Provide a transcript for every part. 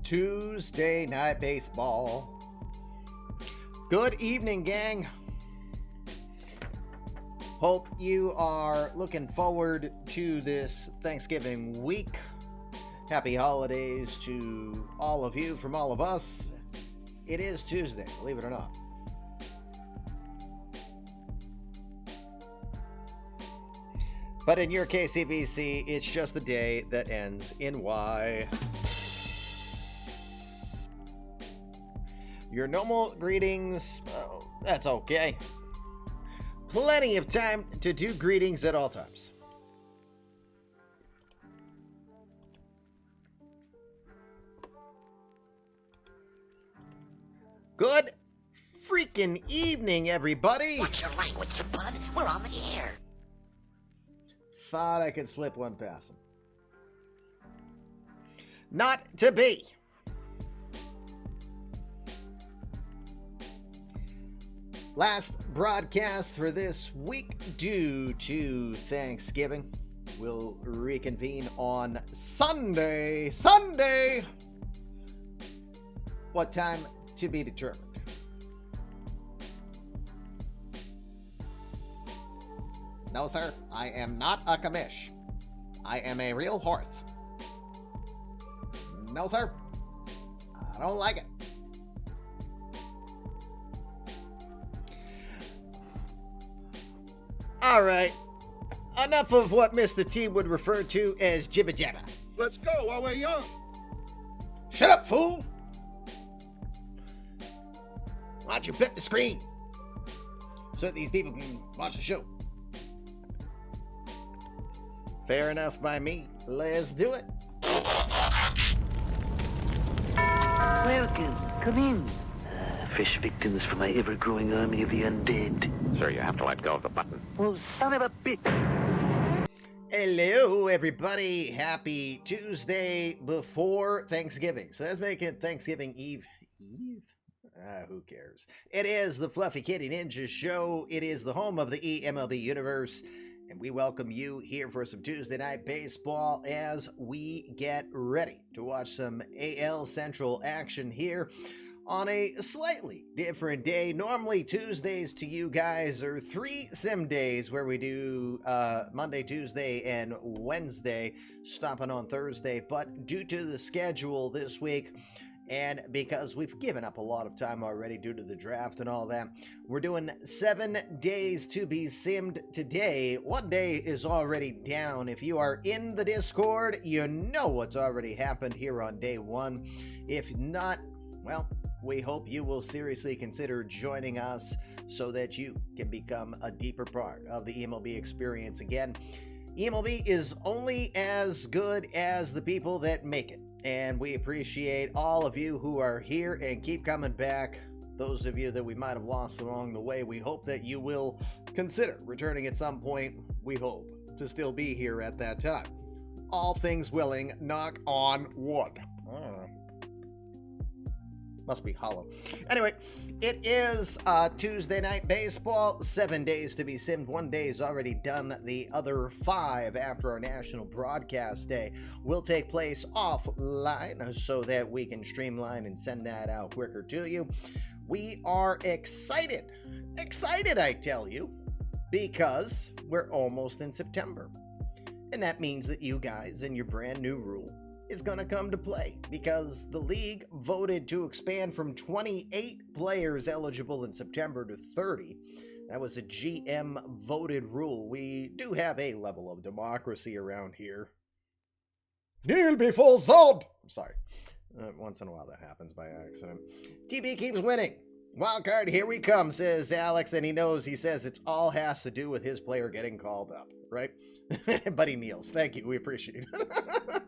Tuesday Night Baseball. Good evening, gang. Hope you are looking forward to this Thanksgiving week. Happy holidays to all of you from all of us. It is Tuesday, believe it or not. But in your case, CBC, it's just the day that ends in Y. Your normal greetings, that's okay. Plenty of time to do greetings at all times. Good freaking evening, everybody. What's your language, bud? We're on the air. Thought I could slip one past him. Not to be. Last broadcast for this week due to Thanksgiving. We'll reconvene on Sunday. What time to be determined? No, sir, I am not a commish. I am a real horse. No, sir, I don't like it. All right, enough of what Mr. T would refer to as jibba jabba. Let's go while we're young. Shut up, fool! Why don't you flip the screen so that these people can watch the show? Fair enough by me. Let's do it. Welcome. Come in. Fresh victims for my ever-growing army of the undead. Sir, you have to let go of the button. Oh, son of a bitch. Hello, everybody. Happy Tuesday before Thanksgiving. So let's make it Thanksgiving Eve. Who cares? It is the Fluffy Kitty Ninja Show. It is the home of the eMLB universe. And we welcome you here for some Tuesday Night Baseball as we get ready to watch some AL Central action here on a slightly different day. Normally, Tuesdays to you guys are 3 sim days where we do Monday, Tuesday, and Wednesday, stopping on Thursday. But due to the schedule this week, and because we've given up a lot of time already due to the draft and all that, we're doing 7 days to be simmed today. 1 day is already down. If you are in the Discord, you know what's already happened here on day 1. If not, well, we hope you will seriously consider joining us so that you can become a deeper part of the eMLB experience again. eMLB is only as good as the people that make it. And we appreciate all of you who are here and keep coming back. Those of you that we might have lost along the way, we hope that you will consider returning at some point. We hope to still be here at that time. All things willing, knock on wood. Must be hollow. Anyway, it is Tuesday Night Baseball. 7 days to be simmed. 1 day is already done. The other 5 after our national broadcast day will take place offline so that we can streamline and send that out quicker to you. We are excited. Excited, I tell you, because we're almost in September. And that means that you guys and your brand new rule is going to come to play because the league voted to expand from 28 players eligible in September to 30. That was a GM voted rule. We do have a level of democracy around here. Kneel before Zod! I'm sorry. Once in a while that happens by accident. TB keeps winning. Wild card, here we come, says Alex, and he says it's all has to do with his player getting called up, right? But he kneels. Thank you. We appreciate it.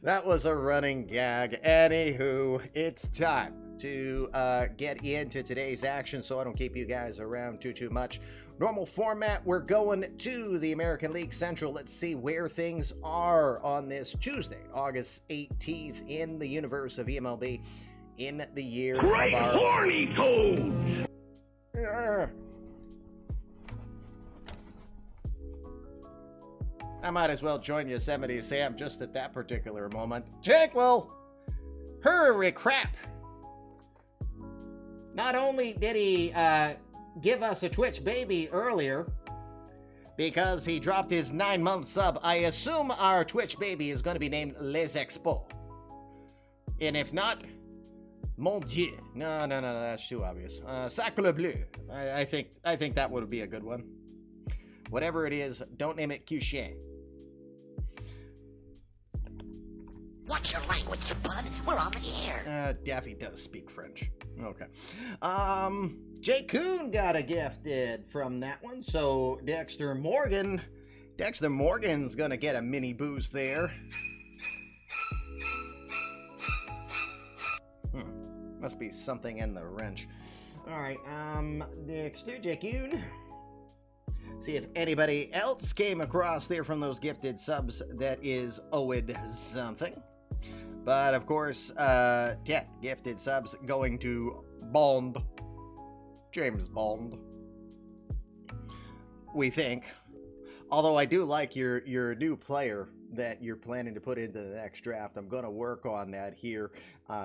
That was a running gag. Anywho, it's time to get into today's action so I don't keep you guys around too much. Normal format, we're going to the American League Central. Let's see where things are on this Tuesday, August 18th in the universe of eMLB in the year Great of our... horny toads! I might as well join Yosemite Sam just at that particular moment. Tranquil! Hurry crap! Not only did he give us a Twitch baby earlier, because he dropped his 9-month sub, I assume our Twitch baby is going to be named Les Expos. And if not, Mon Dieu. No, that's too obvious. Sacre Bleu. I think that would be a good one. Whatever it is, don't name it Cuchin. Watch your language, bud. We're on the air. Daffy does speak French. Okay. Jay Kuhn got a gifted from that one, so Dexter Morgan's gonna get a mini boost there. Must be something in the wrench. Alright, Dexter, Jay Kuhn. See if anybody else came across there from those gifted subs that is owed something. But of course, 10 gifted subs going to Bond. James Bond. We think. Although I do like your new player that you're planning to put into the next draft. I'm going to work on that here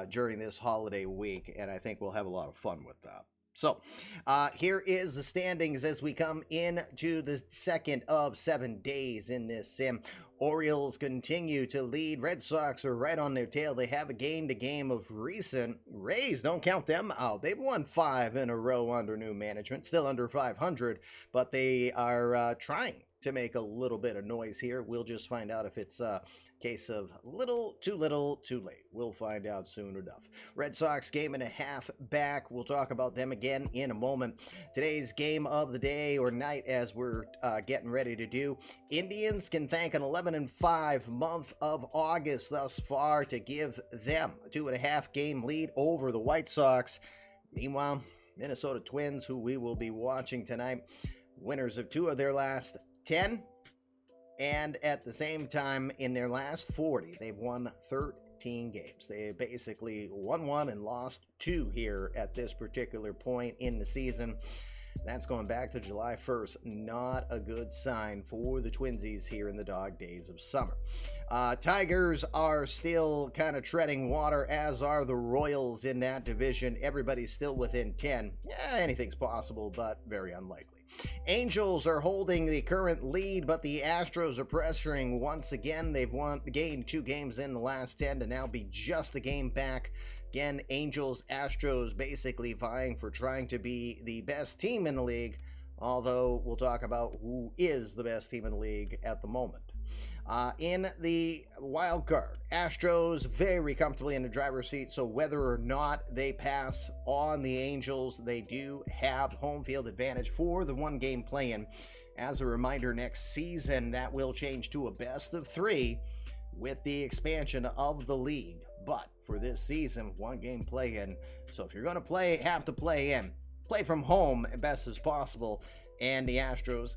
during this holiday week, and I think we'll have a lot of fun with that. So, here is the standings as we come into the second of 7 days in this sim. Orioles continue to lead. Red Sox are right on their tail. They have gained a game of recent. Rays, don't count them out. They've won 5 in a row under new management. Still under 500, but they are trying to make a little bit of noise here. We'll just find out if it's a case of little, too late. We'll find out soon enough. Red Sox game and a half back. We'll talk about them again in a moment. Today's game of the day or night, as we're getting ready to do. Indians can thank an 11-5 month of August thus far to give them a 2.5 game lead over the White Sox. Meanwhile, Minnesota Twins, who we will be watching tonight, winners of 2 of their last 10, and at the same time, in their last 40, they've won 13 games. They basically won 1 and lost 2 here at this particular point in the season. That's going back to July 1st. Not a good sign for the Twinsies here in the dog days of summer. Tigers are still kind of treading water, as are the Royals in that division. Everybody's still within 10. Yeah, anything's possible, but very unlikely. Angels are holding the current lead, but the Astros are pressuring once again. They've gained 2 games in the last 10 to now be just a game back. Again, Angels, Astros basically vying for trying to be the best team in the league, although we'll talk about who is the best team in the league at the moment. In the wild card, Astros very comfortably in the driver's seat, so whether or not they pass on the Angels, they do have home field advantage for the 1-game play-in. As a reminder, next season that will change to a best of 3 with the expansion of the league. But for this season, 1-game play-in. So if you're going to have to play in, play from home as best as possible. And the Astros,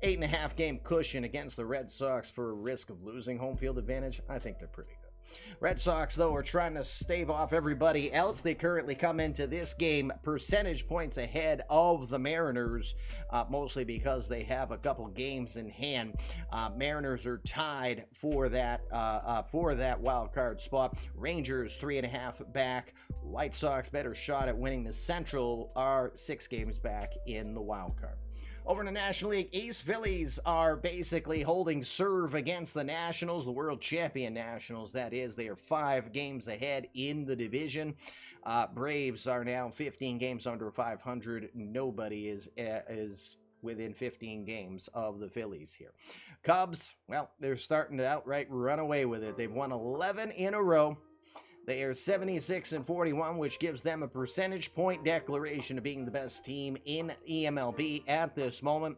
8.5 game cushion against the Red Sox for a risk of losing home field advantage. I think they're pretty good. Red Sox, though, are trying to stave off everybody else. They currently come into this game percentage points ahead of the Mariners, mostly because they have a couple games in hand. Mariners are tied for that wild card spot. Rangers 3.5 back. White Sox better shot at winning the Central, are 6 games back in the wild card. Over in the National League East, Phillies are basically holding serve against the Nationals, the world champion Nationals, that is. They are 5 games ahead in the division. Braves are now 15 games under 500. Nobody is within 15 games of the Phillies here. Cubs, well, they're starting to outright run away with it. They've won 11 in a row. They are 76-41, which gives them a percentage point declaration of being the best team in eMLB at this moment.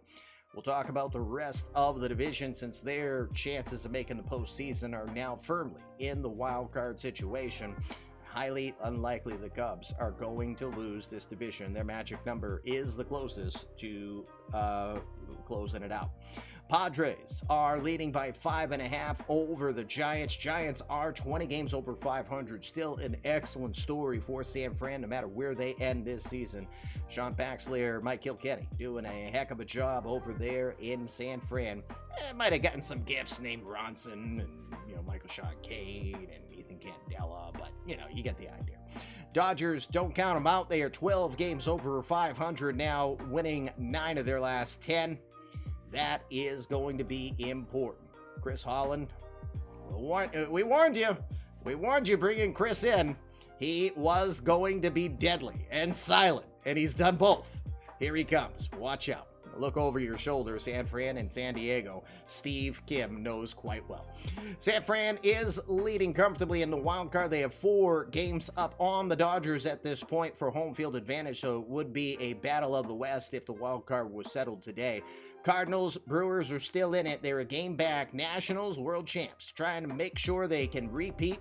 We'll talk about the rest of the division, since their chances of making the postseason are now firmly in the wild card situation. Highly unlikely the Cubs are going to lose this division. Their magic number is the closest to closing it out. Padres are leading by 5.5 over the Giants. Giants are 20 games over 500. Still an excellent story for San Fran, no matter where they end this season. Sean Paxley or Mike Kilkenny doing a heck of a job over there in San Fran. Might have gotten some gifts named Ronson and, Michael Shaw Cade and Ethan Candela, but, you get the idea. Dodgers, don't count them out. They are 12 games over 500 now, winning 9 of their last 10. That is going to be important. Chris Holland, we warned you. We warned you bringing Chris in. He was going to be deadly and silent, and he's done both. Here he comes. Watch out. Look over your shoulder, San Fran and San Diego. Steve Kim knows quite well. San Fran is leading comfortably in the wild card. They have 4 games up on the Dodgers at this point for home field advantage, so it would be a battle of the West if the wild card was settled today. Cardinals, Brewers are still in it. They're a game back. Nationals, world champs, trying to make sure they can repeat.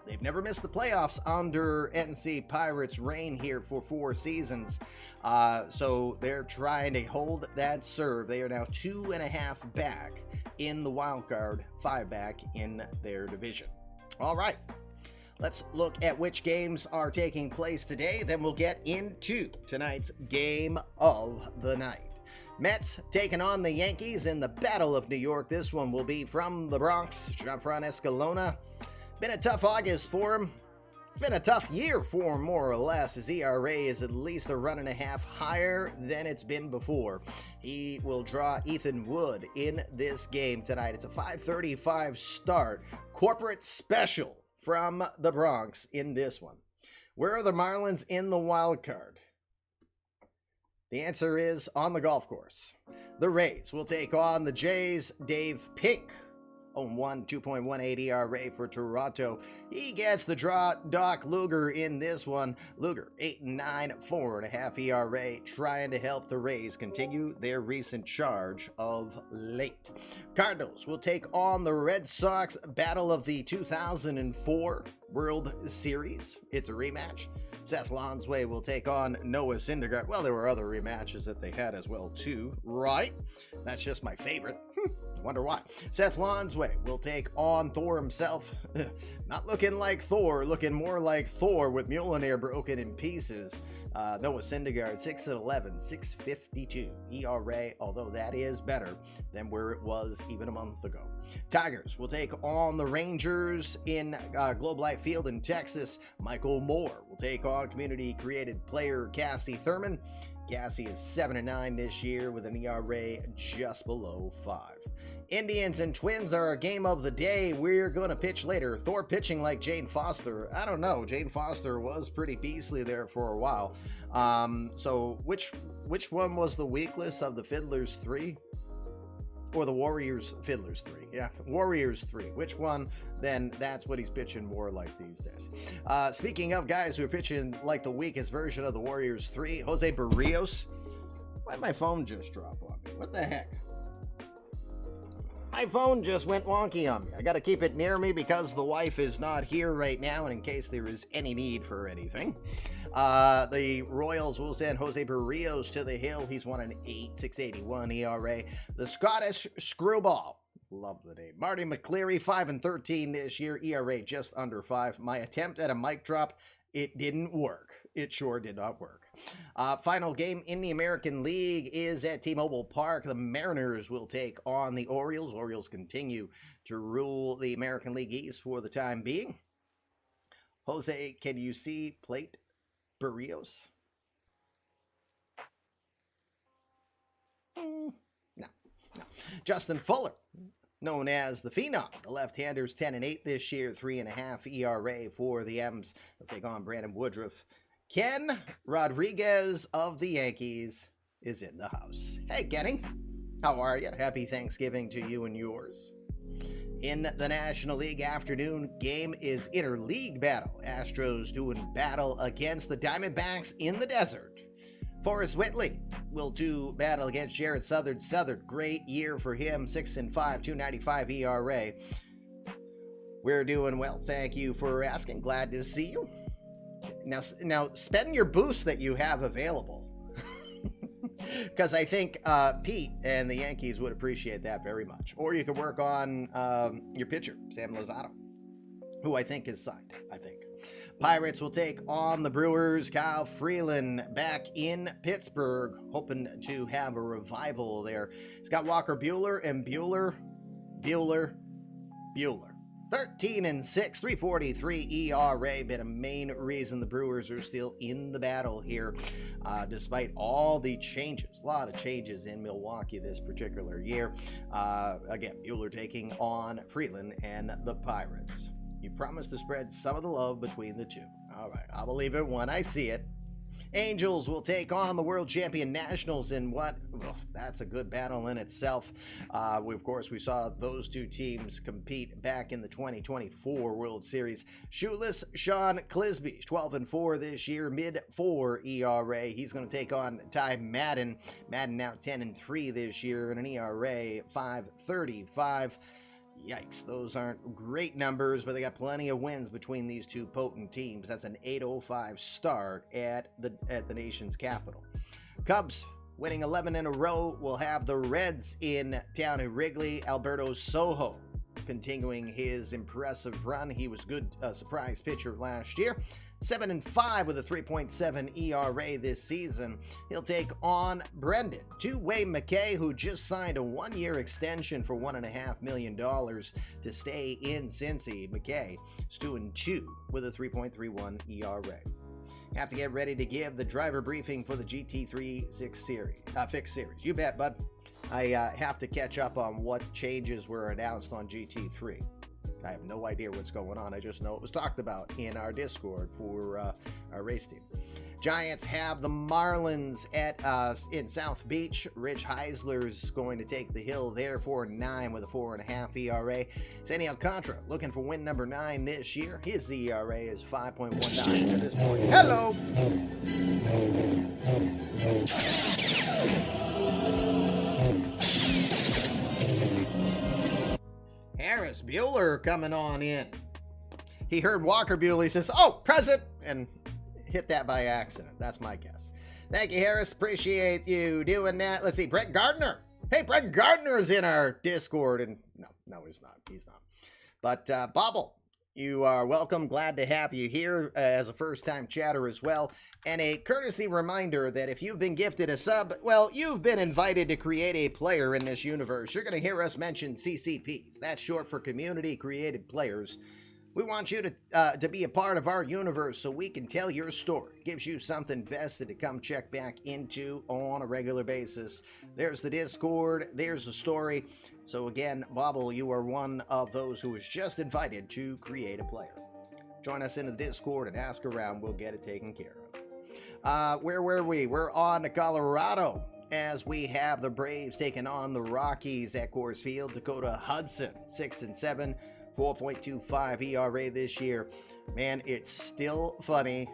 They've never missed the playoffs under NC Pirates' reign here for 4 seasons. So they're trying to hold that serve. They are now 2.5 back in the wild card, 5 back in their division. All right, let's look at which games are taking place today. Then we'll get into tonight's game of the night. Mets taking on the Yankees in the Battle of New York. This one will be from the Bronx. Gianfran Escalona. Been a tough August for him. It's been a tough year for him, more or less. His ERA is at least a run and a half higher than it's been before. He will draw Ethan Wood in this game tonight. It's a 5:35 start. Corporate special from the Bronx in this one. Where are the Marlins in the wild card? The answer is on the golf course. The Rays will take on the Jays. Dave Pink, 0-1, 2.18 ERA for Toronto. He gets the draw. Doc Luger in this one. Luger, 8-9, 4.5 ERA, trying to help the Rays continue their recent charge of late. Cardinals will take on the Red Sox. Battle of the 2004 World Series. It's a rematch. Seth Lonsway will take on Noah Syndergaard. Well, there were other rematches that they had as well, too, right? That's just my favorite. Wonder why. Seth Lonsway will take on Thor himself. Not looking like Thor, looking more like Thor with Mjolnir broken in pieces. Noah Syndergaard, 6-11, 6.52 ERA, although that is better than where it was even a month ago. Tigers will take on the Rangers in Globe Life Field in Texas. Michael Moore will take on community-created player Cassie Thurman. Cassie is 7-9 this year with an ERA just below 5. Indians and Twins are our game of the day. We're going to pitch later. Thor pitching like Jane Foster. I don't know. Jane Foster was pretty beastly there for a while. So which one was the weakless of the Fiddlers 3? Or the Warriors Fiddlers 3? Yeah, Warriors 3. Which one? Then that's what he's pitching more like these days. Speaking of guys who are pitching like the weakest version of the Warriors 3, Jose Barrios. Why'd my phone just drop on me? What the heck? My phone just went wonky on me. I got to keep it near me because the wife is not here right now, and in case there is any need for anything. The Royals will send Jose Barrios to the hill. He's 1-8, 6.81 ERA. The Scottish Screwball. Love the name. Marty McCleary, 5-13 this year. ERA just under 5. My attempt at a mic drop, it didn't work. It sure did not work. Final game in the American League is at T-Mobile Park. The Mariners will take on the Orioles. Orioles continue to rule the American League East for the time being. Jose, can you see plate Barrios? No. Justin Fuller, known as the Phenom. The left-hander's 10-8 this year, 3.5 ERA for the M's. They'll take on Brandon Woodruff. Ken Rodriguez of the Yankees is in the house. Hey, Kenny. How are you? Happy Thanksgiving to you and yours. In the National League afternoon game is interleague battle. Astros doing battle against the Diamondbacks in the desert. Forrest Whitley will do battle against Jared Southard. Southard, great year for him, 6-5, 2.95 ERA. We're doing well. Thank you for asking. Glad to see you. Now spend your boost that you have available. Because I think Pete and the Yankees would appreciate that very much. Or you could work on your pitcher, Sam Lozano, who I think is signed, I think. Pirates will take on the Brewers. Kyle Freeland back in Pittsburgh, hoping to have a revival there. Scott Walker Buehler and Buehler. 13-6, 3.43 ERA. Been a main reason the Brewers are still in the battle here, despite all the changes. A lot of changes in Milwaukee this particular year. Again, Buehler taking on Freeland and the Pirates. You promised to spread some of the love between the two. All right, I'll believe it when I see it. Angels will take on the world champion Nationals in what? Oh, that's a good battle in itself. Of course, we saw those two teams compete back in the 2024 World Series. Shoeless Sean Clisby, 12-4 this year, mid-4 ERA. He's going to take on Ty Madden. Madden now 10-3 this year, and an ERA 5.35. Yikes, those aren't great numbers, but they got plenty of wins between these two potent teams. That's an 8.05 start at the nation's capital. Cubs winning 11 in a row will have the Reds in town at Wrigley. Alberto Sojo continuing his impressive run. He was good surprise pitcher last year. 7-5 with a 3.7 ERA this season. He'll take on Brendan Two-Way McKay, who just signed a one-year extension for $1.5 million to stay in Cincy. McKay is 2-2 with a 3.31 ERA. Have to get ready to give the driver briefing for the GT3 fixed series. You bet, bud. I have to catch up on what changes were announced on GT3. I have no idea what's going on. I just know it was talked about in our Discord for our race team. Giants have the Marlins in South Beach. Rich Heisler's going to take the hill there, 4-9 with a 4.5 ERA. Sandy Alcantara looking for win number 9 this year. His ERA is 5.19 at this point. Hello! Harris Buehler coming on in. He heard Walker Buehler. He says, "Oh, present," and hit that by accident. That's my guess. Thank you, Harris. Appreciate you doing that. Let's see. Brett Gardner. Hey, Brett Gardner's in our Discord. And no, he's not. He's not. But Bobble, you are welcome. Glad to have you here as a first-time chatter as well. And a courtesy reminder that if you've been gifted a sub, well, you've been invited to create a player in this universe. You're going to hear us mention CCPs. That's short for Community Created Players. We want you to be a part of our universe so we can tell your story. Gives you something vested to come check back into on a regular basis. There's the Discord. There's the story. So again, Bobble, you are one of those who was just invited to create a player. Join us in the Discord and ask around. We'll get it taken care of. Where were we? We're on to Colorado as we have the Braves taking on the Rockies at Coors Field. Dakota Hudson, 6-7, 4.25 ERA this year. Man, it's still funny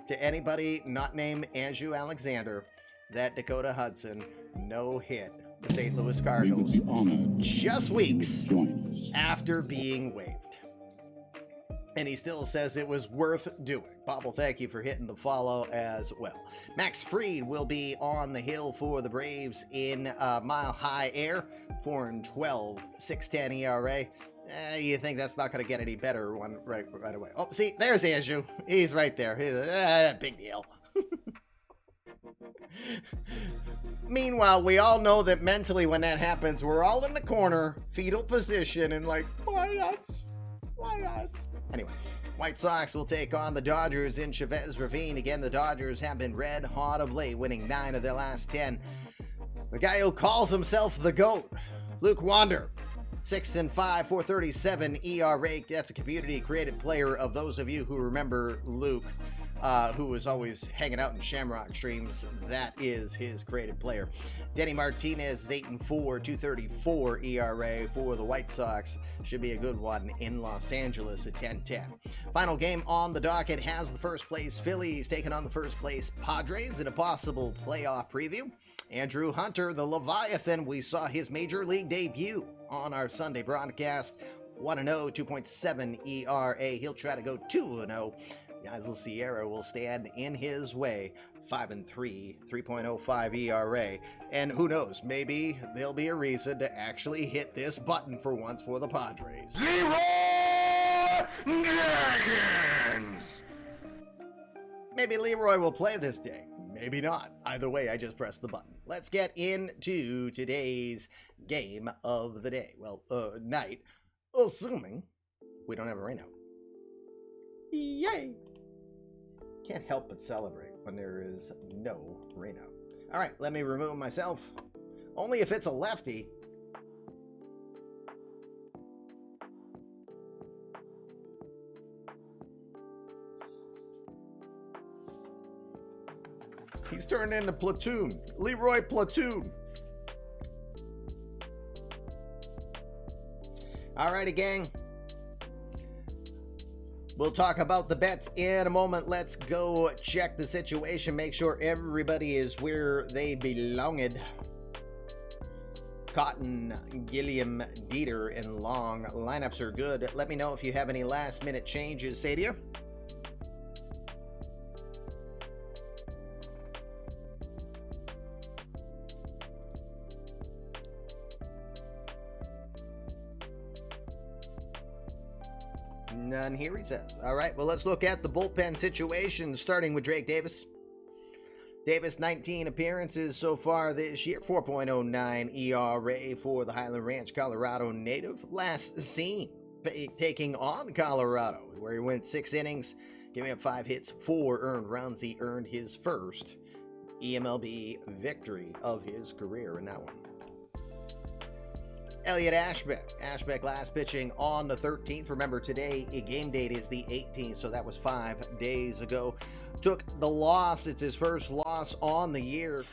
to anybody not named Andrew Alexander that Dakota Hudson no hit the St. Louis Cardinals just weeks after being waived. And he still says it was worth doing. Bobble, thank you for hitting the follow as well. Max Fried will be on the hill for the Braves in Mile High Air, 4-12, 6.10 ERA. You think that's not going to get any better right away. Oh, see, there's Andrew. He's right there. He's big deal. Meanwhile, we all know that mentally when that happens, we're all in the corner, fetal position, and like, why us? Why us? Anyway, White Sox will take on the Dodgers in Chavez Ravine. Again, the Dodgers have been red hot of late, winning 9 of their last 10. The guy who calls himself the GOAT, Luke Wander, 6-5, 4.37 ERA. That's a community created player of those of you who remember Luke, who was always hanging out in Shamrock streams. That is his created player. Denny Martinez is 8-4, 2.34 ERA for the White Sox. Should be a good one in Los Angeles at 10-10. Final game on the docket has the first place Phillies taking on the first place Padres in a possible playoff preview. Andrew Hunter, the Leviathan, we saw his major league debut on our Sunday broadcast. 1-0, 2.7 ERA. He'll try to go 2-0. Yazel Sierra will stand in his way 5-3, 3.05 ERA. And who knows, maybe there'll be a reason to actually hit this button for once for the Padres. Dragons! Maybe Leroy will play this day. Maybe not. Either way, I just pressed the button. Let's get into today's game of the day. Well, night. Assuming we don't have a rainout. Yay! Can't help but celebrate when there is no rainout. All right, let me remove myself. Only if it's a lefty. He's turned into Platoon. Leroy Platoon. Alrighty, gang. We'll talk about the bets in a moment. Let's go check the situation. Make sure everybody is where they belonged. Cotton, Gilliam, Dieter, and Long. Lineups are good. Let me know if you have any last-minute changes, Sadia. None here, he says. All right, well, let's look at the bullpen situation, starting with Drake Davis. Davis, 19 appearances so far this year, 4.09 ERA for the Highland Ranch, Colorado native. Last seen taking on Colorado, where he went 6 innings, giving up 5 hits, 4 earned runs. He earned his first eMLB victory of his career in that one. Elliot Ashbeck. Ashbeck last pitching on the 13th. Remember, today, game date is the 18th, so that was 5 days ago. Took the loss. It's his first loss on the year.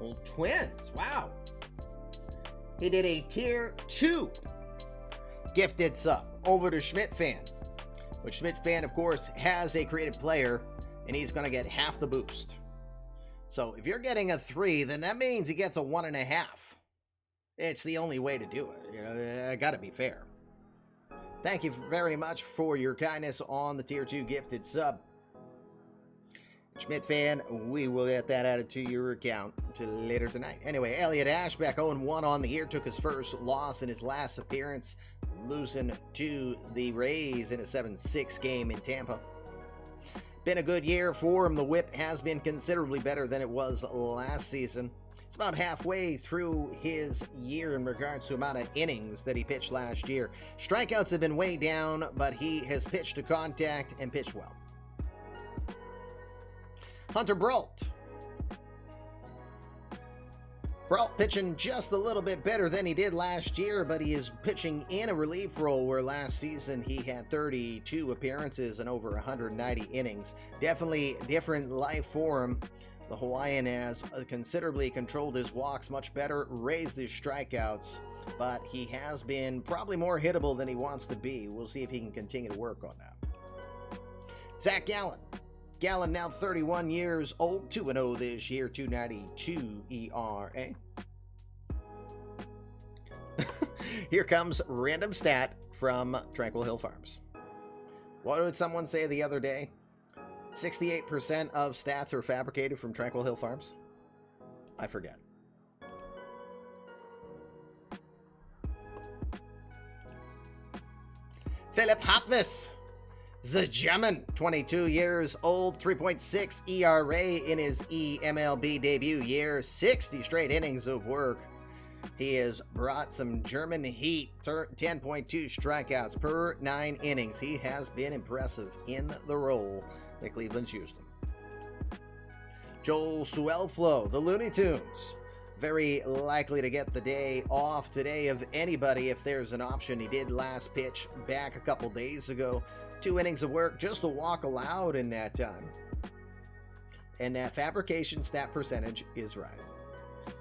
Old Twins, wow. He did a tier 2 gifted sub over to Schmidt Fan, which Schmidt Fan, of course, has a creative player, and he's going to get half the boost. So if you're getting a 3, then that means he gets a 1.5. It's the only way to do it. You know, I got to be fair. Thank you very much for your kindness on the tier 2 gifted sub. Schmidt Fan, we will get that added to your account later tonight. Anyway, Elliot Ashbeck, 0-1 on the year, took his first loss in his last appearance, losing to the Rays in a 7-6 game in Tampa. Been a good year for him. The whip has been considerably better than it was last season. It's about halfway through his year in regards to amount of innings that he pitched last year. Strikeouts have been way down, but he has pitched to contact and pitched well. Hunter Brault. Brault pitching just a little bit better than he did last year, but he is pitching in a relief role where last season he had 32 appearances and over 190 innings. Definitely different life for him. The Hawaiian has considerably controlled his walks much better, raised his strikeouts, but he has been probably more hittable than he wants to be. We'll see if he can continue to work on that. Zach Gallen. Gallen now 31 years old, 2-0 this year, 2.92 ERA. Here comes random stat from Tranquil Hill Farms. What did someone say the other day? 68% of stats are fabricated from Tranquil Hill Farms? I forget. Philip Hopvis. The German, 22 years old, 3.6 ERA in his eMLB debut year, 60 straight innings of work. He has brought some German heat, 10.2 strikeouts per 9 innings. He has been impressive in the role that Cleveland's used him. Joel Suelflo, the Looney Tunes, very likely to get the day off today of anybody if there's an option. He did last pitch back a couple days ago. 2 innings of work, just a walk allowed in that time. And that fabrication stat percentage is right.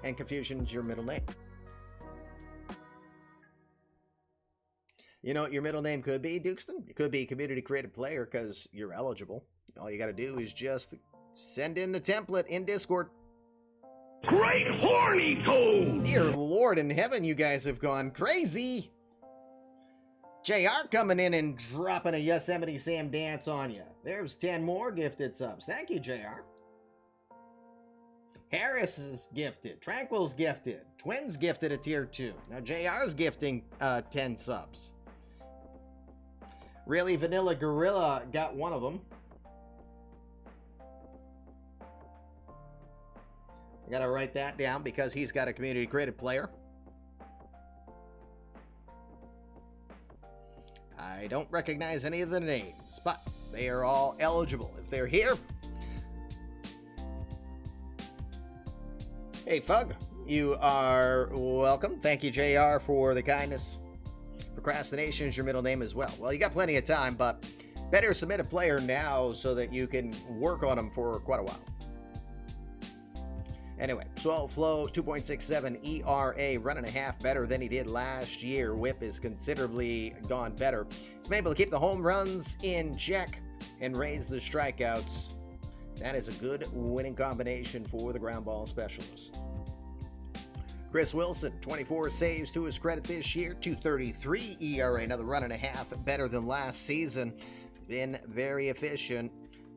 And confusion's your middle name. You know what your middle name could be, Dukeston? It could be community creative player because you're eligible. All you got to do is just send in the template in Discord. Great horny toad! Dear Lord in heaven, you guys have gone crazy. JR coming in and dropping a Yosemite Sam dance on you. There's 10 more gifted subs. Thank you, JR. Harris is gifted. Tranquil's gifted. Twins gifted a tier 2. Now JR's gifting 10 subs. Really Vanilla Gorilla got one of them. I gotta write that down because he's got a community created player. I don't recognize any of the names, but they are all eligible if they're here. Hey, Fug, you are welcome. Thank you, JR, for the kindness. Procrastination is your middle name as well. Well, you got plenty of time, but better submit a player now so that you can work on them for quite a while. Anyway, 12 flow, 2.67 ERA, run and a half better than he did last year. Whip is considerably gone better. He's been able to keep the home runs in check and raise the strikeouts. That is a good winning combination for the ground ball specialist. Chris Wilson, 24 saves to his credit this year, 2.33 ERA, another run and a half better than last season. Been very efficient.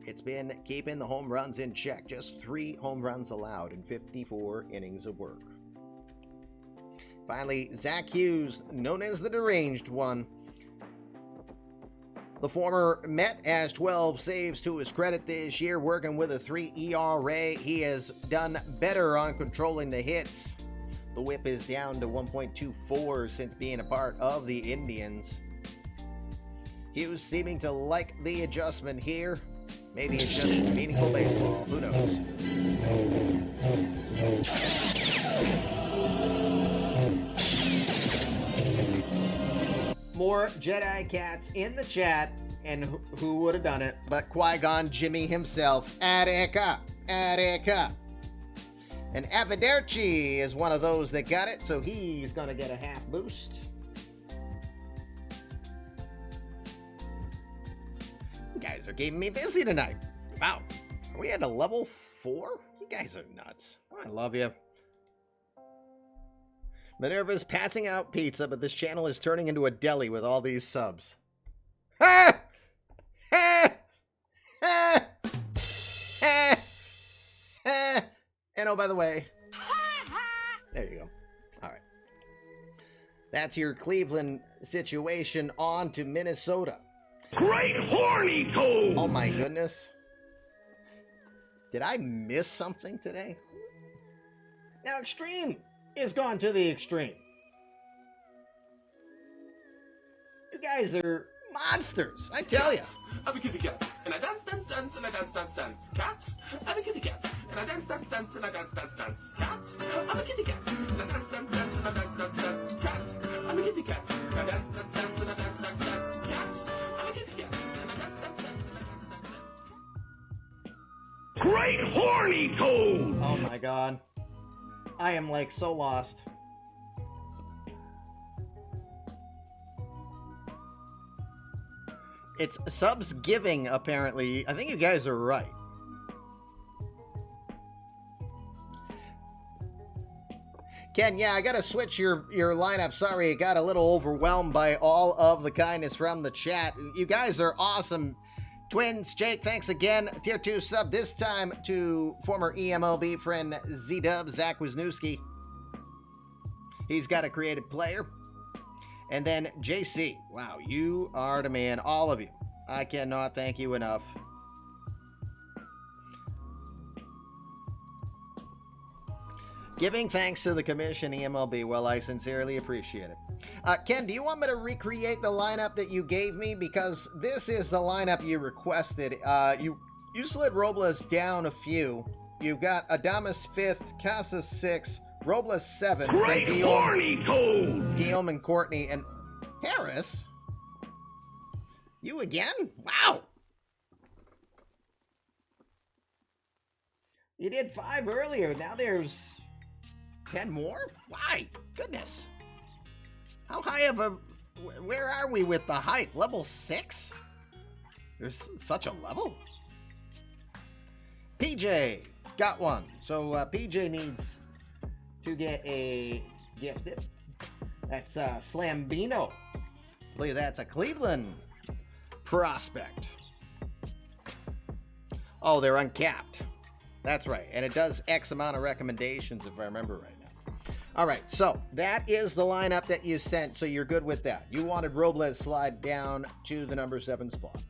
It's been keeping the home runs in check. Just 3 home runs allowed in 54 innings of work. Finally, Zach Hughes, known as the deranged one. The former Met has 12 saves to his credit this year, working with a 3 ERA. He has done better on controlling the hits. The whip is down to 1.24 since being a part of the Indians. Hughes seeming to like the adjustment here. Maybe it's just meaningful baseball. Who knows? More Jedi Cats in the chat, and who would have done it but Qui-Gon Jimmy himself. Attica, Attica. And Aviderci is one of those that got it, so he's going to get a half boost. You guys are keeping me busy tonight. Wow. Are we at a level 4? You guys are nuts. I love you. Minerva's passing out pizza, but this channel is turning into a deli with all these subs. Ha! Ha! Ha! Ha! Ha! And oh, by the way, there you go. All right. That's your Cleveland situation. On to Minnesota. Great horny toad! Oh my goodness. Did I miss something today? Now Extreme is gone to the extreme. You guys are monsters, I tell you. I'm a kitty cat, and I dance, dance, dance, and I dance, dance, dance. Cat, I'm a kitty cat, and I dance, dance, dance, and I dance, dance, dance. Cat, I'm a kitty cat, and I dance, dance, dance, and I dance, dance, dance. Cat, I'm a kitty cat, and I dance, dance, dance, and I dance, dance, dance. Cat, I'm a kitty cat, and I dance, dance, dance, and I dance, dance, dance. Great horny toad! Oh my god. I am like so lost. It's subs giving, apparently. I think you guys are right. Ken, yeah, I gotta switch your lineup. Sorry, I got a little overwhelmed by all of the kindness from the chat. You guys are awesome. Twins, Jake, thanks again. Tier 2 sub, this time to former eMLB friend Z-Dub, Zach Wisniewski. He's got a creative player. And then JC. Wow, you are the man, all of you. I cannot thank you enough. Giving thanks to the commission, eMLB. Well, I sincerely appreciate it. Ken, do you want me to recreate the lineup that you gave me? Because this is the lineup you requested. You slid Robles down a few. You've got Adames 5th, Casas 6, Robles 7, Great then horny toad! Guillaume and Courtney, and Harris? You again? Wow! You did 5 earlier, now there's 10 more? Why? Goodness. How high of a... Where are we with the height? Level 6? There's such a level? PJ got one. So PJ needs to get a gifted. That's Slambino. I believe that's a Cleveland prospect. Oh, they're uncapped. That's right. And it does X amount of recommendations if I remember right now. All right. So that is the lineup that you sent. So you're good with that. You wanted Robles slide down to the number 7 spot.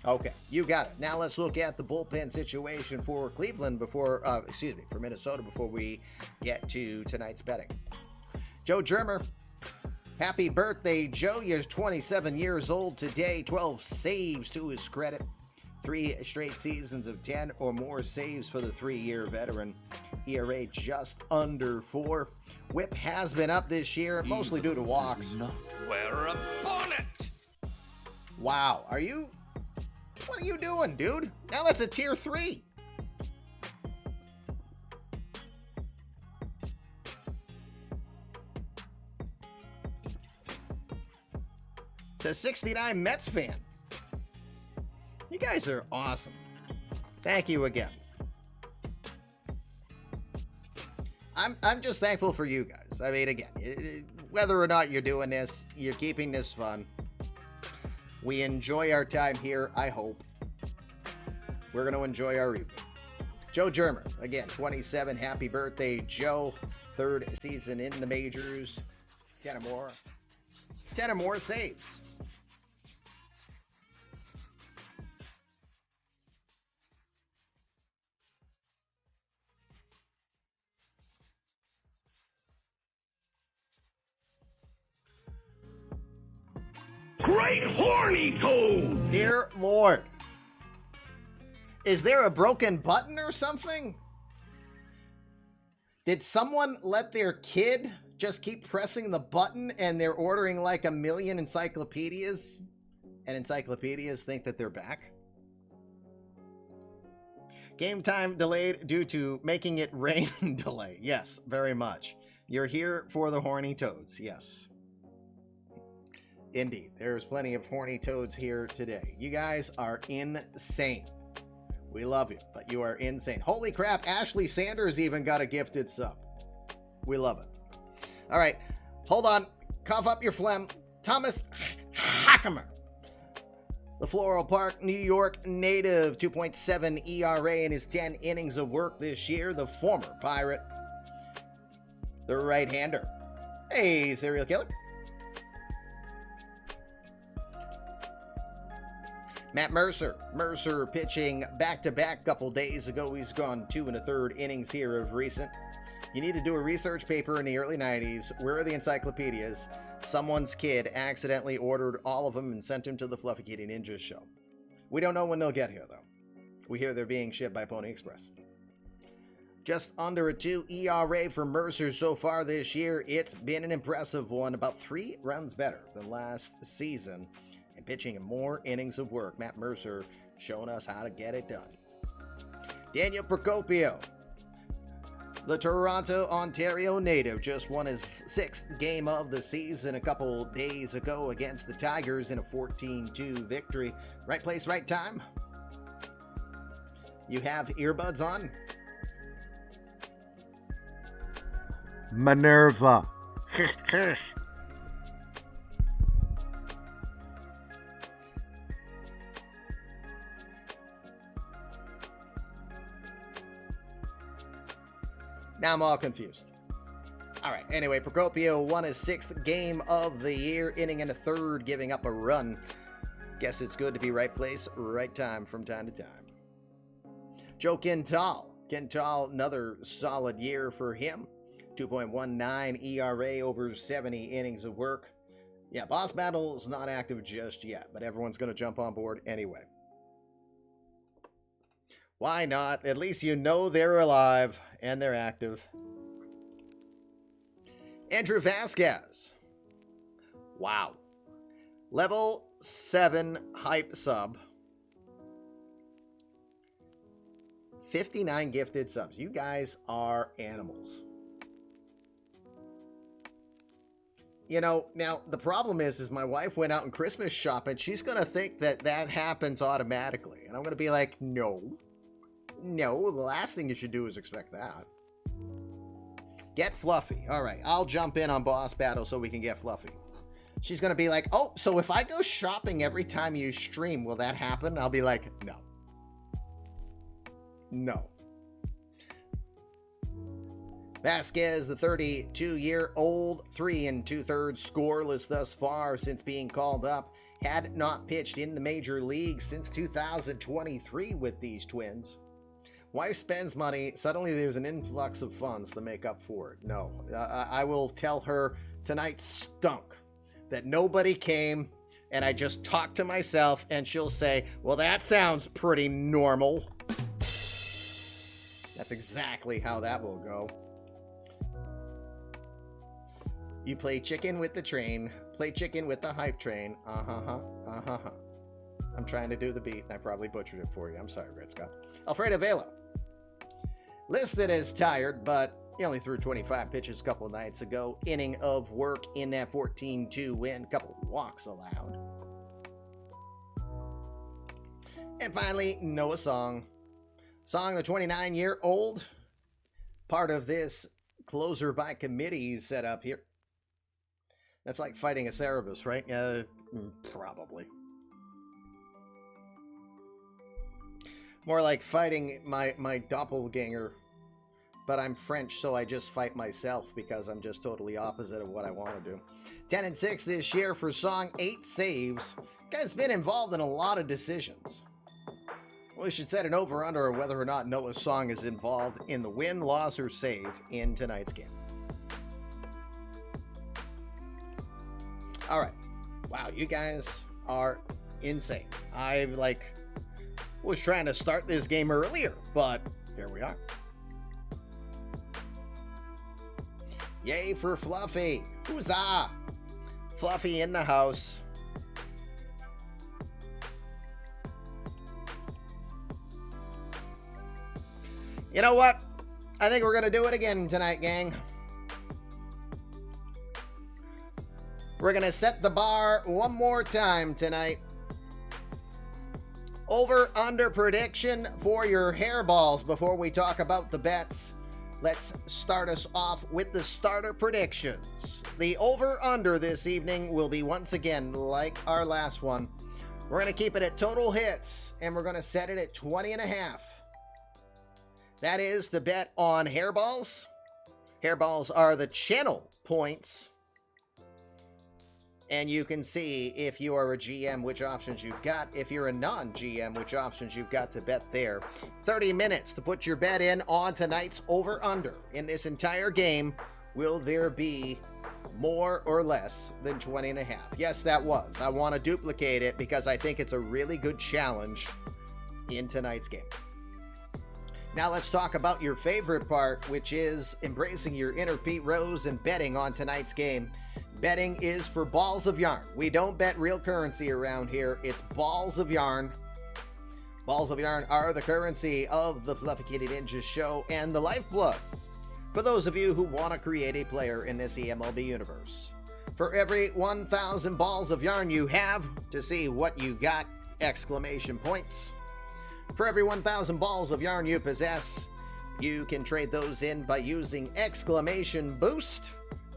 Okay, you got it. Now let's look at the bullpen situation for Cleveland for Minnesota before we get to tonight's betting. Joe Germer, happy birthday, Joe. You're 27 years old today, 12 saves to his credit. 3 straight seasons of 10 or more saves for the 3-year veteran. ERA just under 4. Whip has been up this year, mostly due to walks. Wear a bonnet. Wow, what are you doing, dude? Now that's a tier 3. To 69 Mets fan. You guys are awesome. Thank you again. I'm just thankful for you guys. I mean, again, whether or not you're doing this, you're keeping this fun. We enjoy our time here, I hope. We're going to enjoy our evening. Joe Germer, again, 27. Happy birthday, Joe. 3rd season in the majors. 10 or more. 10 or more saves. Great horny toad. Dear Lord. Is there a broken button or something? Did someone let their kid just keep pressing the button and they're ordering like a million encyclopedias? And encyclopedias think that they're back? Game time delayed due to making it rain delay. Yes, very much. You're here for the horny toads. Yes. Indeed. There's plenty of horny toads here today. You guys are insane. We love you, but you are insane. Holy crap, Ashley Sanders even got a gifted sub. We love it. All right, hold on. Cough up your phlegm. Thomas Hackemer. The Floral Park, New York native, 2.7 ERA in his 10 innings of work this year. The former Pirate. The right-hander. Hey, serial killer. Matt Mercer. Mercer pitching back-to-back couple days ago. He's gone 2 1/3 innings here of recent. You need to do a research paper in the early 90s. Where are the encyclopedias? Someone's kid accidentally ordered all of them and sent them to the Fluffy Kitty Ninja show. We don't know when they'll get here, though. We hear they're being shipped by Pony Express. Just under a 2 ERA for Mercer so far this year. It's been an impressive one, about 3 runs better than last season. And pitching in more innings of work. Matt Mercer showing us how to get it done. Daniel Procopio, the Toronto, Ontario native, just won his 6th game of the season a couple days ago against the Tigers in a 14-2 victory. Right place, right time. You have earbuds on? Minerva. Now I'm all confused. All right. Anyway, Procopio won his 6th game of the year, inning and a third, giving up a run. Guess it's good to be right place, right time from time to time. Joe Quintal. Quintal, another solid year for him. 2.19 ERA over 70 innings of work. Yeah, Boss Battle's not active just yet, but everyone's going to jump on board anyway. Why not? At least you know they're alive and they're active. Andrew Vasquez. Wow. Level 7 hype sub. 59 gifted subs. You guys are animals. You know, now the problem is my wife went out and Christmas shopping. She's going to think that happens automatically. And I'm going to be like, no. No, the last thing you should do is expect that. Get Fluffy. All right, I'll jump in on Boss Battle so we can get Fluffy. She's going to be like, oh, so if I go shopping every time you stream, will that happen? I'll be like, no. No. Vasquez, the 32-year-old, 3 2/3 scoreless thus far since being called up, had not pitched in the major league since 2023 with these Twins. Wife spends money, suddenly there's an influx of funds to make up for it. No, I will tell her tonight stunk, that nobody came, and I just talked to myself, and she'll say, well, that sounds pretty normal. That's exactly how that will go. You play chicken with the train, play chicken with the hype train. I'm trying to do the beat, and I probably butchered it for you. I'm sorry, Red Scott. Alfredo Vela. Listed as tired, but he only threw 25 pitches a couple of nights ago. Inning of work in that 14-2 win. Couple walks allowed. And finally, Noah Song. Song, the 29-year-old, part of this closer by committee set up here. That's like fighting a Cerebus, right? Probably. More like fighting my doppelganger, but I'm French, so I just fight myself because I'm just totally opposite of what I want to do. 10-6 this year for Song, 8 saves. Guy's been involved in a lot of decisions. We should set an over-under on whether or not Noah Song is involved in the win, loss, or save in tonight's game. All right. Wow, you guys are insane. I was trying to start this game earlier, but here we are. Yay for Fluffy. Huzzah! Fluffy in the house. You know what? I think we're going to do it again tonight, gang. We're going to set the bar one more time tonight. Over-under prediction for your hairballs before we talk about the bets. Let's start us off with the starter predictions. The over-under this evening will be once again like our last one. We're going to keep it at total hits, and we're going to set it at 20.5. That is to bet on hairballs. Hairballs are the channel points. And you can see if you are a GM which options you've got. If you're a non-GM, which options you've got to bet there. 30 minutes to put your bet in on tonight's over-under. In this entire game, will there be more or less than 20.5? Yes, that was. I want to duplicate it because I think it's a really good challenge in tonight's game. Now let's talk about your favorite part, which is embracing your inner Pete Rose and betting on tonight's game. Betting is for balls of yarn. We don't bet real currency around here. It's balls of yarn. Balls of yarn are the currency of the Fluffy Kitty Ninja show and the lifeblood for those of you who want to create a player in this eMLB universe. For every 1,000 balls of yarn you have to see what you got, exclamation points. For every 1,000 balls of yarn you possess, you can trade those in by using exclamation boost,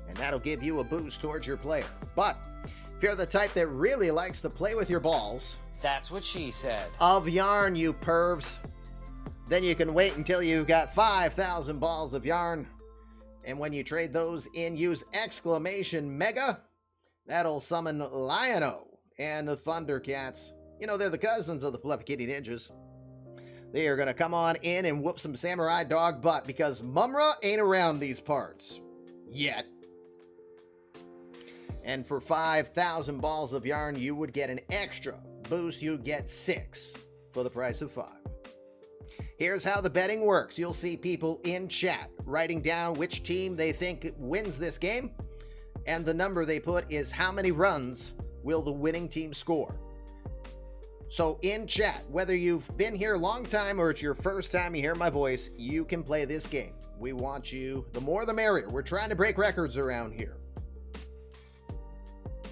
and that'll give you a boost towards your player. But if you're the type that really likes to play with your balls, that's what she said, of yarn, you pervs, then you can wait until you've got 5,000 balls of yarn, and when you trade those in, use exclamation mega. That'll summon Lion-O and the Thundercats. You know, they're the cousins of the Fluffy Kitty Ninjas. They are going to come on in and whoop some samurai dog butt because Mumra ain't around these parts yet. And for 5,000 balls of yarn, you would get an extra boost. You get 6 for the price of 5. Here's how the betting works. You'll see people in chat writing down which team they think wins this game, and the number they put is how many runs will the winning team score. So in chat, whether you've been here a long time or it's your first time you hear my voice, you can play this game. We want you, the more the merrier. We're trying to break records around here.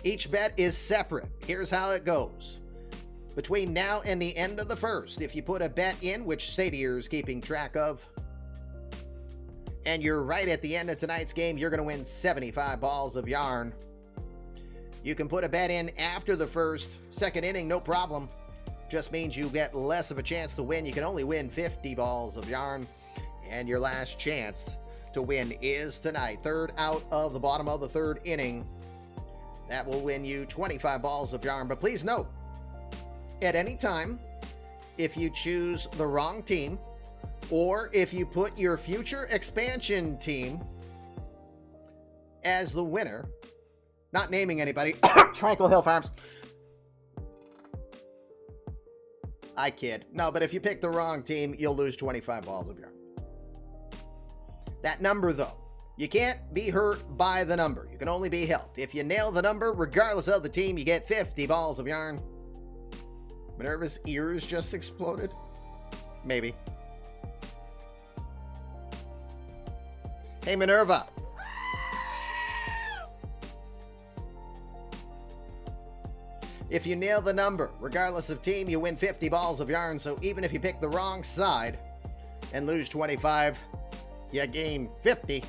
Each bet is separate. Here's how it goes. between now and the end of the first. If you put a bet in, which Sadir is keeping track of, and you're right at the end of tonight's game, you're going to win 75 balls of yarn. You can put a bet in after the second inning, no problem. Just means you get less of a chance to win. You can only win 50 balls of yarn, and your last chance to win is tonight. Third out of the bottom of the third inning. That will win you 25 balls of yarn. But please note, at any time, if you choose the wrong team, or if you put your future expansion team as the winner, not naming anybody, Tranquil Hill Farms. I kid. No, but if you pick the wrong team, you'll lose 25 balls of yarn. That number, though, you can't be hurt by the number. You can only be helped. If you nail the number, regardless of the team, you get 50 balls of yarn. Minerva's ears just exploded? Maybe. Hey, Minerva. If you nail the number, regardless of team, you win 50 balls of yarn. So even if you pick the wrong side and lose 25, you gain 50.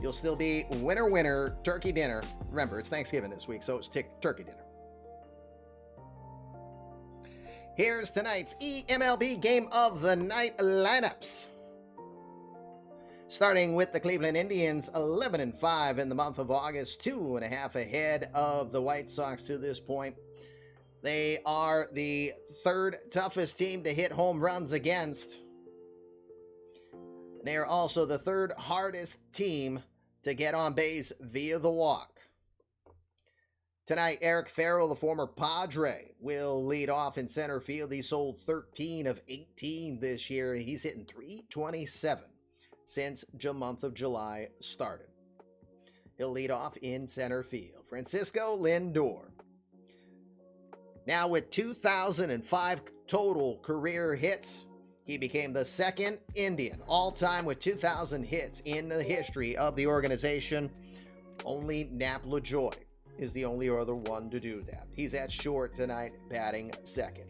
You'll still be winner, turkey dinner. Remember, it's Thanksgiving this week, so it's turkey dinner. Here's tonight's eMLB Game of the Night lineups. Starting with the Cleveland Indians, 11-5 in the month of August, 2.5 ahead of the White Sox to this point. They are the third toughest team to hit home runs against. They are also the third hardest team to get on base via the walk. Tonight, Eric Farrell, the former Padre, will lead off in center field. He sold 13 of 18 this year. He's hitting .327 since the month of July started. He'll lead off in center field. Francisco Lindor. Now with 2,005 total career hits, he became the second Indian all-time with 2,000 hits in the history of the organization. Only Nap LaJoy is the only other one to do that. He's at short tonight, batting second.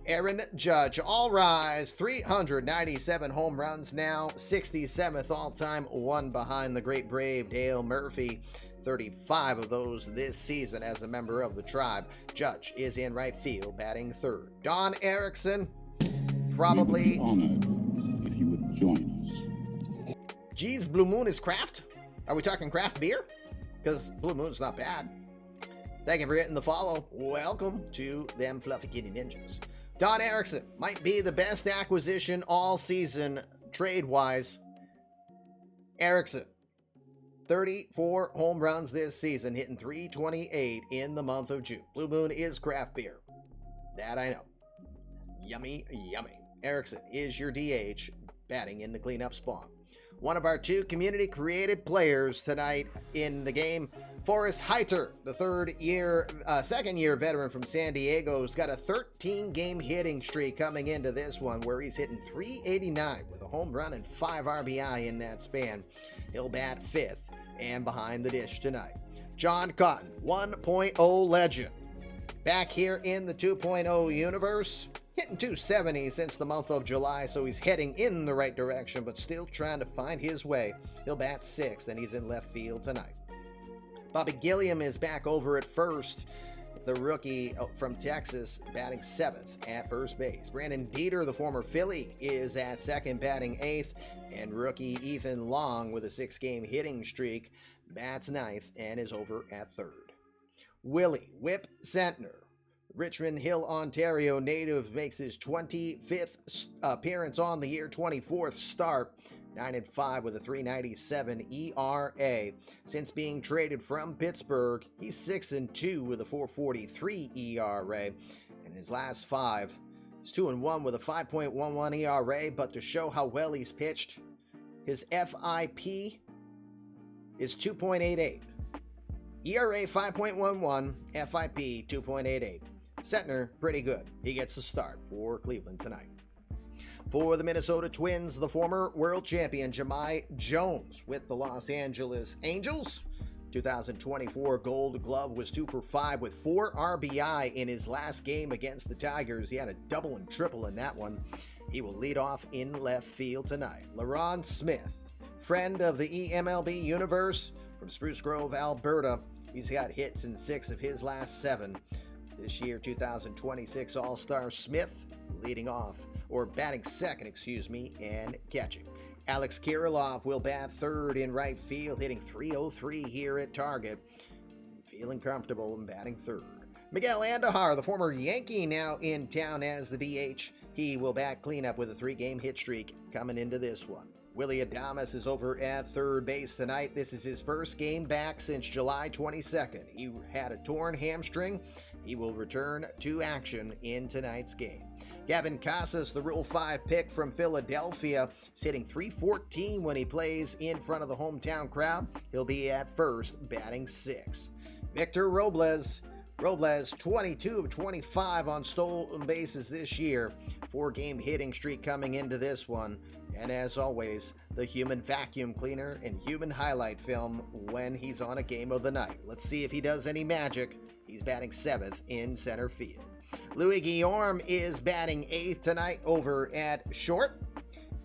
Aaron Judge, all rise, 397 home runs now, 67th all-time, one behind the great Brave Dale Murphy. 35 of those this season as a member of the tribe. Judge is in right field, batting third. Don Erickson, probably... We would be honored if you would join us. Geez, Blue Moon is craft? Are we talking craft beer? Because Blue Moon's not bad. Thank you for hitting the follow. Welcome to them Fluffy Kitty Ninjas. Don Erickson might be the best acquisition all season trade-wise. Erickson, 34 home runs this season, hitting .328 in the month of June. Blue Moon is craft beer. That I know. Yummy, yummy. Erickson is your DH, batting in the cleanup spot. One of our two community-created players tonight in the game, Forrest Heiter, the second-year veteran from San Diego, has got a 13-game hitting streak coming into this one, where he's hitting .389 with a home run and 5 RBI in that span. He'll bat fifth and behind the dish tonight. John Cotton, 1.0 legend, back here in the 2.0 universe, hitting .270 since the month of July, so he's heading in the right direction, but still trying to find his way. He'll bat sixth, and he's in left field tonight. Bobby Gilliam is back over at first. The rookie from Texas, batting seventh at first base. Brandon Dieter, the former Philly, is at second, batting eighth. And rookie Ethan Long, with a 6-game hitting streak, bats ninth and is over at third. Willie Whip Sentner, Richmond Hill, Ontario native, makes his 25th appearance on the year, 24th start. 9-5 with a .397 ERA. Since being traded from Pittsburgh, he's 6-2 with a .443 ERA. In his last 5, he's 2-1 with a 5.11 ERA, but to show how well he's pitched, his FIP is 2.88. ERA 5.11, FIP 2.88. Sentner, pretty good. He gets the start for Cleveland tonight. For the Minnesota Twins, the former world champion Jahmai Jones with the Los Angeles Angels, 2024 Gold Glove was 2 for 5 with 4 RBI in his last game against the Tigers. He had a double and triple in that one. He will lead off in left field tonight. LaRon Smith, friend of the eMLB universe from Spruce Grove, Alberta. He's got hits in 6 of his last 7. This year, 2026 All-Star Smith leading off, or batting second, and catching. Alex Kirilloff will bat third in right field, hitting .303 here at target. Feeling comfortable and batting third. Miguel Andujar, the former Yankee, now in town as the DH. He will bat cleanup with a 3-game hit streak coming into this one. Willie Adames is over at third base tonight. This is his first game back since July 22nd. He had a torn hamstring. He will return to action in tonight's game. Gavin Casas, the Rule 5 pick from Philadelphia, is hitting .314 when he plays in front of the hometown crowd. He'll be at first, batting 6. Victor Robles, 22 of 25 on stolen bases this year. 4-game hitting streak coming into this one. And as always, the human vacuum cleaner and human highlight film when he's on a game of the night. Let's see if he does any magic. He's batting 7th in center field. Louis Guillaume is batting 8th tonight over at short.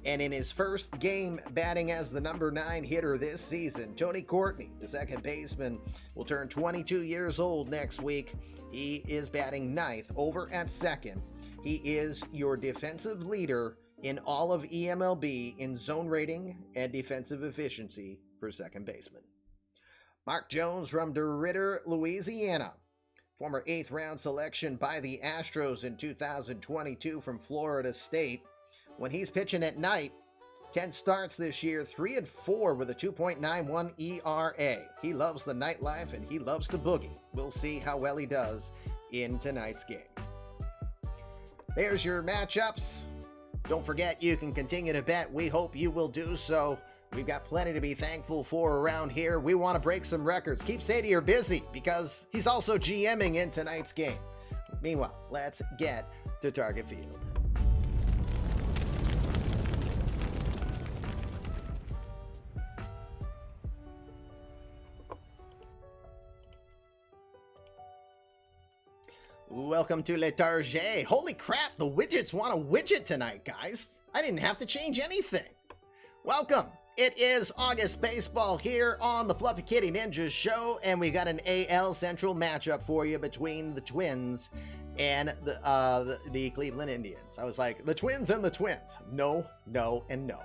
And in his first game batting as the number 9 hitter this season, Tony Courtney, the second baseman, will turn 22 years old next week. He is batting 9th over at second. He is your defensive leader in all of eMLB in zone rating and defensive efficiency for second baseman. Mark Jones from DeRidder, Louisiana. Former 8th round selection by the Astros in 2022 from Florida State. When he's pitching at night, 10 starts this year, 3-4 with a 2.91 ERA. He loves the nightlife and he loves to boogie. We'll see how well he does in tonight's game. There's your matchups. Don't forget, you can continue to bet. We hope you will do so. We've got plenty to be thankful for around here. We want to break some records. Keep Sadier busy because he's also GMing in tonight's game. Meanwhile, let's get to Target Field. Welcome to Le Target. Holy crap, the widgets want a widget tonight, guys. I didn't have to change anything. Welcome. It is August Baseball here on the Fluffy Kitty Ninjas show, and we got an AL Central matchup for you between the Twins and the Cleveland Indians. I was like, the Twins and the Twins. No, no, and no.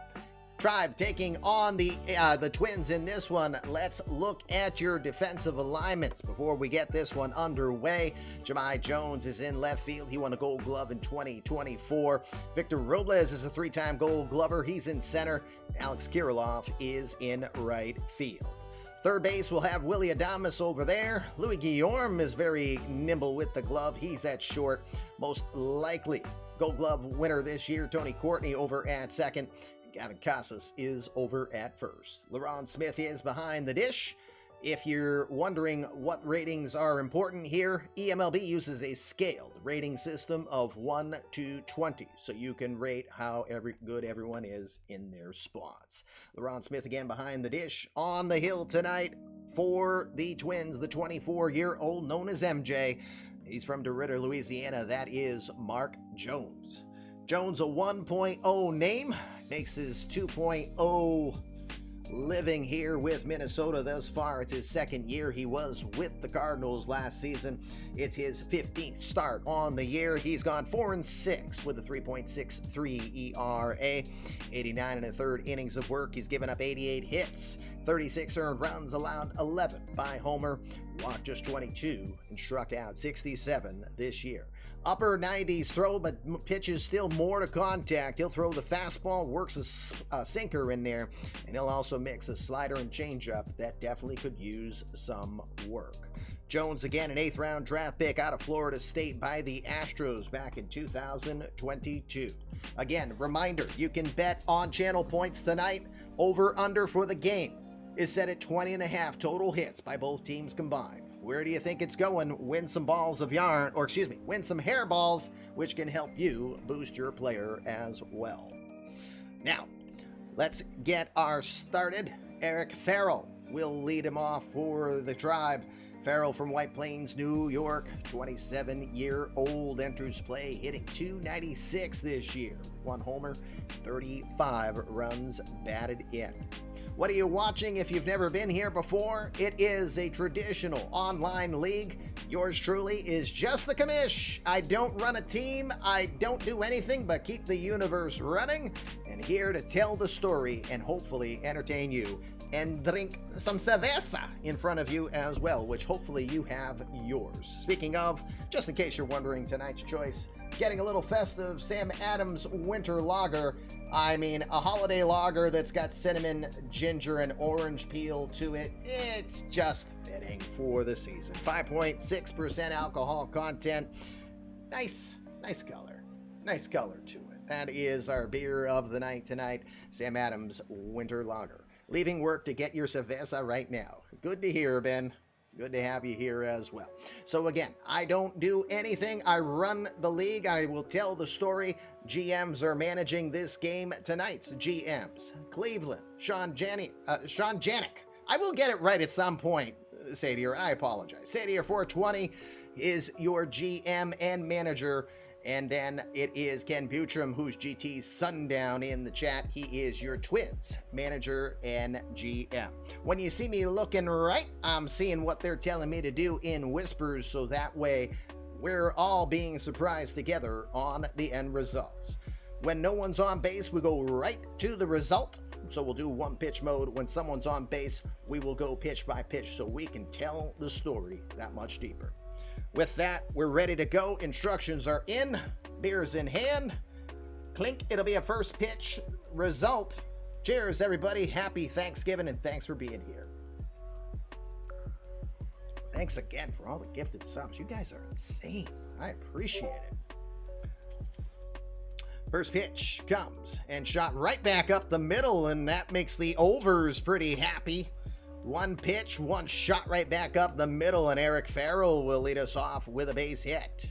Tribe taking on the Twins in this one. Let's look at your defensive alignments before we get this one underway. Jahmai Jones is in left field. He won a Gold Glove in 2024. Victor Robles is a 3-time Gold Glover. He's in center. Alex Kirilloff is in right field. Third base, we'll have Willie Adames over there. Louis Guillaume is very nimble with the glove. He's at short. Most likely Gold Glove winner this year, Tony Courtney over at second. Gavin Casas is over at first. LaRon Smith is behind the dish. If you're wondering what ratings are important here, eMLB uses a scaled rating system of 1 to 20, so you can rate how good everyone is in their spots. LaRon Smith again behind the dish. On the hill tonight for the Twins, the 24-year-old known as MJ. He's from DeRidder, Louisiana. That is Mark Jones. Jones, a 1.0 name, makes his 2.0 living here with Minnesota thus far. It's his second year. He was with the Cardinals last season. It's his 15th start on the year. He's gone 4-6 with a 3.63 ERA, 89 and a third innings of work. He's given up 88 hits, 36 earned runs, allowed 11 by homer, walked just 22, and struck out 67 this year. Upper 90s throw, but pitches still more to contact. He'll throw the fastball, works a sinker in there, and he'll also mix a slider and changeup that definitely could use some work. Jones, again, an 8th round draft pick out of Florida State by the Astros back in 2022. Again, reminder, you can bet on channel points tonight. Over under for the game is set at 20.5 total hits by both teams combined. Where do you think it's going? Win some balls of yarn, or excuse me, win some hairballs, which can help you boost your player as well. Now, let's get our started. Eric Farrell will lead him off for the Tribe. Farrell from White Plains, New York, 27-year-old, enters play, hitting .296 this year. 1 homer, 35 runs batted in. What are you watching if you've never been here before? It is a traditional online league. Yours truly is just the commish. I don't run a team. I don't do anything but keep the universe running, and here to tell the story and hopefully entertain you and drink some cerveza in front of you as well, which hopefully you have yours. Speaking of, just in case you're wondering, tonight's choice, getting a little festive, Sam Adams Winter Lager. I mean, a holiday lager that's got cinnamon, ginger, and orange peel to it. It's just fitting for the season. 5.6% alcohol content. Nice color. Nice color to it. That is our beer of the night tonight, Sam Adams Winter Lager. Leaving work to get your cerveza right now. Good to hear, Ben. Good to have you here as well. So again, I don't do anything. I run the league. I will tell the story. GMs are managing this game tonight's GMs. Cleveland, Sean Janik. I will get it right at some point, Sadier, and I apologize. Sadier 420 is your GM and manager. And then it is Ken Butram, who's GT's Sundown in the chat. He is your Twins manager and GM. When you see me looking right, I'm seeing what they're telling me to do in whispers, so that way we're all being surprised together on the end results. When no one's on base, we go right to the result. So we'll do one pitch mode. When someone's on base, we will go pitch by pitch so we can tell the story that much deeper. With that, we're ready to go. Instructions are in. Beers in hand. Clink, it'll be a first pitch result. Cheers, everybody. Happy Thanksgiving, and thanks for being here. Thanks again for all the gifted subs. You guys are insane. I appreciate it. First pitch comes and shot right back up the middle, and that makes the overs pretty happy. One pitch, one shot right back up the middle, and Eric Farrell will lead us off with a base hit.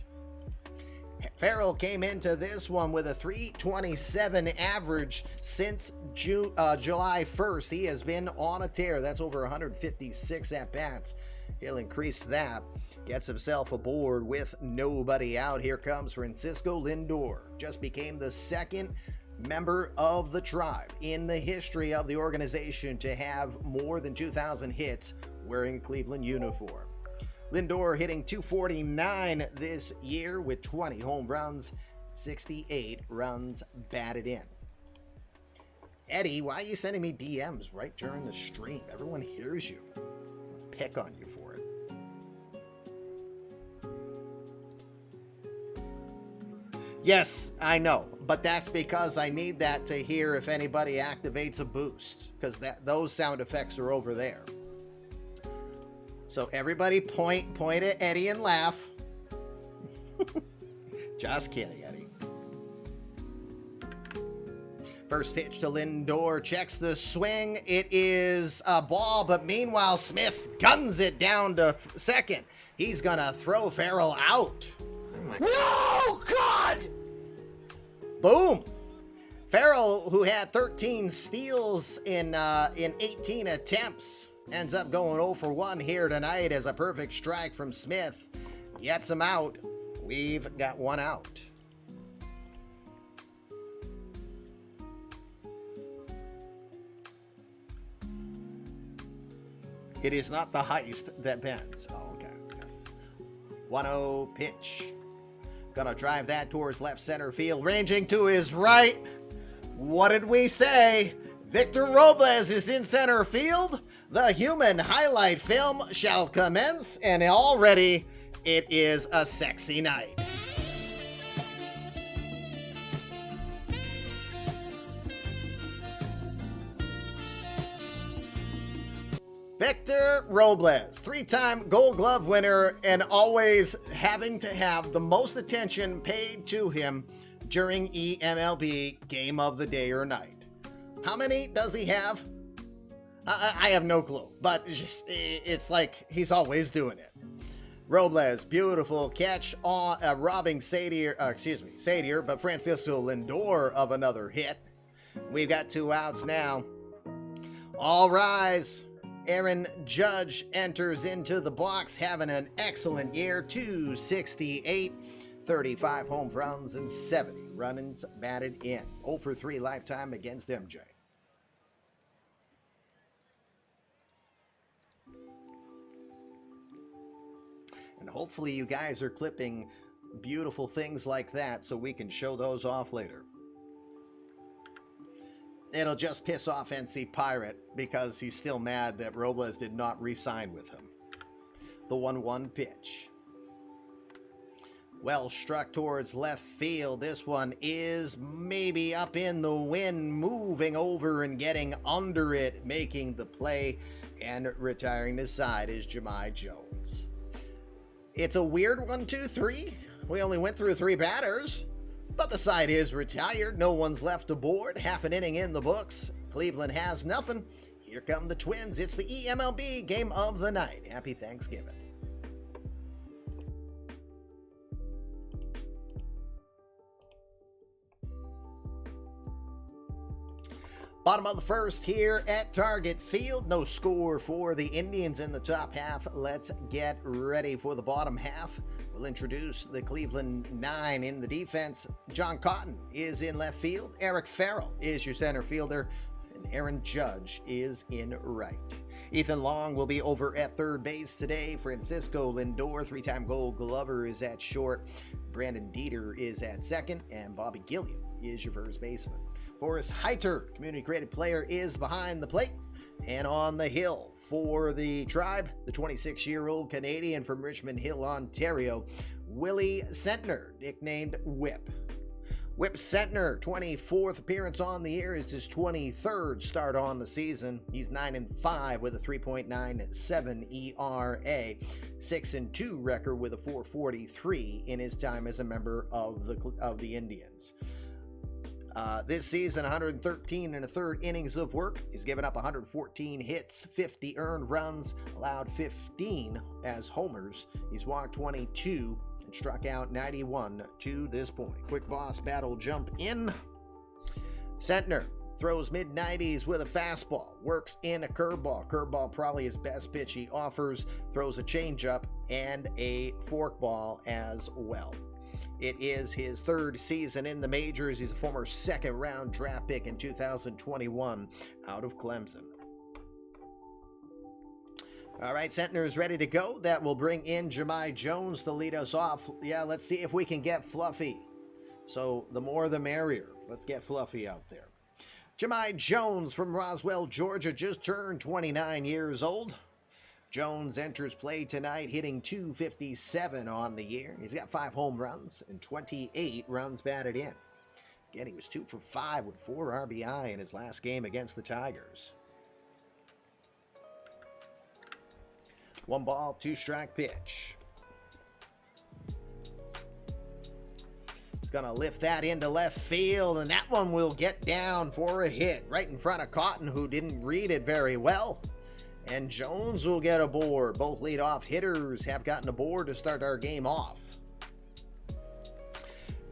Farrell came into this one with a .327 average since July 1st. He has been on a tear. That's over 156 at-bats. He'll increase that. Gets himself aboard with nobody out. Here comes Francisco Lindor. Just became the second member of the Tribe in the history of the organization to have more than 2,000 hits wearing a Cleveland uniform. Lindor hitting .249 this year with 20 home runs, 68 runs batted in. Eddie, why are you sending me DMs right during the stream? Everyone hears you. I'll pick on you for it. Yes, I know, but that's because I need that to hear if anybody activates a boost, because those sound effects are over there. So everybody point at Eddie and laugh. Just kidding, Eddie. First pitch to Lindor, checks the swing. It is a ball, but meanwhile Smith guns it down to second. He's gonna throw Farrell out. No, God! Boom! Farrell, who had 13 steals in 18 attempts, ends up going 0 for 1 here tonight as a perfect strike from Smith gets him out. We've got one out. It is not the heist that bends. Oh, okay. Yes. 1-0 pitch. Gonna drive that towards left center field. Ranging to his right. What did we say? Victor Robles is in center field. The human highlight film shall commence, and already it is a sexy night. Victor Robles, 3-time Gold Glove winner, and always having to have the most attention paid to him during eMLB game of the day or night. How many does he have? I have no clue, but it's like he's always doing it. Robles, beautiful catch on robbing Sadier, but Francisco Lindor of another hit. We've got 2 outs now. All rise. Aaron Judge enters into the box, having an excellent year. 268, 35 home runs, and 70 run-ins batted in. 0 for 3 lifetime against MJ. And hopefully you guys are clipping beautiful things like that so we can show those off later. It'll just piss off NC Pirate because he's still mad that Robles did not re-sign with him. The 1-1 pitch. Well struck towards left field. This one is maybe up in the wind, moving over and getting under it, making the play, and retiring the side is Jahmai Jones. It's a weird 1-2-3. We only went through 3 batters, but the side is retired. No one's left aboard. Half an inning in the books. Cleveland has nothing. Here come the Twins. It's the eMLB game of the night. Happy Thanksgiving. Bottom of the first here at Target Field. No score for the Indians in the top half. Let's get ready for the bottom half. We'll introduce the Cleveland 9 in the defense. John Cotton is in left field. Eric Farrell is your center fielder. And Aaron Judge is in right. Ethan Long will be over at third base today. Francisco Lindor, 3-time Gold Glover, is at short. Brandon Dieter is at second. And Bobby Gilliam is your first baseman. Forrest Heiter, community-created player, is behind the plate. And on the hill for the Tribe, the 26-year-old Canadian from Richmond Hill, Ontario, Willie Sentner, nicknamed Whip. Whip Sentner, 24th appearance on the year, is his 23rd start on the season. He's 9-5 with a 3.97 ERA, 6-2 record with a 4.43 in his time as a member of the Indians. This season, 113 1/3 innings of work. He's given up 114 hits, 50 earned runs, allowed 15 as homers. He's walked 22 and struck out 91 to this point. Quick boss battle jump in. Sentner throws mid-90s with a fastball, works in a curveball. Curveball probably his best pitch he offers, throws a changeup and a forkball as well. It is his 3rd season in the majors. He's a former 2nd-round draft pick in 2021 out of Clemson. All right, Sentner is ready to go. That will bring in Jahmai Jones to lead us off. Yeah, let's see if we can get Fluffy. So the more the merrier. Let's get Fluffy out there. Jahmai Jones from Roswell, Georgia, just turned 29 years old. Jones enters play tonight, hitting .257 on the year. He's got 5 home runs and 28 runs batted in. Again, he was 2 for 5 with 4 RBI in his last game against the Tigers. 1 ball, 2 strike pitch. He's going to lift that into left field, and that one will get down for a hit right in front of Cotton, who didn't read it very well. And Jones will get aboard. Both leadoff hitters have gotten aboard to start our game off.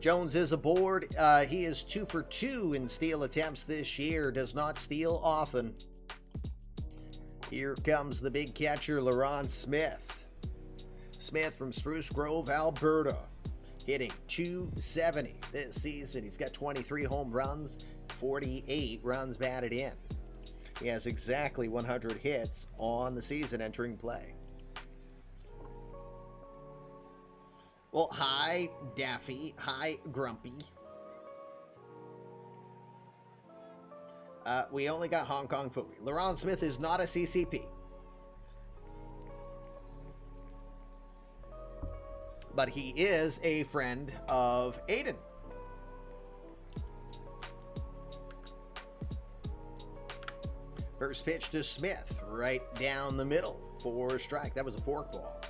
Jones is aboard. He is 2 for 2 in steal attempts this year. Does not steal often. Here comes the big catcher, LaRon Smith. Smith from Spruce Grove, Alberta, hitting .270 this season. He's got 23 home runs, 48 runs batted in. He has exactly 100 hits on the season entering play. Well, hi, Daffy. Hi, Grumpy. We only got Hong Kong Phooey. LaRon Smith is not a CCP. But he is a friend of Aiden. First pitch to Smith, right down the middle for a strike. That was a forkball.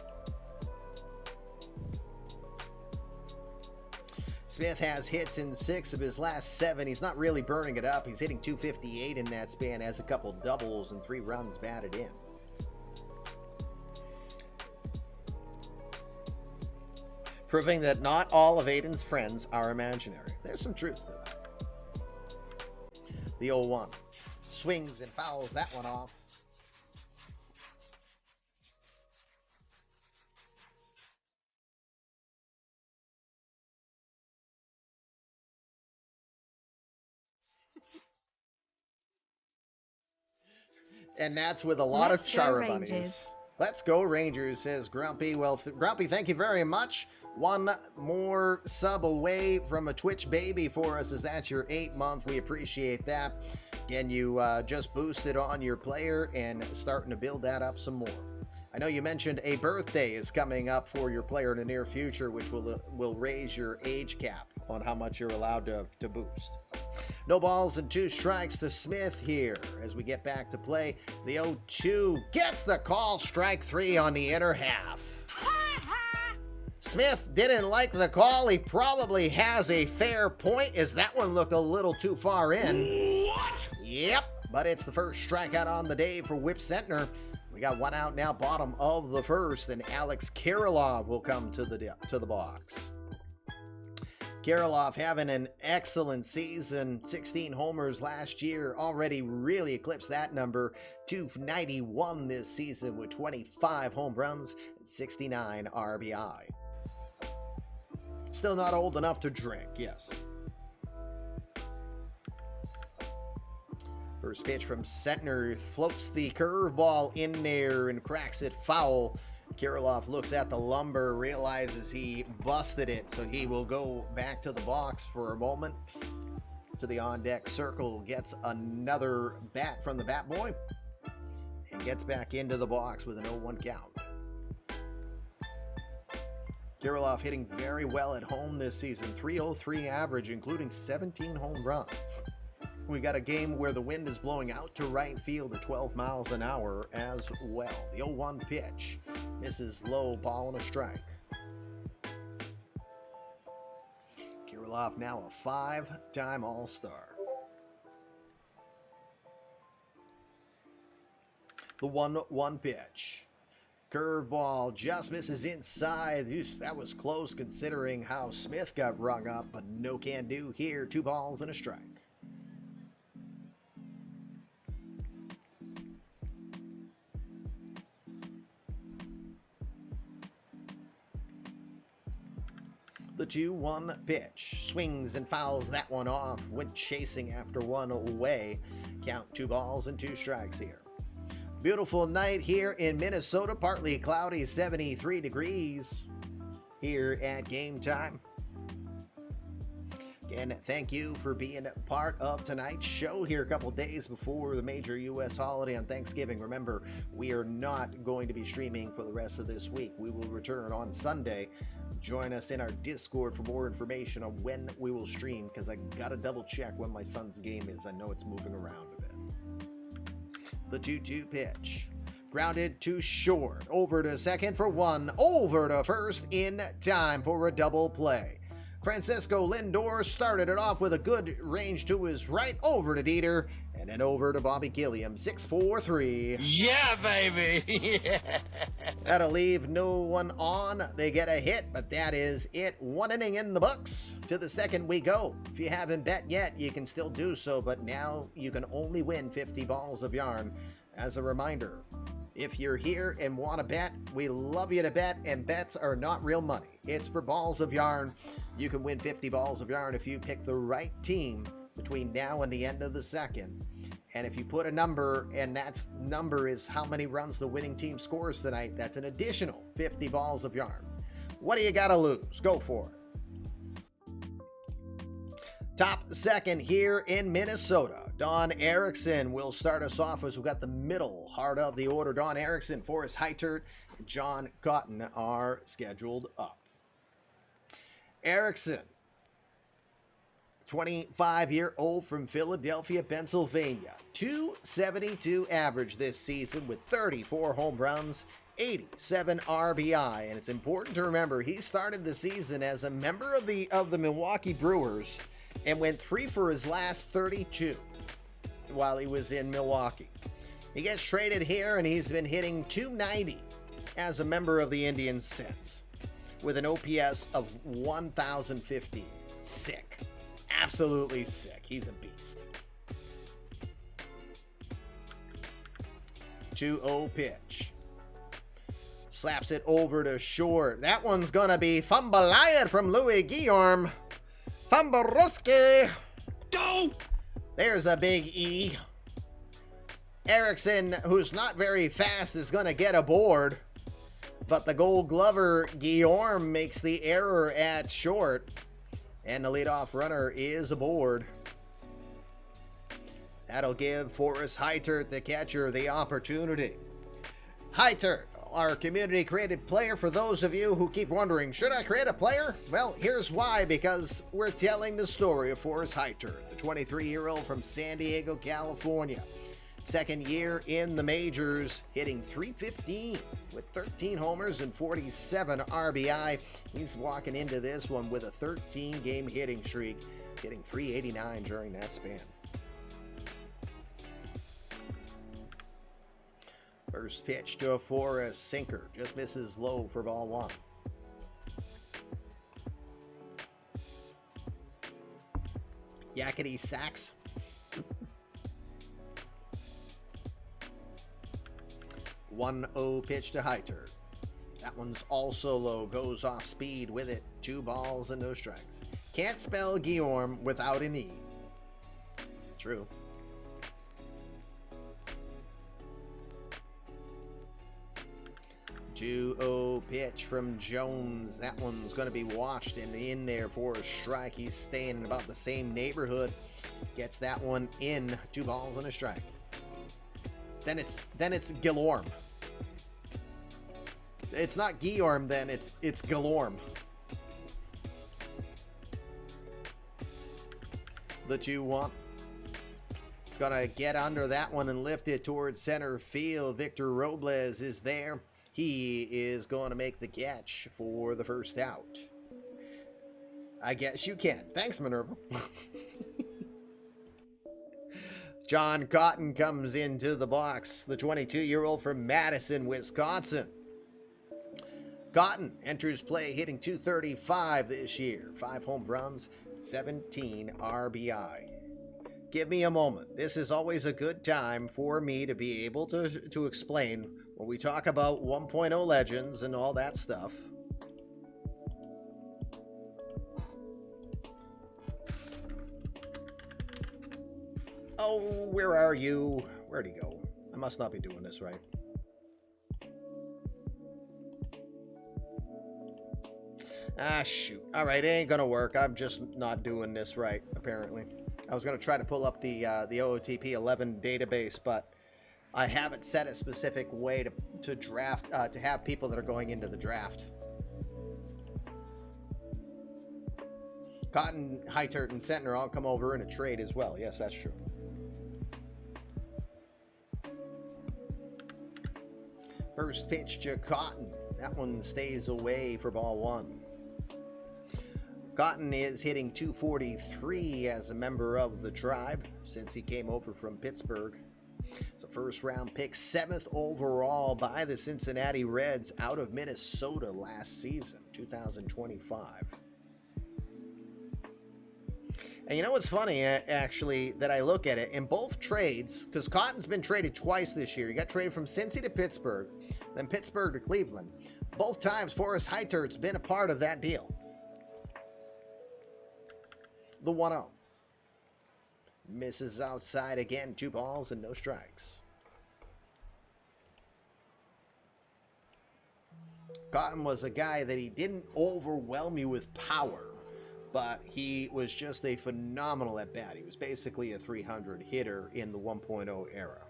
Smith has hits in 6 of his last 7. He's not really burning it up. He's hitting .258 in that span, has a couple doubles and 3 runs batted in. Proving that not all of Aiden's friends are imaginary. There's some truth to that. The 0-1. Swings and fouls that one off. And that's with a lot of Let's go Chara Rangers. bunnies. Let's go Rangers, says Grumpy. Well, Grumpy, thank you very much. One more sub away from a Twitch baby for us, as that's your 8th month. We appreciate that. Again, you just boosted on your player and starting to build that up some more. I know you mentioned a birthday is coming up for your player in the near future, which will raise your age cap on how much you're allowed to boost. No balls and 2 strikes to Smith here as we get back to play. The 0-2 gets the call, strike 3 on the inner half. Smith didn't like the call. He probably has a fair point, as that one looked a little too far in. What? Yep, but it's the first strikeout on the day for Whip Centner. We got one out now, bottom of the first, and Alex Kirilov will come to the box. Kirilov having an excellent season, 16 homers last year, already really eclipsed that number, 291 this season with 25 home runs and 69 RBI. Still not old enough to drink, yes. First pitch from Centner, floats the curveball in there and cracks it foul. Kirilov looks at the lumber, realizes he busted it, so he will go back to the box for a moment. To the on-deck circle, gets another bat from the bat boy, and gets back into the box with an 0-1 count. Kirilov hitting very well at home this season, .303 average, including 17 home runs. We got a game where the wind is blowing out to right field at 12 miles an hour as well. The 0-1 pitch misses low, ball and a strike. Kirilov now a 5-time All-Star. The 1-1 pitch. Curveball just misses inside. That was close considering how Smith got rung up, but no can do here. 2 balls and a strike. The 2-1 pitch. Swings and fouls that one off. Went chasing after one away. Count 2 balls and 2 strikes here. Beautiful night here in Minnesota. Partly cloudy, 73 degrees here at game time. Again, thank you for being part of tonight's show here a couple days before the major U.S. holiday on Thanksgiving. Remember, we are not going to be streaming for the rest of this week. We will return on Sunday. Join us in our Discord for more information on when we will stream, because I gotta double check when my son's game is. I know it's moving around a bit. The 2-2 pitch. Grounded to short. Over to second for 1. Over to first in time for a double play. Francisco Lindor started it off with a good range to his right. Over to Dieter. And then over to Bobby Gilliam. 6-4-3. Yeah, baby. That'll leave no one on. They get a hit, but that is it. 1 inning in the books. To the second we go. If you haven't bet yet, you can still do so, but now you can only win 50 balls of yarn. As a reminder, if you're here and want to bet, we love you to bet, and bets are not real money. It's for balls of yarn. You can win 50 balls of yarn if you pick the right team between now and the end of the second. And if you put a number, and that number is how many runs the winning team scores tonight, that's an additional 50 balls of yarn. What do you got to lose? Go for it. Top second here in Minnesota. Don Erickson will start us off as we've got the middle heart of the order. Don Erickson, Forrest Heitert, and John Cotton are scheduled up. Erickson, 25-year-old from Philadelphia, Pennsylvania. .272 average this season with 34 home runs, 87 RBI. And it's important to remember he started the season as a member of the Milwaukee Brewers and went 3 for his last 32 while he was in Milwaukee. He gets traded here and he's been hitting .290 as a member of the Indians since, with an OPS of 1,015. Sick. Absolutely sick. He's a beast. 2-0 pitch. Slaps it over to short. That one's gonna be Fambalayat from Louis Guillaume. Fambaruski. Go! There's a big E. Erickson, who's not very fast, is going to get aboard. But the Gold Glover, Guillaume, makes the error at short. And the leadoff runner is aboard. That'll give Forrest Heitert, the catcher, the opportunity. Heitert, our community-created player. For those of you who keep wondering, should I create a player? Well, here's why, because we're telling the story of Forrest Heitert, the 23-year-old from San Diego, California. Second year in the majors, hitting .315 with 13 homers and 47 RBI. He's walking into this one with a 13-game hitting streak, hitting .389 during that span. First pitch to a Forrest, sinker, just misses low for ball one. Yakety sacks. 1-0 pitch to Heitert. That one's also low, goes off speed with it. 2 balls and no strikes. Can't spell Guillaume without an E. True. 2-0 pitch from Jones. That one's going to be watched and in there for a strike. He's staying in about the same neighborhood. Gets that one in. 2 balls and a strike. Then it's Guillaume. It's not Guillaume then, it's Guillaume. The 2-1. It's gonna get under that one and lift it towards center field. Victor Robles is there. He is going to make the catch for the first out. I guess you can. Thanks, Minerva. John Cotton comes into the box, the 22-year-old from Madison, Wisconsin. Cotton enters play hitting .235 this year. 5 home runs, 17 RBI. Give me a moment. This is always a good time for me to be able to explain when we talk about 1.0 legends and all that stuff. Oh, where are you? Where'd he go? I must not be doing this right. Ah, shoot. All right, it ain't gonna work. I'm just not doing this right, apparently. I was gonna try to pull up the OOTP 11 database, but I haven't set a specific way to draft, to have people that are going into the draft. Cotton, Heitert, and Sentner all come over in a trade as well. Yes, that's true. First pitch to Cotton. That one stays away for ball one. Cotton is hitting .243 as a member of the tribe since he came over from Pittsburgh. It's a first-round pick, 7th overall by the Cincinnati Reds out of Minnesota last season, 2025. And you know what's funny, actually, that I look at it, in both trades, because Cotton's been traded twice this year. He got traded from Cincy to Pittsburgh, then Pittsburgh to Cleveland. Both times, Forrest Heitert's been a part of that deal. The 1-0. Misses outside again, 2 balls and no strikes. Cotton was a guy that he didn't overwhelm you with power, but he was just a phenomenal at bat. He was basically a 300 hitter in the 1.0 era.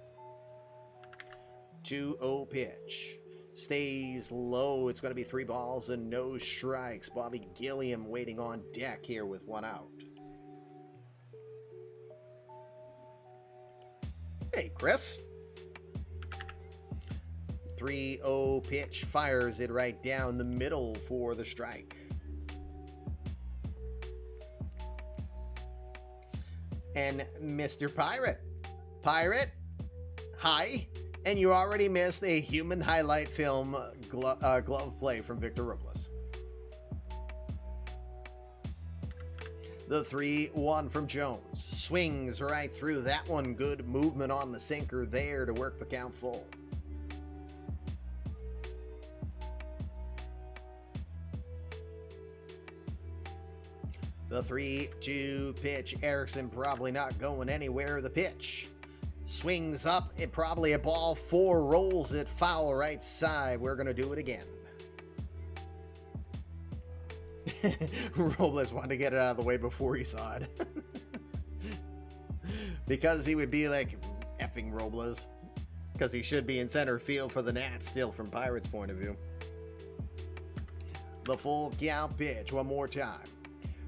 2-0 pitch. Stays low. It's going to be 3 balls and no strikes. Bobby Gilliam waiting on deck here with 1 out. Hey, Chris. 3-0 pitch. Fires it right down the middle for the strike. And Mr. Pirate. Pirate, hi. And you already missed a human highlight film glove play from Victor Robles. The 3-1 from Jones. Swings right through that one. Good movement on the sinker there to work the count full. The 3-2 pitch. Erickson probably not going anywhere. The pitch. Swings up, it probably a ball 4, rolls it foul right side. We're going to do it again. Robles wanted to get it out of the way before he saw it. Because he would be like, effing Robles. Because he should be in center field for the Nats still from Pirates' point of view. The full count pitch one more time.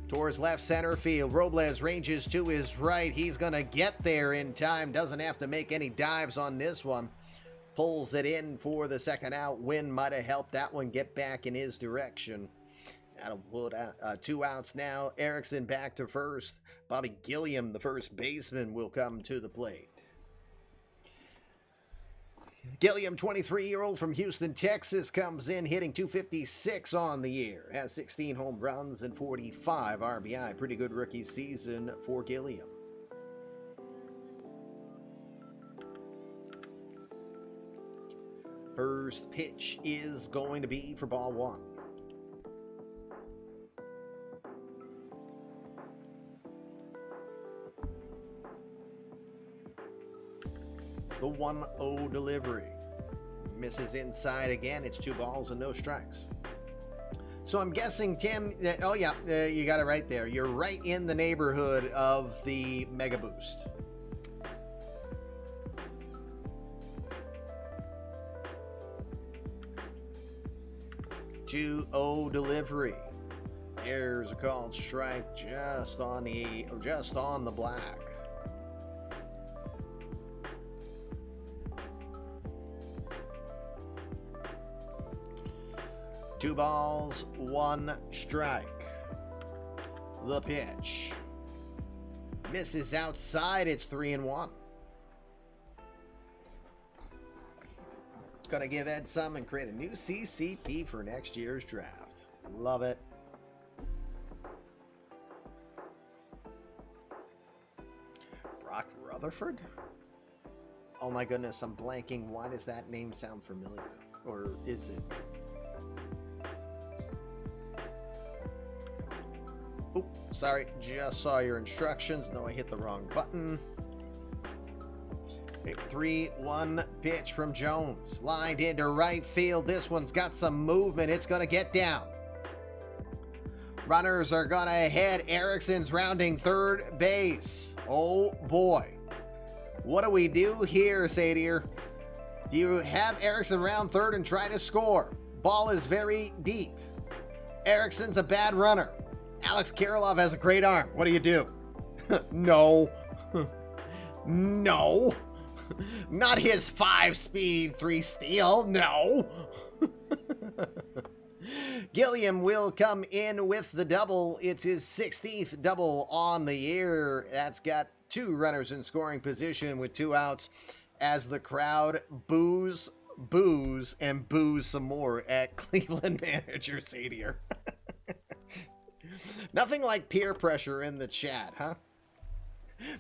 Towards left center field. Robles ranges to his right. He's going to get there in time. Doesn't have to make any dives on this one. Pulls it in for the second out. Wind might have helped that one get back in his direction. That'll put out 2 outs now. Erickson back to first. Bobby Gilliam, the first baseman, will come to the plate. Gilliam, 23-year-old from Houston, Texas, comes in hitting .256 on the year. Has 16 home runs and 45 RBI. Pretty good rookie season for Gilliam. First pitch is going to be for ball 1. The 1-0 delivery. Misses inside again. It's 2 balls and no strikes. So I'm guessing, Tim, oh yeah, you got it right there. You're right in the neighborhood of the Mega Boost. .2-0 delivery. There's a called strike just on the black. 2 balls, 1 strike. The pitch. Misses outside. It's 3-1. It's going to give Ed some and create a new CCP for next year's draft. Love it. Brock Rutherford? Oh my goodness, I'm blanking. Why does that name sound familiar? Or is it? Oop, sorry, just saw your instructions. No, I hit the wrong button. 3-1 pitch from Jones. Lined into right field. This one's got some movement. It's going to get down. Runners are going to head. Erickson's rounding third base. Oh, boy. What do we do here, Sadier? Do you have Erickson round third and try to score? Ball is very deep. Erickson's a bad runner. Alex Kirilloff has a great arm. What do you do? No. No. Not his 5-speed, 3-steal. No. Gilliam will come in with the double. It's his 16th double on the year. That's got 2 runners in scoring position with 2 outs as the crowd boos some more at Cleveland manager Sadier. Nothing like peer pressure in the chat, huh?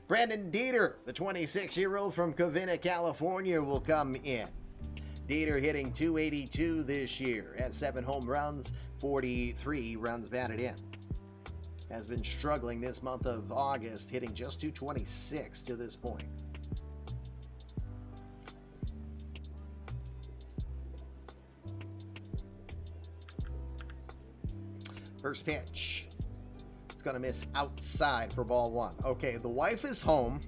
Brandon Dieter, the 26-year-old from Covina, California, will come in. Dieter hitting .282 this year. Has 7 home runs, 43 runs batted in. Has been struggling this month of August, hitting just .226 to this point. First pitch. It's going to miss outside for ball 1. Okay, the wife is home.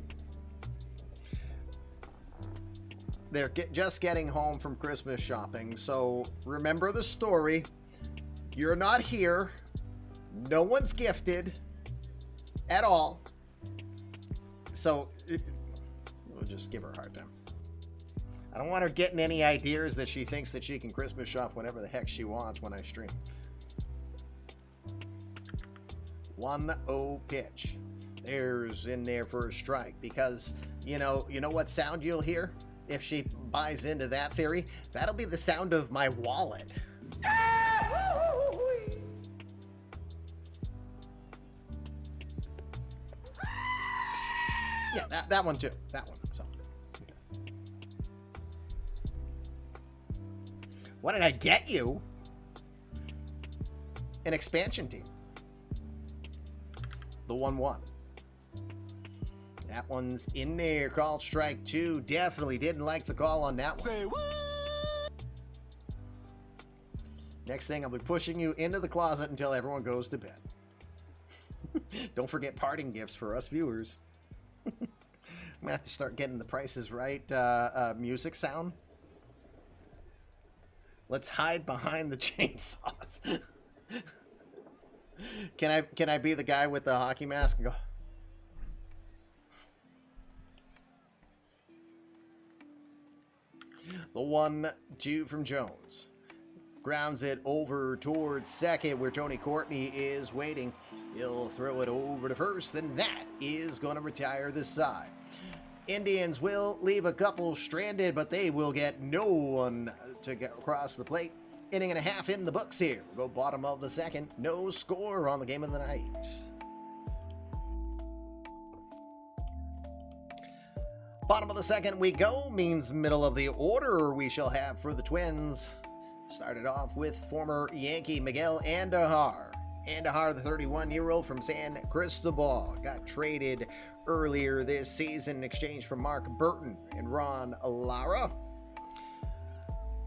They're just getting home from Christmas shopping. So remember the story. You're not here. No one's gifted at all. So we'll just give her a hard time. I don't want her getting any ideas that she thinks that she can Christmas shop whenever the heck she wants when I stream. 1-0 pitch. There's in there for a strike because you know what sound you'll hear if she buys into that theory? That'll be the sound of my wallet. Yeah, that one too. That one. So. What did I get you? An expansion team. The 1-1. That one's in there. Called strike 2. Definitely didn't like the call on that one. Say what? Next thing, I'll be pushing you into the closet until everyone goes to bed. Don't forget parting gifts for us viewers. I'm gonna have to start getting the prices right. Music sound. Let's hide behind the chainsaws. Can I be the guy with the hockey mask and go? The 1-2 from Jones. Grounds it over towards second where Tony Courtney is waiting. He'll throw it over to first, and that is going to retire this side. Indians will leave a couple stranded, but they will get no one to get across the plate. Inning and a half in the books here. We'll go bottom of the second. No score on the game of the night. Bottom of the second we go means middle of the order we shall have for the Twins. Started off with former Yankee Miguel Andujar. Andujar, the 31-year-old from San Cristobal, got traded earlier this season in exchange for Mark Burton and Ron Lara.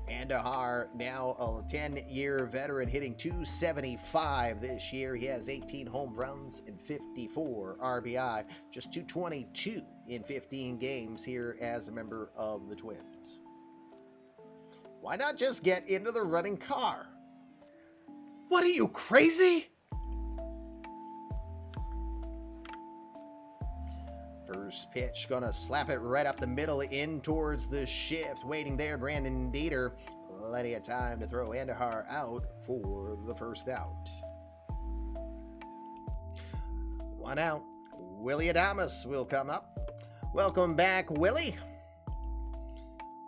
Andujar, now a 10-year veteran, hitting .275 this year. He has 18 home runs and 54 RBI, just .222 in 15 games here as a member of the Twins. Why not just get into the running car? What are you, crazy? First pitch, gonna slap it right up the middle in towards the shift. Waiting there, Brandon Dieter. Plenty of time to throw Andujar out for the first out. One out. Willie Adames will come up. Welcome back, Willie.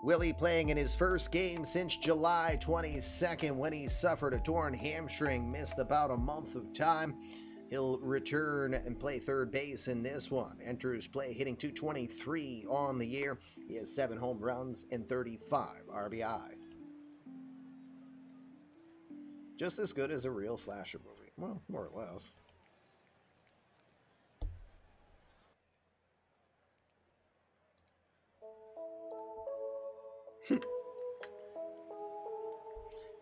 Willie playing in his first game since July 22nd when he suffered a torn hamstring, missed about a month of time. He'll return and play third base in this one. Enters play hitting .223 on the year. He has 7 home runs and 35 RBI. Just as good as a real slasher movie. Well, more or less.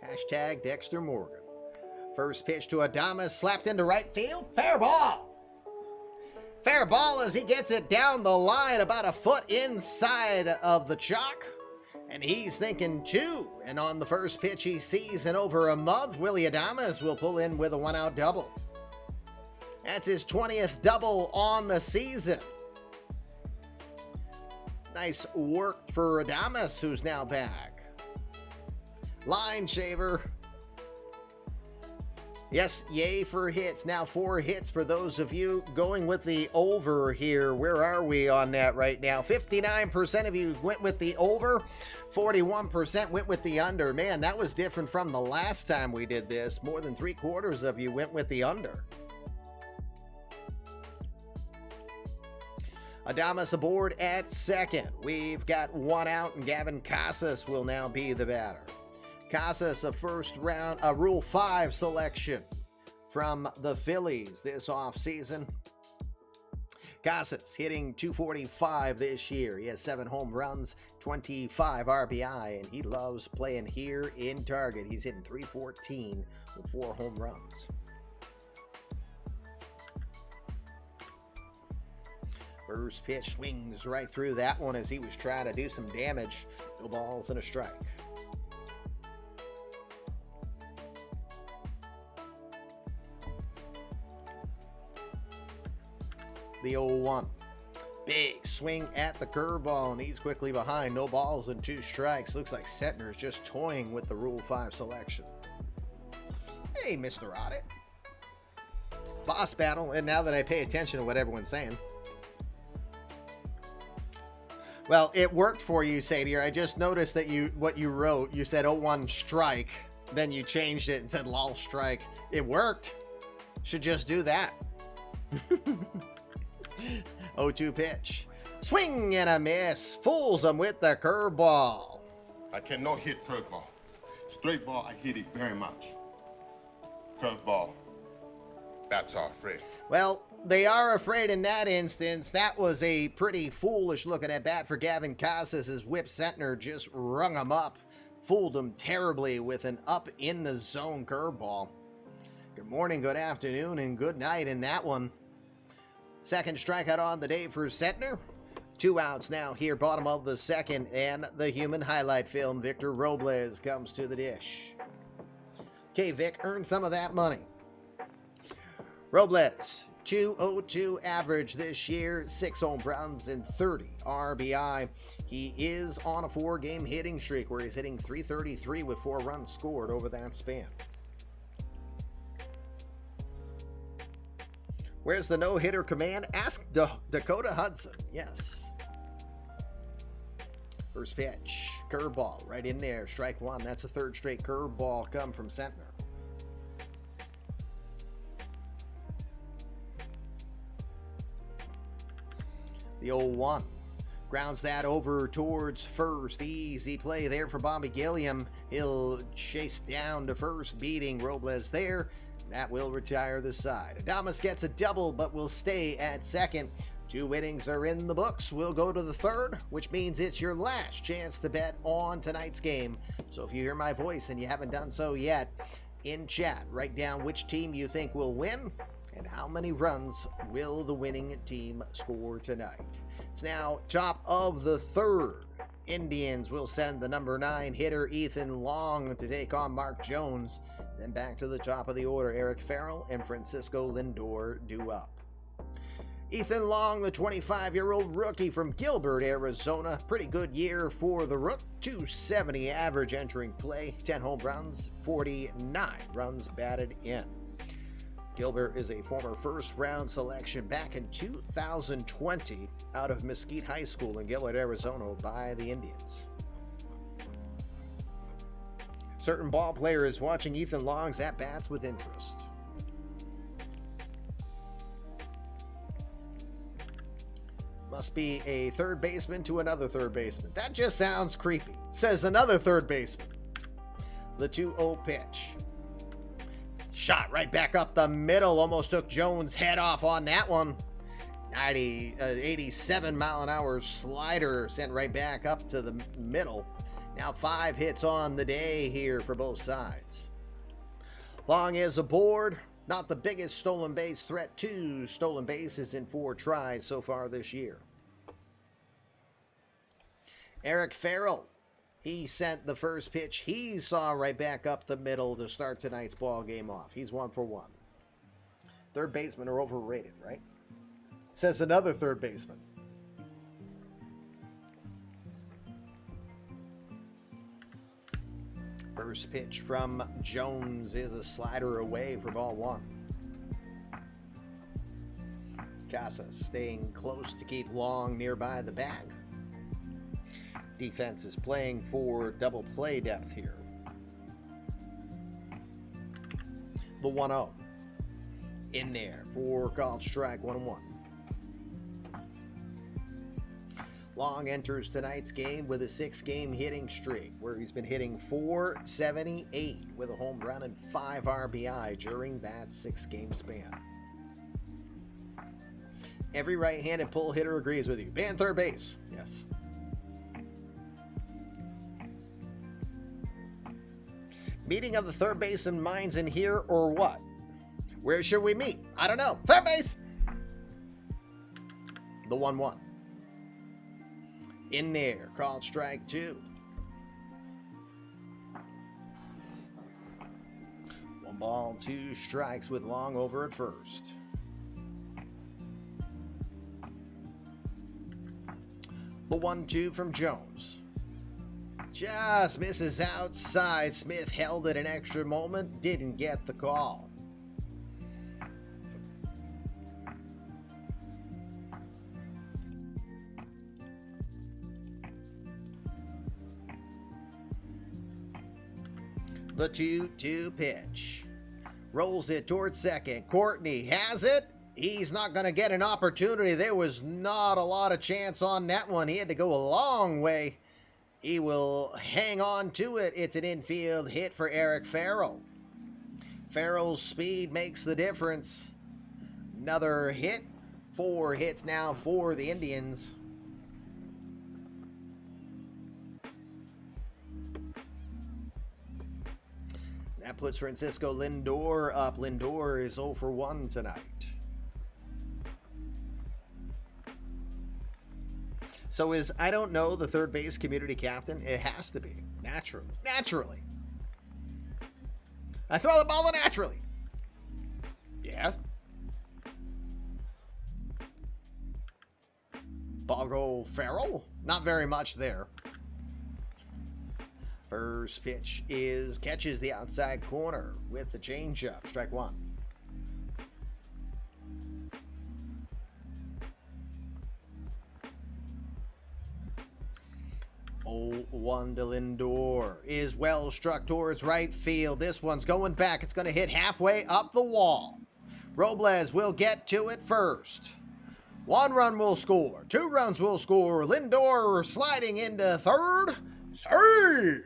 Hashtag Dexter Morgan. First pitch to Adames, slapped into right field. Fair ball. Fair ball as he gets it down the line about a foot inside of the chalk. And he's thinking 2. And on the first pitch he sees in over a month, Willie Adames will pull in with a 1-out double. That's his 20th double on the season. Nice work for Adames, who's now back. Line shaver. Yes, yay for hits. Now 4 hits for those of you going with the over here. Where are we on that right now? 59% of you went with the over. 41% went with the under. Man, that was different from the last time we did this. More than 3/4 of you went with the under. Adames aboard at second. We've got 1 out, and Gavin Casas will now be the batter. Casas, a Rule 5 selection from the Phillies this offseason. Casas hitting .245 this year. He has 7 home runs, 25 RBI, and he loves playing here in Target. He's hitting .314 with 4 home runs. First pitch swings right through that one as he was trying to do some damage. No balls and a strike. The 0-1. Big swing at the curveball, and he's quickly behind. No balls and 2 strikes. Looks like Setner's just toying with the Rule 5 selection. Hey, Mr. Audit. Boss battle, and now that I pay attention to what everyone's saying. Well, it worked for you, Sadir. I just noticed that what you wrote, you said 0-1 strike, then you changed it and said lol strike. It worked. Should just do that. 0-2 pitch. Swing and a miss. Fools him with the curveball. I cannot hit curveball. Straight ball, I hit it very much. Curveball, bats are afraid. Well, they are afraid in that instance. That was a pretty foolish looking at bat for Gavin Casas as Whip Sentner just rung him up. Fooled him terribly with an up in the zone curveball. Good morning, good afternoon, and good night in that one. Second strikeout on the day for Sentner. 2 outs now here, bottom of the second, and the human highlight film, Victor Robles, comes to the dish. Okay, Vic, earn some of that money. Robles, 202 average this year, 6 home runs and 30 RBI. He is on a 4-game hitting streak where he's hitting .333 with 4 runs scored over that span. Where's the no-hitter command? Ask Dakota Hudson. Yes. First pitch, curveball right in there, strike one. That's a third straight curveball come from Sentner. The 0-1 grounds that over towards first. Easy play there for Bobby Gilliam. He'll chase down to first, beating Robles there. That will retire the side. Adames gets a double, but will stay at second. 2 innings are in the books. We'll go to the third, which means it's your last chance to bet on tonight's game. So if you hear my voice and you haven't done so yet, in chat, write down which team you think will win and how many runs will the winning team score tonight. It's now top of the third. Indians will send the number 9 hitter Ethan Long to take on Mark Jones. Then back to the top of the order, Eric Farrell and Francisco Lindor due up. Ethan Long, the 25-year-old rookie from Gilbert, Arizona. Pretty good year for the Rook. .270 average entering play, 10 home runs, 49 runs batted in. Gilbert is a former first-round selection back in 2020 out of Mesquite High School in Gilbert, Arizona by the Indians. Certain ball player is watching Ethan Long's at-bats with interest. Must be a third baseman to another third baseman. That just sounds creepy. Says another third baseman. The 2-0 pitch. Shot right back up the middle. Almost took Jones' head off on that one. 87 mile an hour slider sent right back up to the middle. Now 5 hits on the day here for both sides. Long is aboard. Not the biggest stolen base threat. 2 stolen bases in 4 tries so far this year. Eric Farrell, he sent the first pitch he saw right back up the middle to start tonight's ball game off. He's 1 for 1. Third basemen are overrated, right? Says another third baseman. First pitch from Jones is a slider away for ball 1. Casas staying close to keep Long nearby the bag. Defense is playing for double play depth here. The 1-0 in there for called strike 1-1. Long enters tonight's game with a 6-game hitting streak where he's been hitting .478 with a home run and 5 RBI during that 6-game span. Every right-handed pull hitter agrees with you. Ban third base. Yes. Meeting of the third baseman minds in here or what? Where should we meet? I don't know. Third base! The 1-1. In there. Called strike 2. 1 ball, 2 strikes with Long over at first. The 1-2 from Jones. Just misses outside. Smith held it an extra moment. Didn't get the call. The 2-2 pitch. Rolls it towards second. Courtney has it. He's not going to get an opportunity. There was not a lot of chance on that one. He had to go a long way. He will hang on to it. It's an infield hit for Eric Farrell. Farrell's speed makes the difference. Another hit. 4 hits now for the Indians. That puts Francisco Lindor up. Lindor is 0 for 1 tonight. So is, I don't know, the third base community captain? It has to be. Naturally. I throw the ball naturally. Yes. Ball go Farrell? Not very much there. First pitch catches the outside corner with the changeup. Strike 1. 0-1 to Lindor. Is well struck towards right field. This one's going back. It's going to hit halfway up the wall. Robles will get to it first. 1 run will score. 2 runs will score. Lindor sliding into third. Save!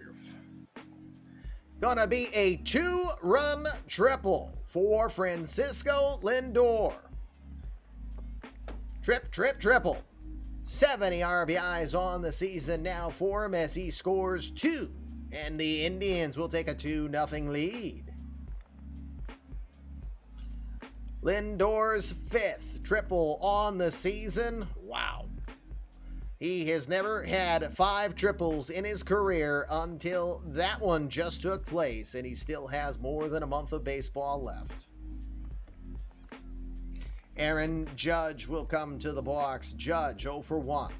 Gonna be a 2-run triple for Francisco Lindor. Triple. 70 RBIs on the season now for him as he scores 2. And the Indians will take a 2-0 lead. Lindor's 5th triple on the season. Wow. He has never had 5 triples in his career until that one just took place, and he still has more than a month of baseball left. Aaron Judge will come to the box. Judge 0 for 1.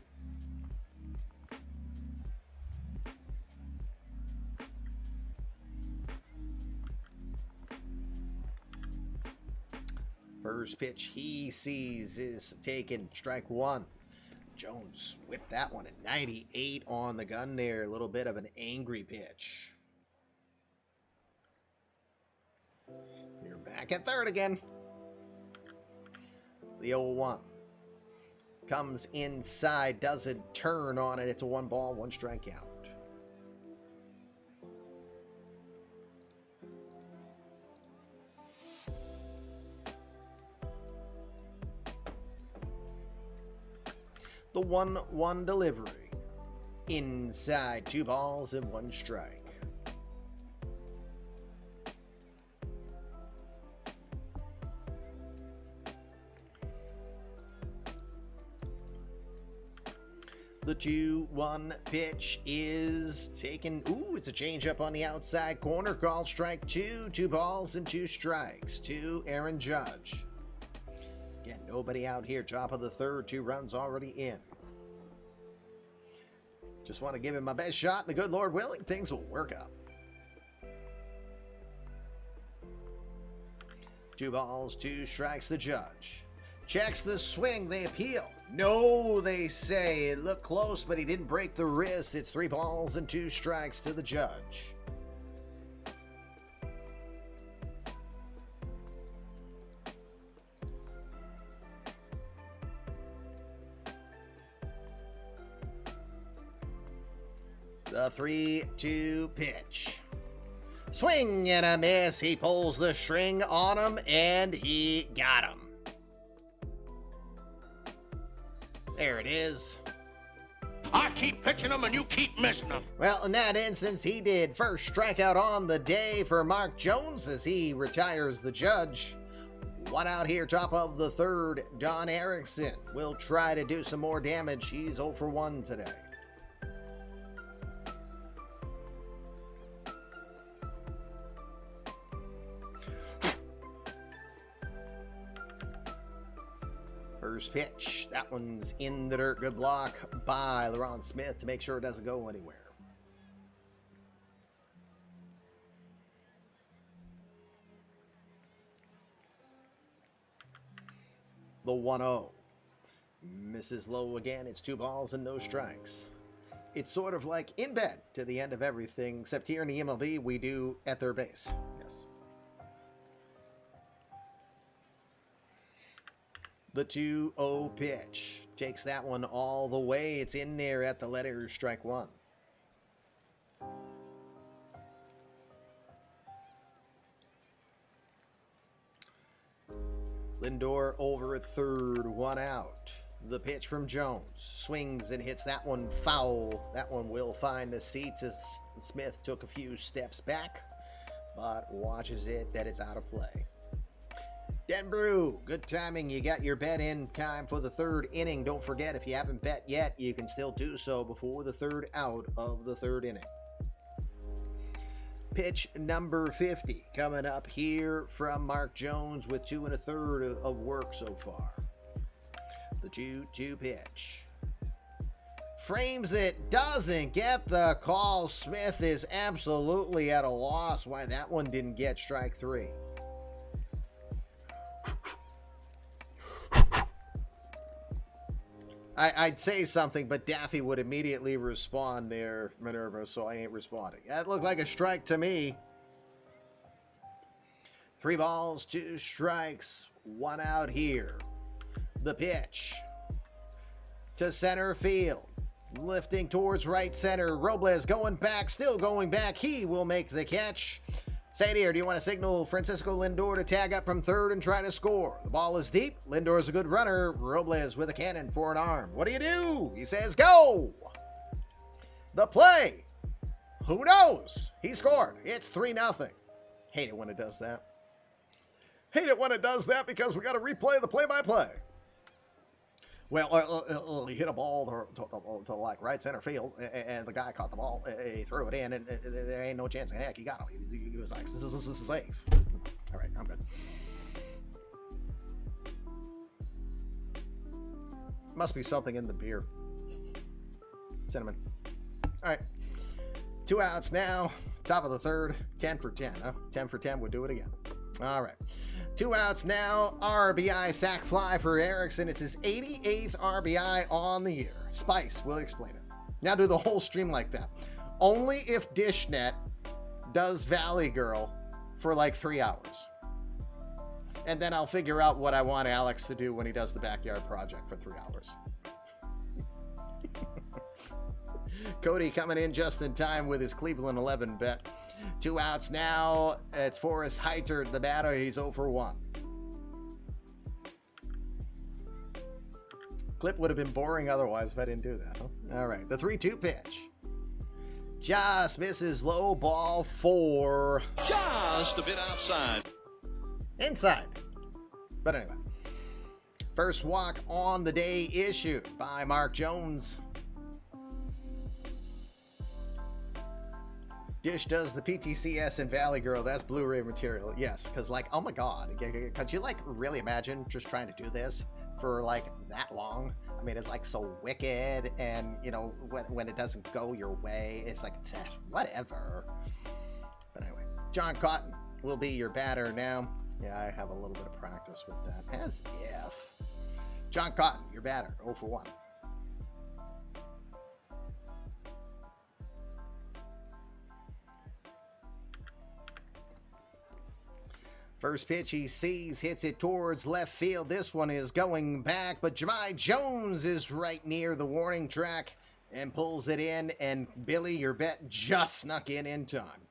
First pitch he sees is taken. Strike 1. Jones whipped that one at 98 on the gun there. A little bit of an angry pitch. You're back at third again. The 0-1 comes inside, doesn't turn on it. It's a 1 ball, 1 strikeout. The 1-1 delivery. Inside, 2 balls and 1 strike. The 2-1 pitch is taken. Ooh, it's a changeup on the outside corner. Called strike 2. 2 balls and 2 strikes to Aaron Judge. Again, nobody out here. Top of the third. 2 runs already in. Just want to give him my best shot. The good Lord willing, things will work out. 2 balls, 2 strikes. The Judge checks the swing. They appeal. No, they say. It looked close, but he didn't break the wrist. It's 3 balls and 2 strikes to the Judge. The 3-2 pitch. Swing and a miss. He pulls the string on him, and he got him. There it is. I keep pitching them and you keep missing them. Well, in that instance, he did. First strikeout on the day for Mark Jones as he retires the Judge. 1 out here, top of the third. Don Erickson will try to do some more damage. He's 0 for 1 today. First pitch. That one's in the dirt. Good block by LeRon Smith to make sure it doesn't go anywhere. The 1-0. Misses low again. It's 2 balls and no strikes. It's sort of like in bed to the end of everything, except here in the eMLB, we do at third base. Yes. The 2-0 pitch. Takes that one all the way. It's in there at the letter. Strike 1. Lindor over at third, 1 out. The pitch from Jones. Swings and hits that one foul. That one will find the seats as Smith took a few steps back, but watches it that it's out of play. Denbrew, good timing. You got your bet in time for the third inning. Don't forget, if you haven't bet yet, you can still do so before the third out of the third inning. Pitch number 50 coming up here from Mark Jones with 2 1/3 of work so far. The 2-2 pitch. Frames it, doesn't get the call. Smith is absolutely at a loss why that one didn't get strike 3. I'd say something, but Daffy would immediately respond there, Minerva, so I ain't responding. That looked like a strike to me. 3 balls, 2 strikes, 1 out here. The pitch to center field. Lifting towards right center. Robles going back, still going back. He will make the catch. Say it here, do you want to signal Francisco Lindor to tag up from third and try to score? The ball is deep. Lindor's a good runner. Robles with a cannon for an arm. What do you do? He says, go! The play. Who knows? He scored. It's 3-0. Hate it when it does that. Hate it when it does that because we got to replay the play-by-play. Well, he hit a ball to like right center field, and the guy caught the ball. He threw it in, and there ain't no chance in heck he got him. He was like, this is safe. All right, I'm good. Must be something in the beer. Cinnamon. All right. 2 outs now. Top of the third. 10 for 10. Huh? 10 for 10 would do it again. All right. 2 outs now. RBI sac fly for Erickson. It's his 88th RBI on the year. Spice will explain it. Now do the whole stream like that. Only if Dishnet does Valley Girl for like 3 hours. And then I'll figure out what I want Alex to do when he does the Backyard Project for 3 hours. Cody coming in just in time with his Cleveland 11 bet. 2 outs now. It's Forrest Heiter, the batter. He's 0 for 1. Clip would have been boring otherwise if I didn't do that. Huh? All right, the 3-2 pitch. Just misses low, ball 4. Just a bit outside. Inside. But anyway. First walk on the day issued by Mark Jones. Dish does the PTCS and Valley Girl. That's Blu-ray material. Yes, because like, oh my God. Could you like really imagine just trying to do this for like that long? I mean, it's like so wicked, and you know, when it doesn't go your way, it's like, whatever. But anyway, John Cotton will be your batter now. Yeah, I have a little bit of practice with that. As if. John Cotton, your batter, 0 for 1. First pitch he sees, hits it towards left field. This one is going back, but Jahmai Jones is right near the warning track and pulls it in, and Billy, your bet just snuck in time.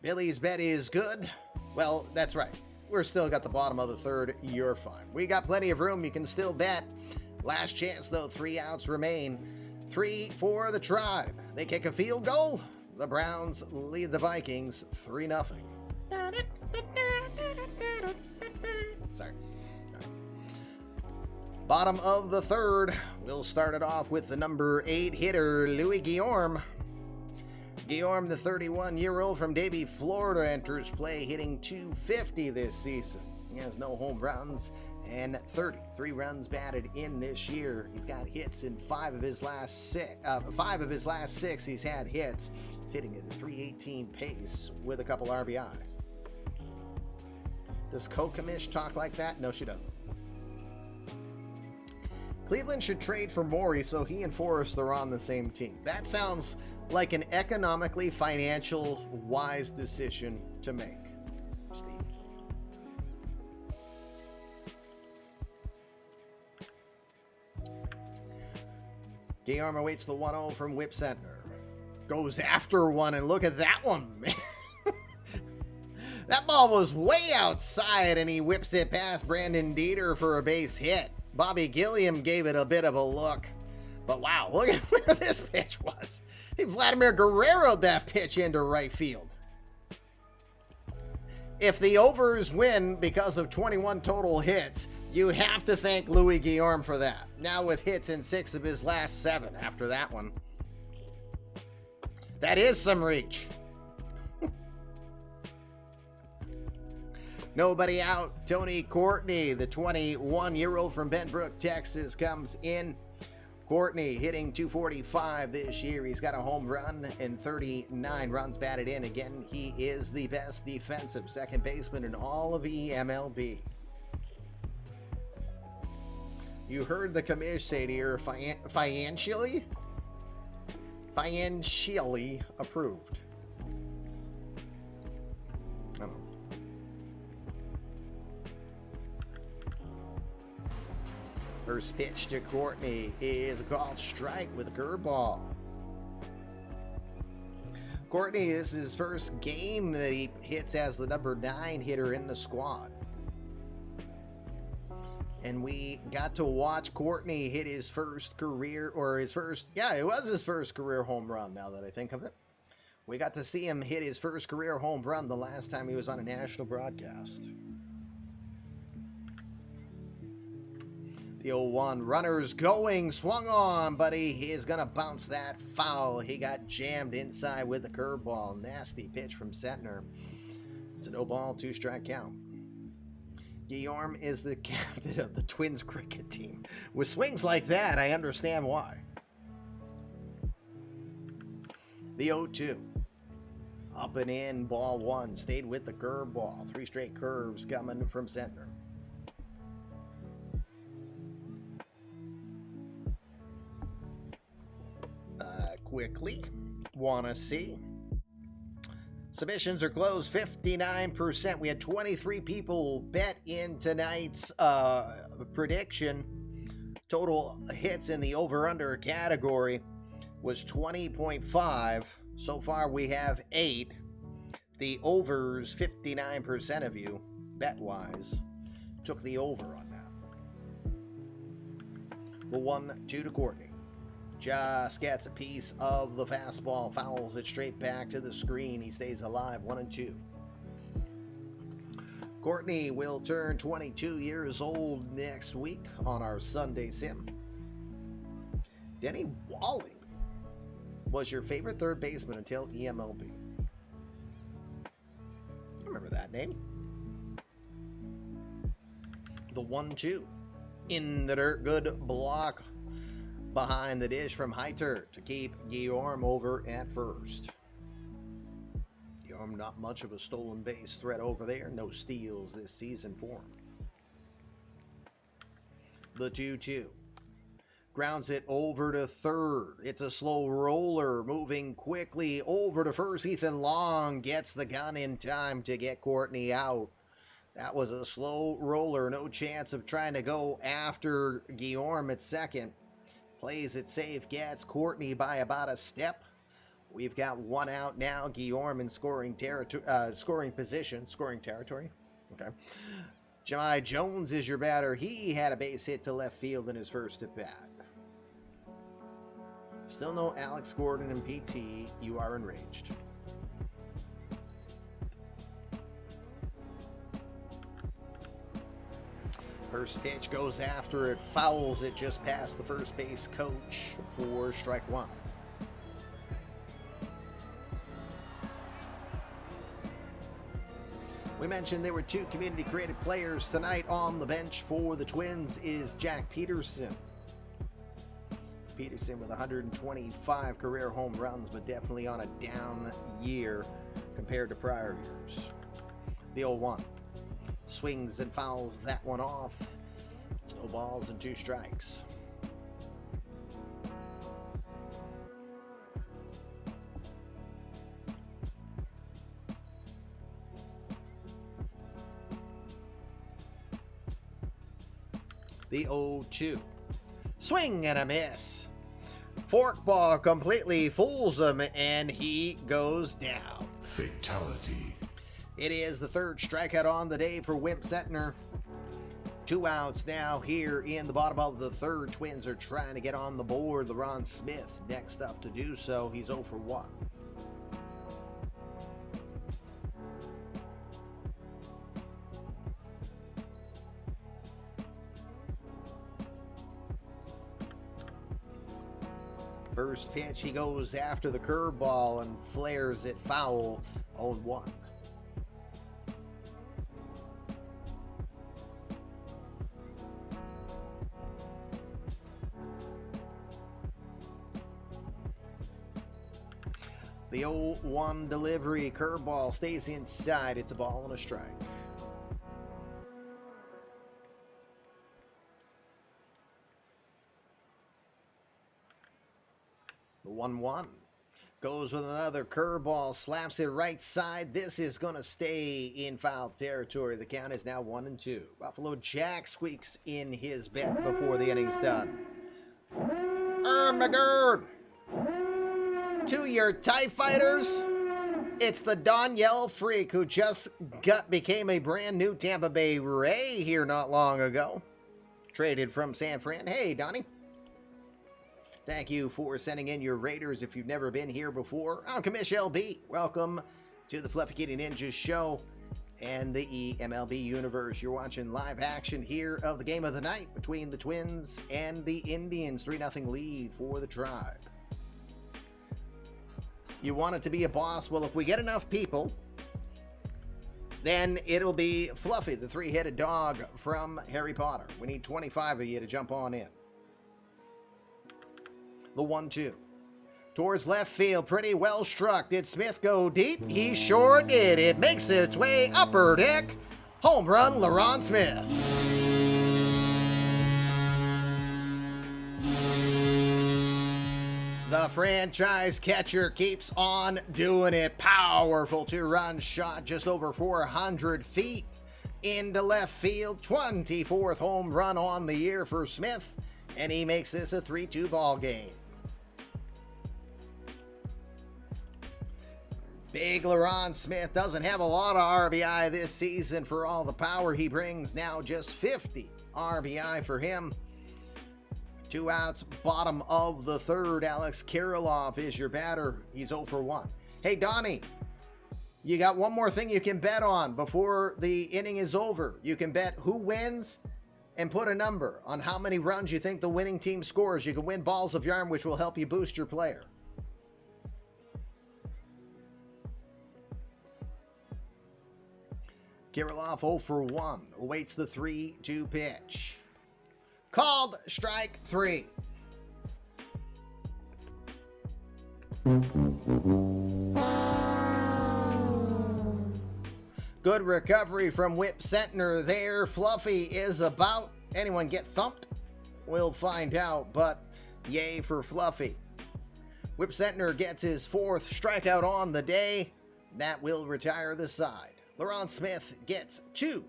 Billy's bet is good. Well, that's right. We're still got the bottom of the third. You're fine. We got plenty of room. You can still bet. Last chance, though. 3 outs remain. 3 for the Tribe. They kick a field goal. The Browns lead the Vikings 3-0. Sorry. Right. Bottom of the third. We'll start it off with the number 8 hitter, Louis Guillorme. Guillorme, the 31-year-old from Davie, Florida, enters play hitting .250 this season. He has no home runs and 33 runs batted in this year. He's got hits in 5 of his last 6. 5 of his last 6 he's had hits. He's hitting at a .318 pace with a couple RBIs. Does Kokamish talk like that? No, she doesn't. Cleveland should trade for Morey so he and Forrest are on the same team. That sounds like an economically financial wise decision to make, Steve. Guillorme awaits the 1-0 from Whip Sentner. Goes after one, and look at that one, man. That ball was way outside, and he whips it past Brandon Dieter for a base hit. Bobby Gilliam gave it a bit of a look. But wow, look at where this pitch was. Hey, Vladimir Guerrero'd that pitch into right field. If the overs win because of 21 total hits, you have to thank Louis Guillorme for that. Now with hits in 6 of his last 7 after that one. That is some reach. Nobody out. Tony Courtney, the 21-year-old from Benbrook, Texas, comes in. Courtney hitting .245 this year. He's got a home run and 39 runs batted in. Again, he is the best defensive second baseman in all of eMLB. You heard the commish say here, financially approved. I don't know. First pitch to Courtney is a called strike with a curveball. Courtney, this is his first game that he hits as the number 9 hitter in the squad. And we got to watch Courtney hit his first career, it was his first career home run now that I think of it. We got to see him hit his first career home run the last time he was on a national broadcast. The 0-1 runners going, swung on, but he is going to bounce that foul. He got jammed inside with the curveball. Nasty pitch from Sentner. It's a no ball, 2-strike count. Guillorme is the captain of the Twins cricket team. With swings like that, I understand why. The 0-2. Up and in, ball 1. Stayed with the curveball. 3 straight curves coming from Sentner. Quickly, want to see. Submissions are closed, 59%. We had 23 people bet in tonight's prediction. Total hits in the over-under category was 20.5. So far, we have 8. The overs, 59% of you, bet-wise, took the over on that. The 1-2 to Courtney. Just gets a piece of the fastball, fouls it straight back to the screen. He stays alive, 1-2. Courtney will turn 22 years old next week on our Sunday Sim. Denny Walling was your favorite third baseman until eMLB. I remember that name. The 1-2 in the dirt, good block behind the dish from Heiter to keep Guillorme over at first. Guillorme not much of a stolen base threat over there. No steals this season for him. The 2-2. Grounds it over to third. It's a slow roller moving quickly over to first. Ethan Long gets the gun in time to get Courtney out. That was a slow roller. No chance of trying to go after Guillorme at second. Plays it safe, gets Courtney by about a step. We've got 1 out now. Guillorme in scoring position. Scoring territory. Okay. Jahmai Jones is your batter. He had a base hit to left field in his first at bat. Still no Alex Gordon and PT. You are enraged. First pitch goes after it, fouls it just past the first base coach for strike 1. We mentioned there were 2 community-created players tonight. On the bench for the Twins is Jack Peterson. Peterson with 125 career home runs, but definitely on a down year compared to prior years. The 0-1. Swings and fouls that one off. It's no balls and 2 strikes. The 0-2. Swing and a miss. Forkball completely fools him, and he goes down. Fatality. It is the third strikeout on the day for Wimp Settner. 2 outs now here in the bottom of the third. Twins are trying to get on the board. LaRon Smith next up to do so. He's 0 for 1. First pitch, he goes after the curveball and flares it foul. 0-1. The 0-1 delivery, curveball stays inside. It's a ball and a strike. The 1-1 goes with another curveball, slaps it right side. This is going to stay in foul territory. The count is now 1-2. Buffalo Jack squeaks in his bet before the inning's done. McGurd. To your TIE Fighters, it's the Danielle Freak who just became a brand new Tampa Bay Ray here not long ago. Traded from San Fran. Hey, Donnie. Thank you for sending in your Raiders if you've never been here before. I'm Commish LB. Welcome to the Fluffy Kitty Ninjas show and the eMLB universe. You're watching live action here of the game of the night between the Twins and the Indians. 3-0 lead for the Tribe. You want it to be a boss? Well, if we get enough people, then it'll be Fluffy, the 3-headed dog from Harry Potter. We need 25 of you to jump on in. The 1-2. Towards left field, pretty well struck. Did Smith go deep? He sure did. It makes its way upper deck. Home run, LaRon Smith. The franchise catcher keeps on doing it. Powerful 2-run shot just over 400 feet into left field. 24th home run on the year for Smith, and he makes this a 3-2 ball game. Big LaRon Smith doesn't have a lot of RBI this season for all the power he brings. Now just 50 RBI for him. 2 outs, bottom of the third. Alex Kirilloff is your batter. He's 0 for 1. Hey, Donnie, you got one more thing you can bet on before the inning is over. You can bet who wins and put a number on how many runs you think the winning team scores. You can win balls of yarn, which will help you boost your player. Kirilloff 0 for 1. Awaits the 3-2 pitch. Called strike 3. Good recovery from Whip Settner there. Fluffy is about. Anyone get thumped? We'll find out, but yay for Fluffy. Whip Settner gets his 4th strikeout on the day. That will retire the side. LaRon Smith gets 2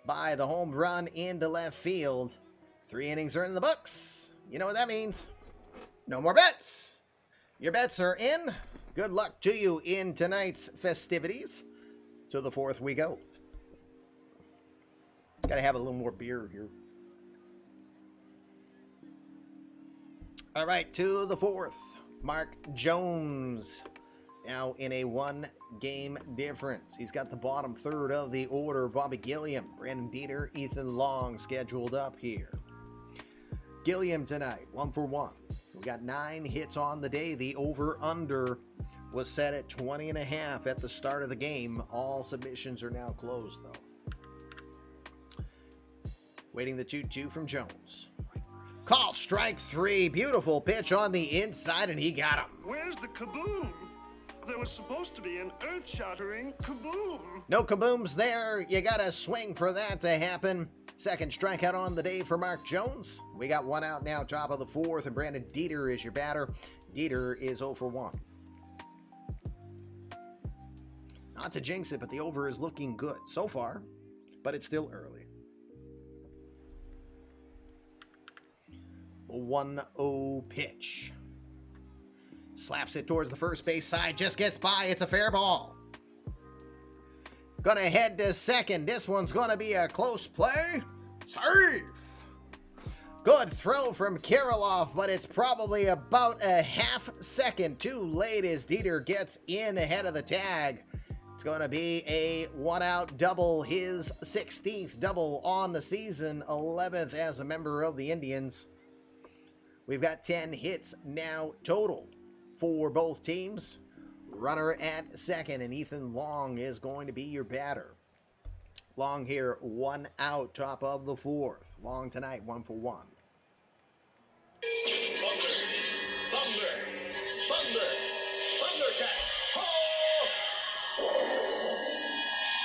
by the home run into left field. 3 innings are in the books. You know what that means. No more bets. Your bets are in. Good luck to you in tonight's festivities. To the 4th we go. Gotta have a little more beer here. All right, to the 4th. Mark Jones. Now in a 1-game difference. He's got the bottom third of the order. Bobby Gilliam, Brandon Dieter, Ethan Long scheduled up here. Gilliam tonight, 1 for 1. We got 9 hits on the day. The over-under was set at 20.5 at the start of the game. All submissions are now closed, though. Waiting the 2-2 from Jones. Call strike 3. Beautiful pitch on the inside, and he got him. Where's the kaboom? There was supposed to be an earth-shattering kaboom. No kabooms there. You got to swing for that to happen. 2nd strikeout on the day for Mark Jones. We got 1 out now, top of the 4th, and Brandon Dieter is your batter. Dieter is 0 for 1. Not to jinx it, but the over is looking good so far, but it's still early. 1-0 pitch. Slaps it towards the first base side, just gets by. It's a fair ball. Gonna head to second. This one's gonna be a close play. Safe. Good throw from Kirilov, but it's probably about a half second too late as Dieter gets in ahead of the tag. It's going to be a one-out double, his 16th double on the season, 11th as a member of the Indians. We've got 10 hits now total for both teams. Runner at second, and Ethan Long is going to be your batter. Long here, one out, top of the fourth. Long tonight, 1 for 1.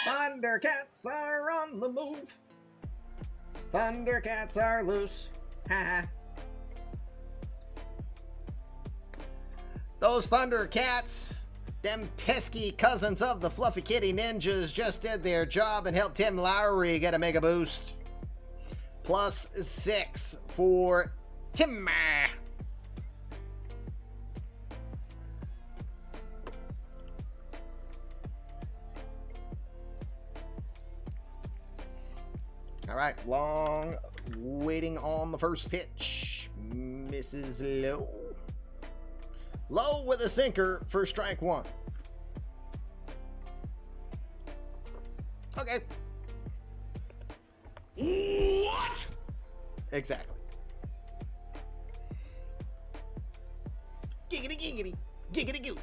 Thundercats are on the move. Thundercats are loose. Ha ha. Those Thundercats, them pesky cousins of the Fluffy Kitty Ninjas, just did their job and helped Tim Lowry get a mega boost. +6 for Tim. All right, Long waiting on the first pitch. Misses low. Low with a sinker for strike one. Okay. What? Exactly. Giggity, giggity, giggity goo.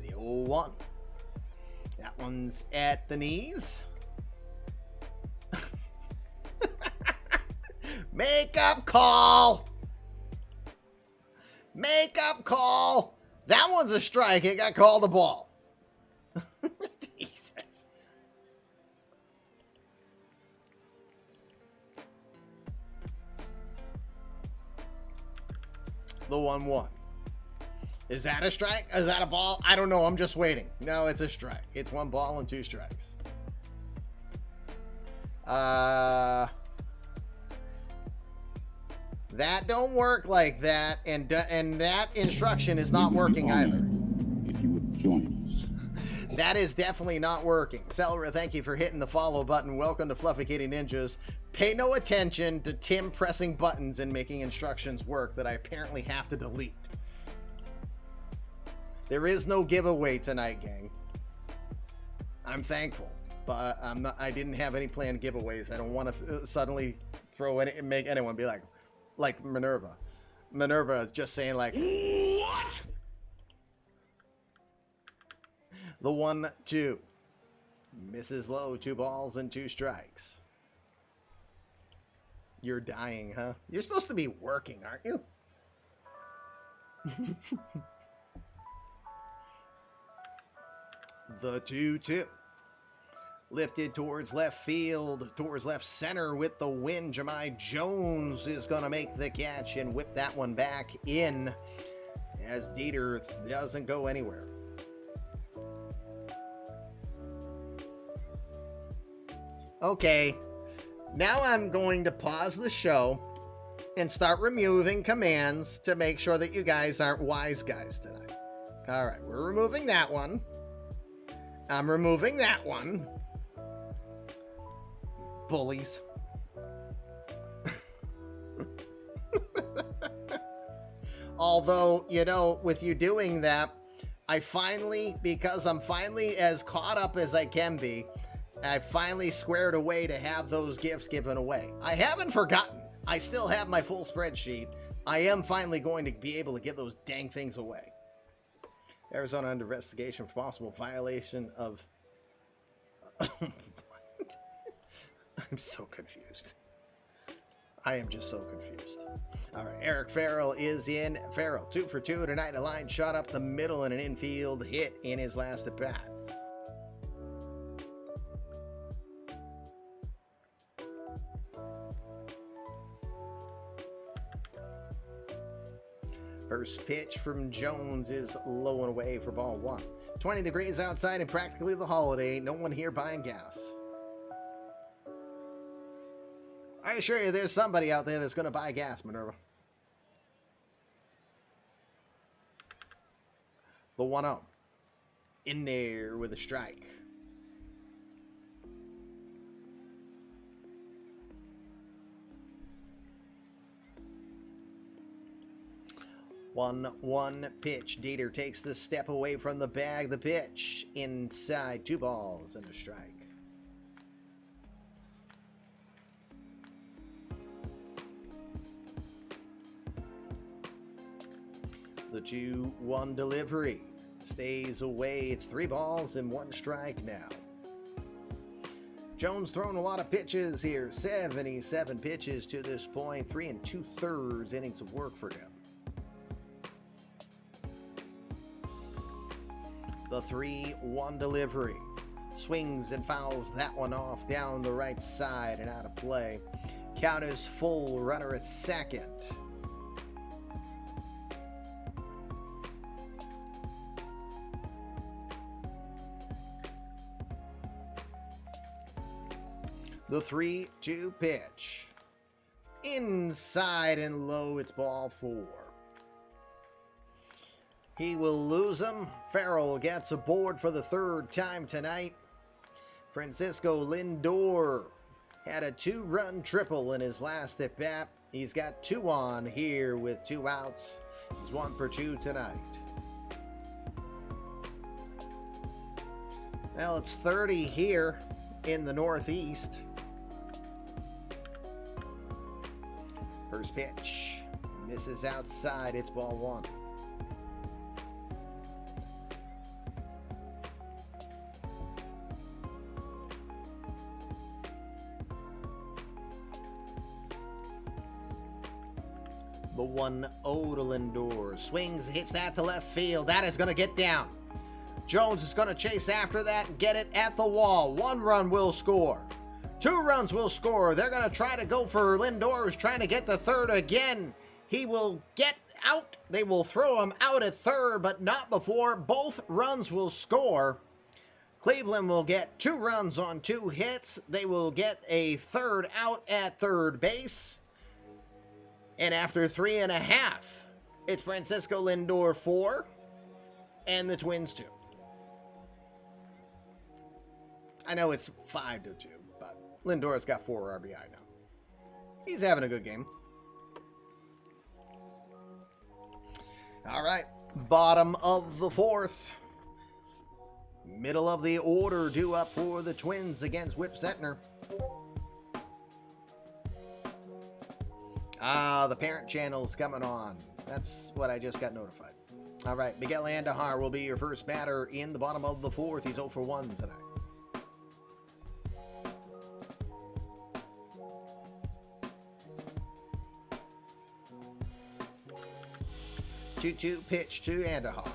The 0-1. That one's at the knees. Make-up call. Make-up call. That one's a strike. It got called a ball. Jesus. The 1-1. Is that a strike? Is that a ball? I don't know. I'm just waiting. No, it's a strike. It's 1 ball and 2 strikes. That don't work like that, and that instruction is not working either. If you would join us. That is definitely not working. Celery, thank you for hitting the follow button. Welcome to Fluffy Kitty Ninjas. Pay no attention to Tim pressing buttons and making instructions work that I apparently have to delete. There is no giveaway tonight, gang. I'm thankful, but I didn't have any planned giveaways. I don't want to suddenly throw any, make anyone be like Minerva. Minerva is just saying like, What? The 1-2. Misses low, 2 balls and 2 strikes. You're dying, huh? You're supposed to be working, aren't you? The 2-2. Lifted towards left field, towards left center with the wind. Jahmai Jones is going to make the catch and whip that one back in as Dieter doesn't go anywhere. Okay, now I'm going to pause the show and start removing commands to make sure that you guys aren't wise guys tonight. All right, we're removing that one. I'm removing that one. Bullies. Although, you know, with you doing that, I finally, because I'm finally as caught up as I can be, I finally squared away to have those gifts given away. I haven't forgotten. I still have my full spreadsheet. I am finally going to be able to give those dang things away. Arizona under investigation for possible violation of... I'm so confused. I am just so confused. All right, Eric Farrell is in. Farrell, 2 for 2 tonight. A line shot up the middle and an infield hit in his last at bat. First pitch from Jones is low and away for ball 1. 20 degrees outside and practically the holiday. No one here buying gas. I assure you there's somebody out there that's going to buy gas, Minerva. The 1-0. in there with a strike. One pitch. Dieter takes the step away from the bag. The pitch inside. 2 balls and a strike. The 2-1 delivery stays away. It's 3 balls and 1 strike now. Jones thrown a lot of pitches here. 77 pitches to this point. 3 2/3 innings of work for him. The 3-1 delivery. Swings and fouls that one off down the right side and out of play. Count is full. Runner at second. The 3-2 pitch. Inside and low. It's ball 4. He will lose him. Farrell gets aboard for the 3rd time tonight. Francisco Lindor had a 2-run triple in his last at bat. He's got 2 on here with 2 outs. He's 1 for 2 tonight. Well, it's 30 here in the Northeast. First pitch. Misses outside. It's ball 1. The 1-0 to Lindor. Swings, hits that to left field. That is going to get down. Jones is going to chase after that and get it at the wall. 1 run will score. 2 runs will score. They're going to try to go for Lindor, who's trying to get the 3rd again. He will get out. They will throw him out at 3rd, but not before both runs will score. Cleveland will get 2 runs on 2 hits. They will get a 3rd out at 3rd base. And after 3.5, it's Francisco Lindor 4 and the Twins 2. I know it's 5-2, but Lindor's got 4 RBI now. He's having a good game. All right, bottom of the 4th. Middle of the order due up for the Twins against Whip Zentner. The parent channel's coming on. That's what I just got notified. All right, Miguel Andujar will be your first batter in the bottom of the 4th. He's 0 for 1 tonight. Two pitch to Andujar.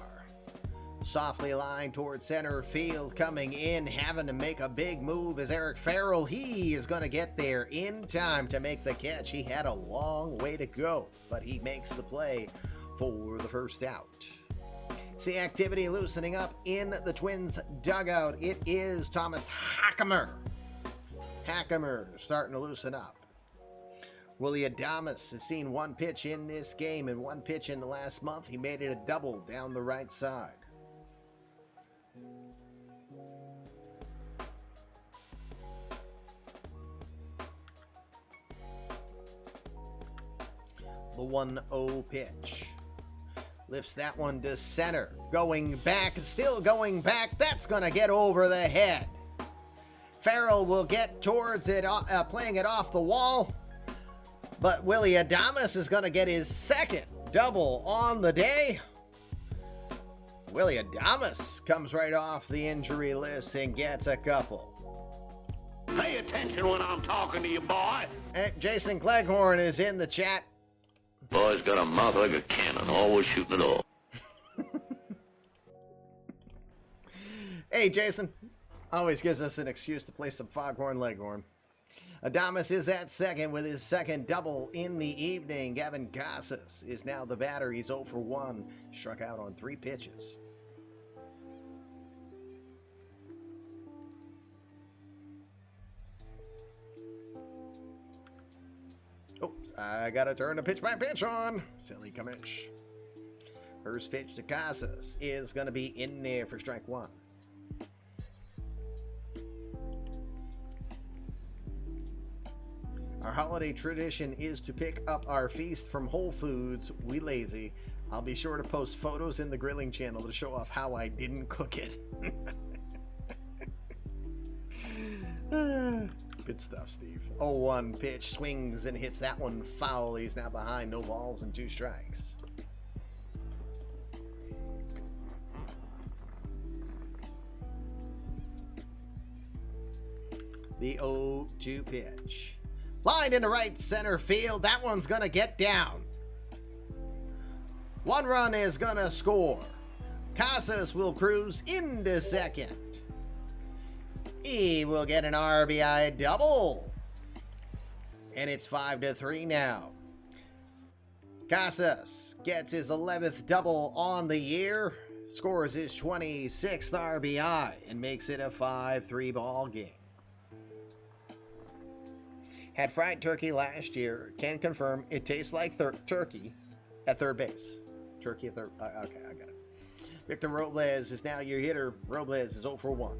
Softly lined towards center field, coming in, having to make a big move is Eric Farrell. He is going to get there in time to make the catch. He had a long way to go, but he makes the play for the first out. See activity loosening up in the Twins dugout. It is Thomas Hackemer. Hackemer starting to loosen up. Willie Adames has seen 1 pitch in this game and 1 pitch in the last month. He made it a double down the right side. The 1-0 pitch. Lifts that one to center. Going back, still going back. That's going to get over the head. Farrell will get towards it, playing it off the wall. But Willie Adames is going to get his 2nd double on the day. Willie Adames comes right off the injury list and gets a couple. Pay attention when I'm talking to you, boy. And Jason Cleghorn is in the chat. Boy's got a mouth like a cannon, always shooting it all. Hey, Jason. Always gives us an excuse to play some Foghorn Leghorn. Adames is at second with his 2nd double in the evening. Gavin Casas is now the batter. He's 0 for 1. Struck out on 3 pitches. Oh, I got to turn the pitch by pitch on. Silly commish. First pitch to Casas is going to be in there for strike 1. holiday tradition is to pick up our feast from Whole Foods. We lazy. I'll be sure to post photos in the grilling channel to show off how I didn't cook it. Good stuff, Steve. 0-1 pitch, swings and hits that one foul. He's now behind, no balls and 2 strikes. The 0-2 pitch. Line into right center field. That one's going to get down. 1 run is going to score. Casas will cruise into second. He will get an RBI double. And it's 5-3 now. Casas gets his 11th double on the year, scores his 26th RBI, and makes it a 5-3 ball game. Had fried turkey last year. Can confirm it tastes like turkey at third base. Turkey at third. Okay, I got it. Victor Robles is now your hitter. Robles is 0 for 1.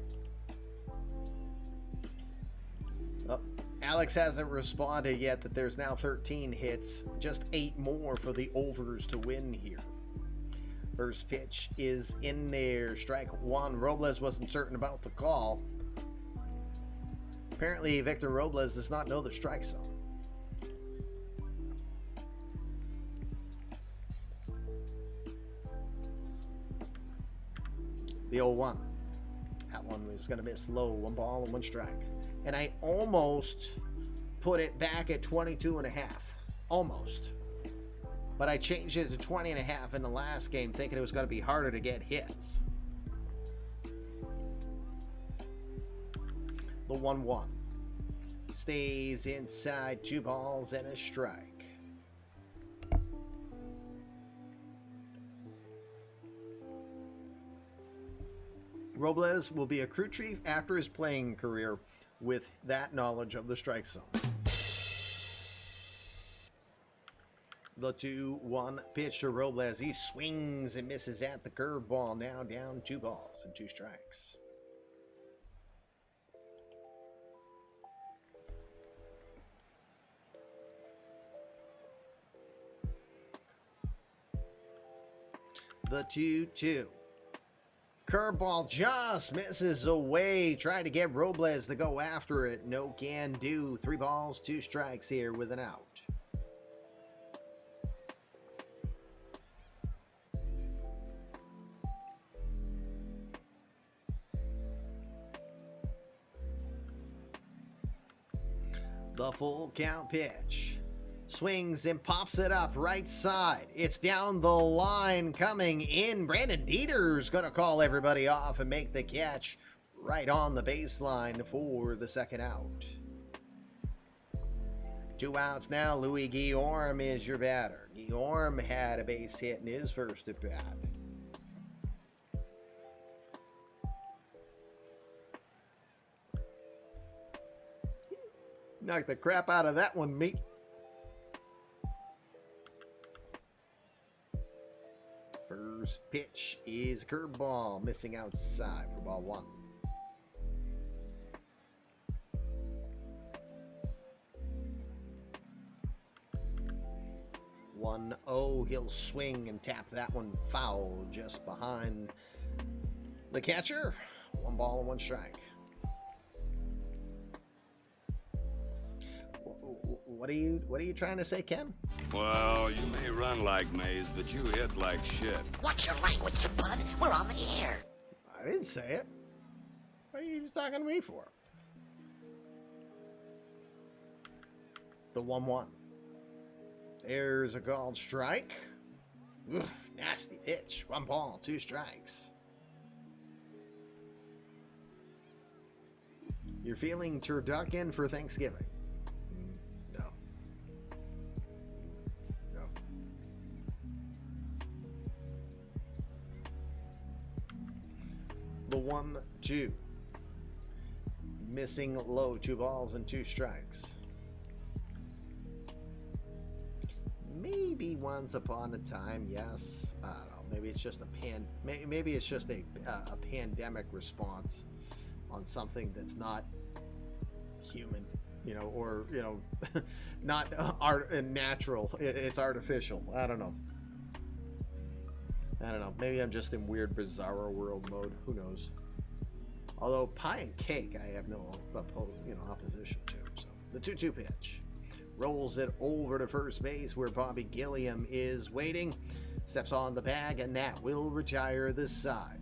Oh, Alex hasn't responded yet that there's now 13 hits. Just 8 more for the overs to win here. First pitch is in there. Strike 1. Robles wasn't certain about the call. Apparently, Victor Robles does not know the strike zone. The 0-1. That one was going to miss low. 1 ball and 1 strike. And I almost put it back at 22.5. Almost. But I changed it to 20.5 in the last game, thinking it was going to be harder to get hits. The 1-1. Stays inside, 2 balls and a strike. Robles will be a crew chief after his playing career with that knowledge of the strike zone. The 2-1 pitch to Robles. He swings and misses at the curveball. Now down 2 balls and 2 strikes. The 2-2. Curveball just misses away. Trying to get Robles to go after it. No can do. 3 balls, 2 strikes here with an out. The full count pitch. Swings and pops it up right side. It's down the line coming in. Brandon Dieter's going to call everybody off and make the catch right on the baseline for the second out. 2 outs now. Louis Guillorme is your batter. Guillorme had a base hit in his first at bat. Knocked the crap out of that one, mate. First pitch is curveball, missing outside for ball 1. One 0, he'll swing and tap that one foul just behind the catcher. 1 ball and 1 strike. What are you trying to say, Ken? Well, you may run like Mays, but you hit like shit. Watch your language, you bud. We're on the air. I didn't say it. What are you talking to me for? The 1-1. There's a called strike. Ugh, nasty pitch. 1 ball, 2 strikes. You're feeling turducken for Thanksgiving? No. No. The 1-2. Missing low. 2 balls and 2 strikes. Maybe once upon a time, yes. I don't know. Maybe it's just maybe it's just a pandemic response on something that's not human. you know, or, you know, not natural. It's artificial. I don't know. Maybe I'm just in weird Bizarro World mode. Who knows? Although pie and cake, I have no opposition to. So the 2-2 pitch. Rolls it over to first base where Bobby Gilliam is waiting. Steps on the bag and that will retire this side.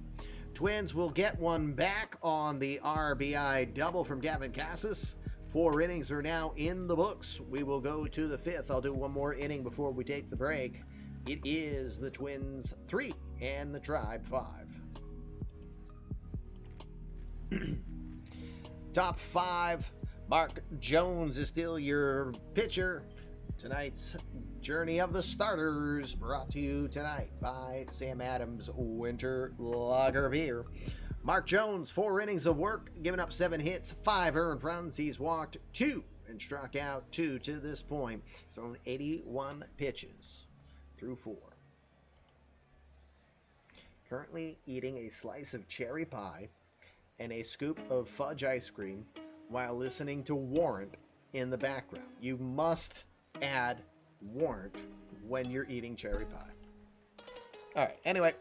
Twins will get one back on the RBI double from Gavin Cassis. 4 innings are now in the books. We will go to the 5th. I'll do one more inning before we take the break. It is the Twins 3 and the Tribe 5. Top 5. Mark Jones is still your pitcher. Tonight's Journey of the Starters brought to you tonight by Sam Adams Winter Lager Beer. Mark Jones, 4 innings of work, giving up 7 hits, 5 earned runs. He's walked 2 and struck out 2 to this point. He's thrown 81 pitches through 4. Currently eating a slice of cherry pie and a scoop of fudge ice cream while listening to Warrant in the background. You must add Warrant when you're eating cherry pie. All right, anyway,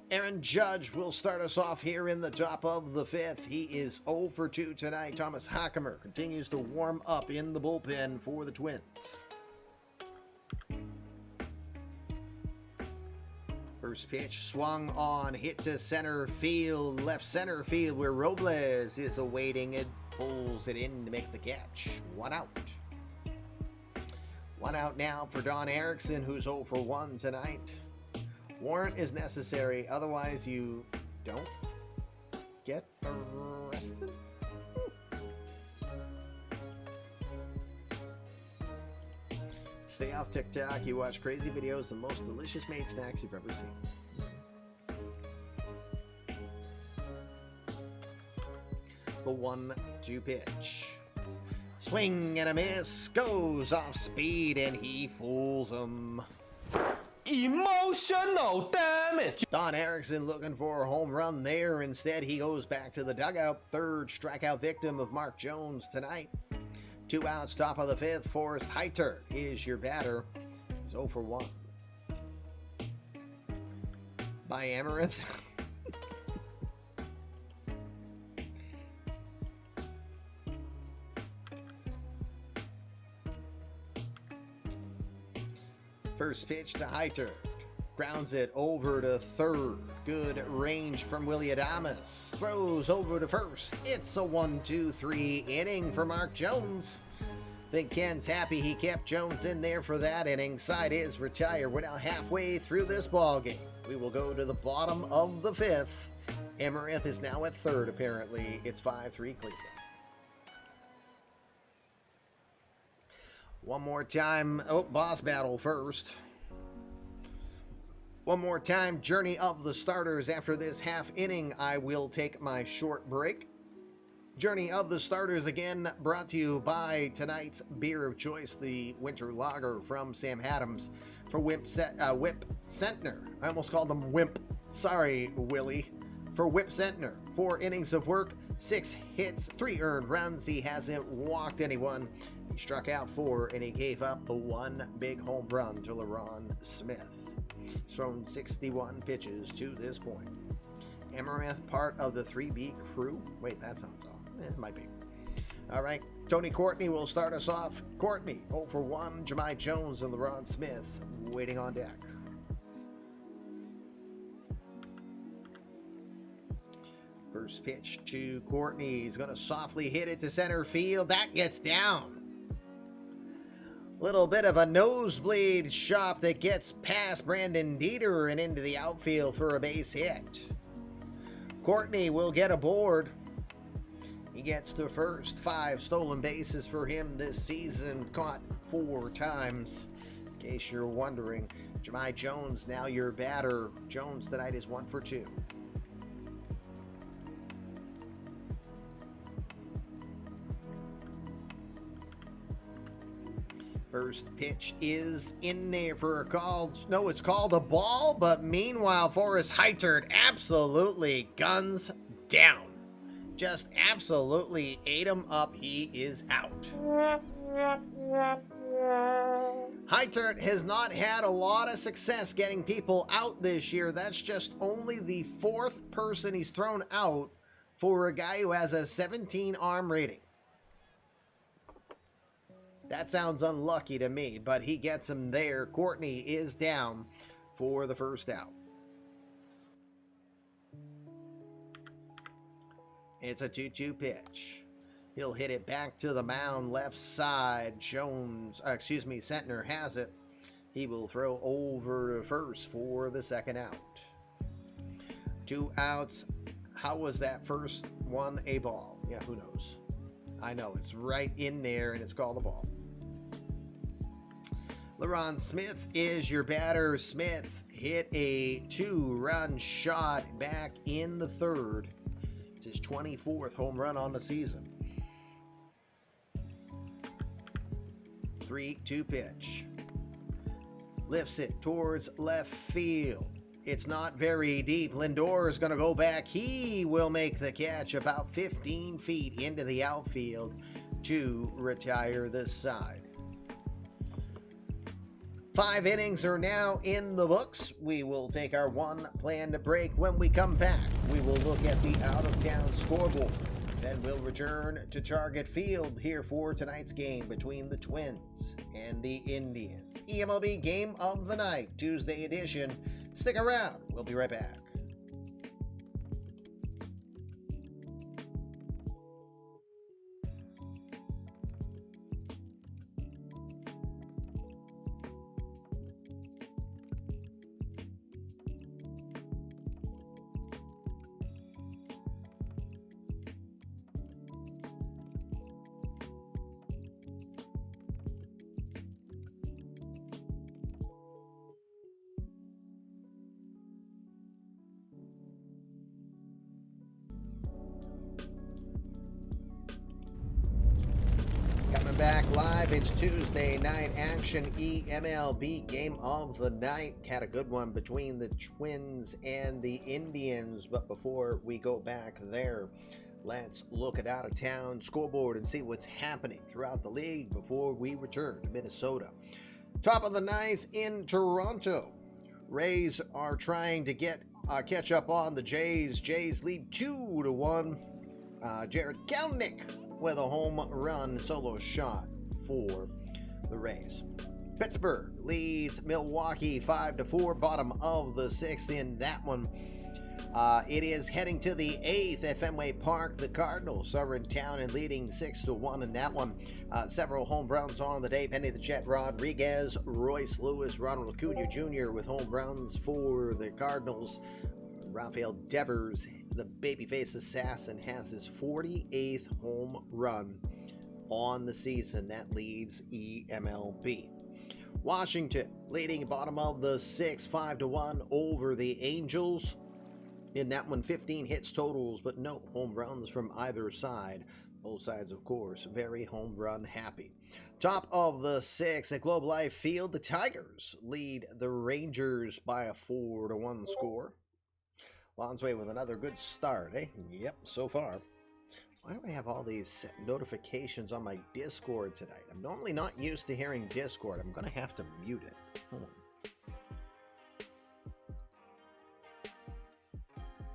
Aaron Judge will start us off here in the top of the 5th. He is 0 for 2 tonight. Thomas Hackemer continues to warm up in the bullpen for the Twins. First pitch swung on, hit to center field, left center field where Robles is awaiting it, pulls it in to make the catch. 1 out. 1 out now for Don Erickson, who's 0 for 1 tonight. Warrant is necessary, otherwise you don't get arrested. Stay off TikTok. You watch crazy videos of the most delicious made snacks you've ever seen. The 1-2 pitch. Swing and a miss. Goes off speed and he fools him. Emotional damage. Don Erickson looking for a home run there. Instead, he goes back to the dugout. 3rd strikeout victim of Mark Jones tonight. 2 outs, top of the 5th. Forrest Heitert is your batter. He's 0 for 1. By Amaranth. First pitch to Heitert. Grounds it over to 3rd. Good range from Willie Adames. Throws over to 1st. It's a 1-2-3 inning for Mark Jones. Think Ken's happy he kept Jones in there for that inning. Side is retired. We're now halfway through this ball game. We will go to the bottom of the 5th. Amaranth is now at 3rd, apparently. It's 5-3 Cleveland. One more time. Oh, boss battle first. One more time. Journey of the Starters. After this half inning, I will take my short break. Journey of the Starters again brought to you by tonight's beer of choice, the Winter Lager from Sam Adams for Whip Centner. I almost called him Wimp. Sorry, Willie. For Whip Centner. 4 innings of work, 6 hits, 3 earned runs. He hasn't walked anyone. He struck out 4 and he gave up the 1 big home run to LeRon Smith. He's thrown 61 pitches to this point. Amaranth part of the 3B crew. Wait, that sounds off. It might be. All right. Tony Courtney will start us off. Courtney, 0 for 1. Jahmai Jones and LeRon Smith waiting on deck. First pitch to Courtney. He's going to softly hit it to center field. That gets down. Little bit of a nosebleed shot that gets past Brandon Dieter and into the outfield for a base hit. Courtney will get aboard. He gets to first. 5 stolen bases for him this season. Caught 4 times. In case you're wondering. Jahmai Jones, now your batter. Jones tonight is 1 for 2. First pitch is in there for a call. No, it's called a ball, but meanwhile, Forrest Heitert absolutely guns down. just absolutely ate him up. He is out. Heitert has not had a lot of success getting people out this year. That's just only the 4th person he's thrown out for a guy who has a 17 arm rating. That sounds unlucky to me, but he gets him there. Courtney is down for the first out. It's a 2-2 pitch. He'll hit it back to the mound, left side. Sentner has it. He will throw over to first for the second out. 2 outs. How was that first one a ball? Yeah, who knows? I know, it's right in there, and it's called a ball. LeRon Smith is your batter. Smith hit a 2-run shot back in the 3rd. It's his 24th home run on the season. 3-2 pitch. Lifts it towards left field. It's not very deep. Lindor is going to go back. He will make the catch about 15 feet into the outfield to retire this side. 5 innings are now in the books. We will take our one planned break. When we come back, we will look at the out-of-town scoreboard. Then we'll return to Target Field here for tonight's game between the Twins and the Indians. eMLB Game of the Night, Tuesday edition. Stick around. We'll be right back. Back live, it's Tuesday night action. eMLB Game of the Night. Had a good one between the Twins and the Indians, but before we go back there, let's look at out of town scoreboard and see what's happening throughout the league before we return to Minnesota. Top of the 9th in Toronto. Rays are trying to catch up on the Jays. Jays lead 2-1. Jared Kelenic with a home run solo shot for the Rays. Pittsburgh leads Milwaukee 5-4, bottom of the 6th in that one. It is heading to the 8th at Fenway Park. The Cardinals are in town and leading 6-1 in that one. Several home runs on the day. Penny the Jet Rodriguez, Royce Lewis, Ronald Acuna Jr. with home runs for the Cardinals. Rafael Devers, the babyface assassin, has his 48th home run on the season. That leads eMLB. Washington leading bottom of the 6th, 5-1 over the Angels. In that one, 15 hits totals, but no home runs from either side. Both sides, of course, very home run happy. Top of the 6th at Globe Life Field, the Tigers lead the Rangers by a 4-1 score. Lonsway with another good start, eh? Yep, so far. Why do I have all these notifications on my Discord tonight? I'm normally not used to hearing Discord. I'm going to have to mute it. Hold on.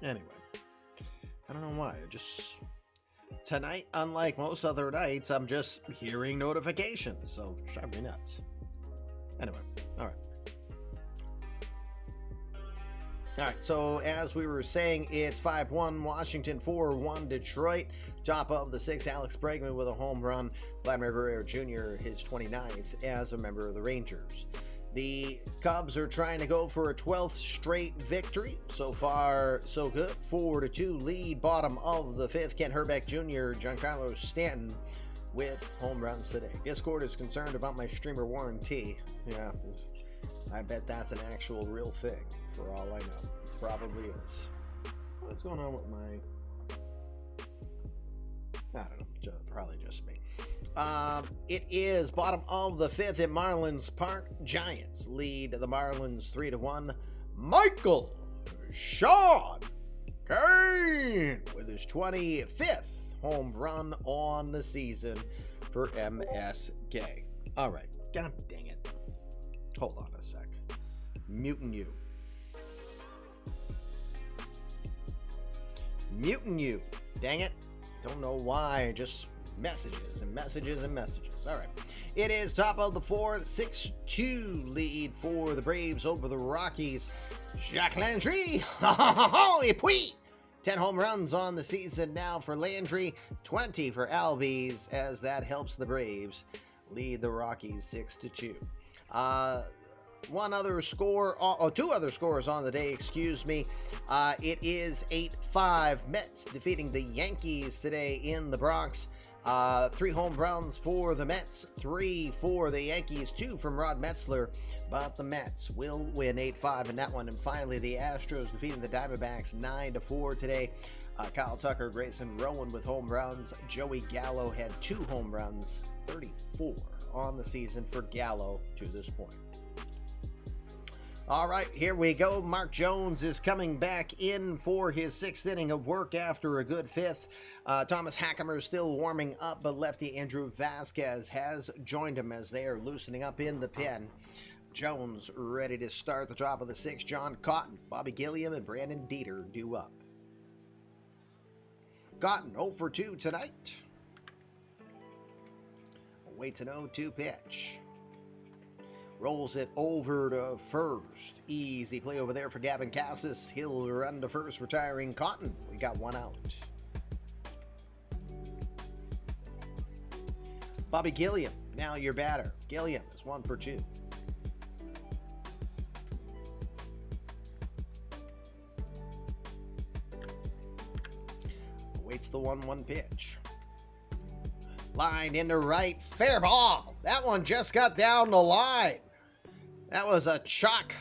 Anyway, I don't know why. Tonight, unlike most other nights, I'm just hearing notifications. So, drive me nuts. Anyway, all right. All right, so as we were saying, it's 5-1 Washington, 4-1 Detroit. Top of the 6th, Alex Bregman with a home run. Vladimir Guerrero Jr., his 29th as a member of the Rangers. The Cubs are trying to go for a 12th straight victory. So far, so good. 4-2 lead, bottom of the 5th. Ken Herbeck Jr., Giancarlo Stanton with home runs today. Discord is concerned about my streamer warranty. Yeah, I bet that's an actual real thing. For all I know, probably is. What's going on with my? I don't know. Probably just me. It is bottom of the 5th at Marlins Park. Giants lead the Marlins 3-1. Michael Sean Kane with his 25th home run on the season for MSK. All right. God dang it. Hold on a sec. Muting you. Muting you. Dang it. Don't know why. Just messages and messages and messages. All right. It is top of the fourth. 6-2 lead for the Braves over the Rockies. Jacques Landry. 10 home runs on the season now for Landry. 20 for Albies, as that helps the Braves lead the Rockies 6-2. One other score, two other scores on the day, excuse me. It is 8-5 Mets defeating the Yankees today in the Bronx. 3 home runs for the Mets, 3 for the Yankees, 2 from Rod Metzler, but the Mets will win 8-5 in that one. And finally, the Astros defeating the Diamondbacks 9-4 today. Kyle Tucker, Grayson Rowan with home runs. Joey Gallo had 2 home runs, 34 on the season for Gallo to this point. All right, here we go. Mark Jones is coming back in for his 6th inning of work after a good 5th. Thomas Hackemer still warming up, but lefty Andrew Vasquez has joined him as they are loosening up in the pen. Jones ready to start the top of the 6th. John Cotton, Bobby Gilliam, and Brandon Dieter due up. Cotton 0 for 2 tonight. Waits an 0-2 pitch. Rolls it over to first. Easy play over there for Gavin Cassis. He'll run to first, retiring Cotton. We got 1 out. Bobby Gilliam, now your batter. Gilliam is 1 for 2. Waits the 1-1 pitch. Line into right, fair ball. That one just got down the line. That was a chalk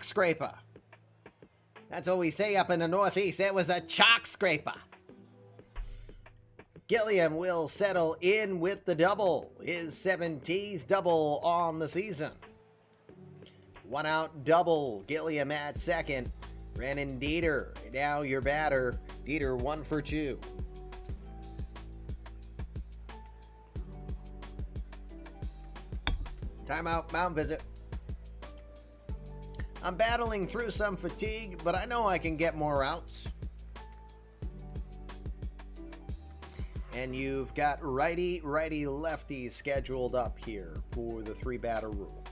scraper. That's what we say up in the Northeast. It was a chalk scraper. Gilliam will settle in with the double. His 17th double on the season. 1 out double. Gilliam at second. Brandon Dieter, now your batter. Dieter 1 for 2. Timeout, mound visit. I'm battling through some fatigue, but I know I can get more outs. And you've got righty, lefty scheduled up here for the 3-batter rule.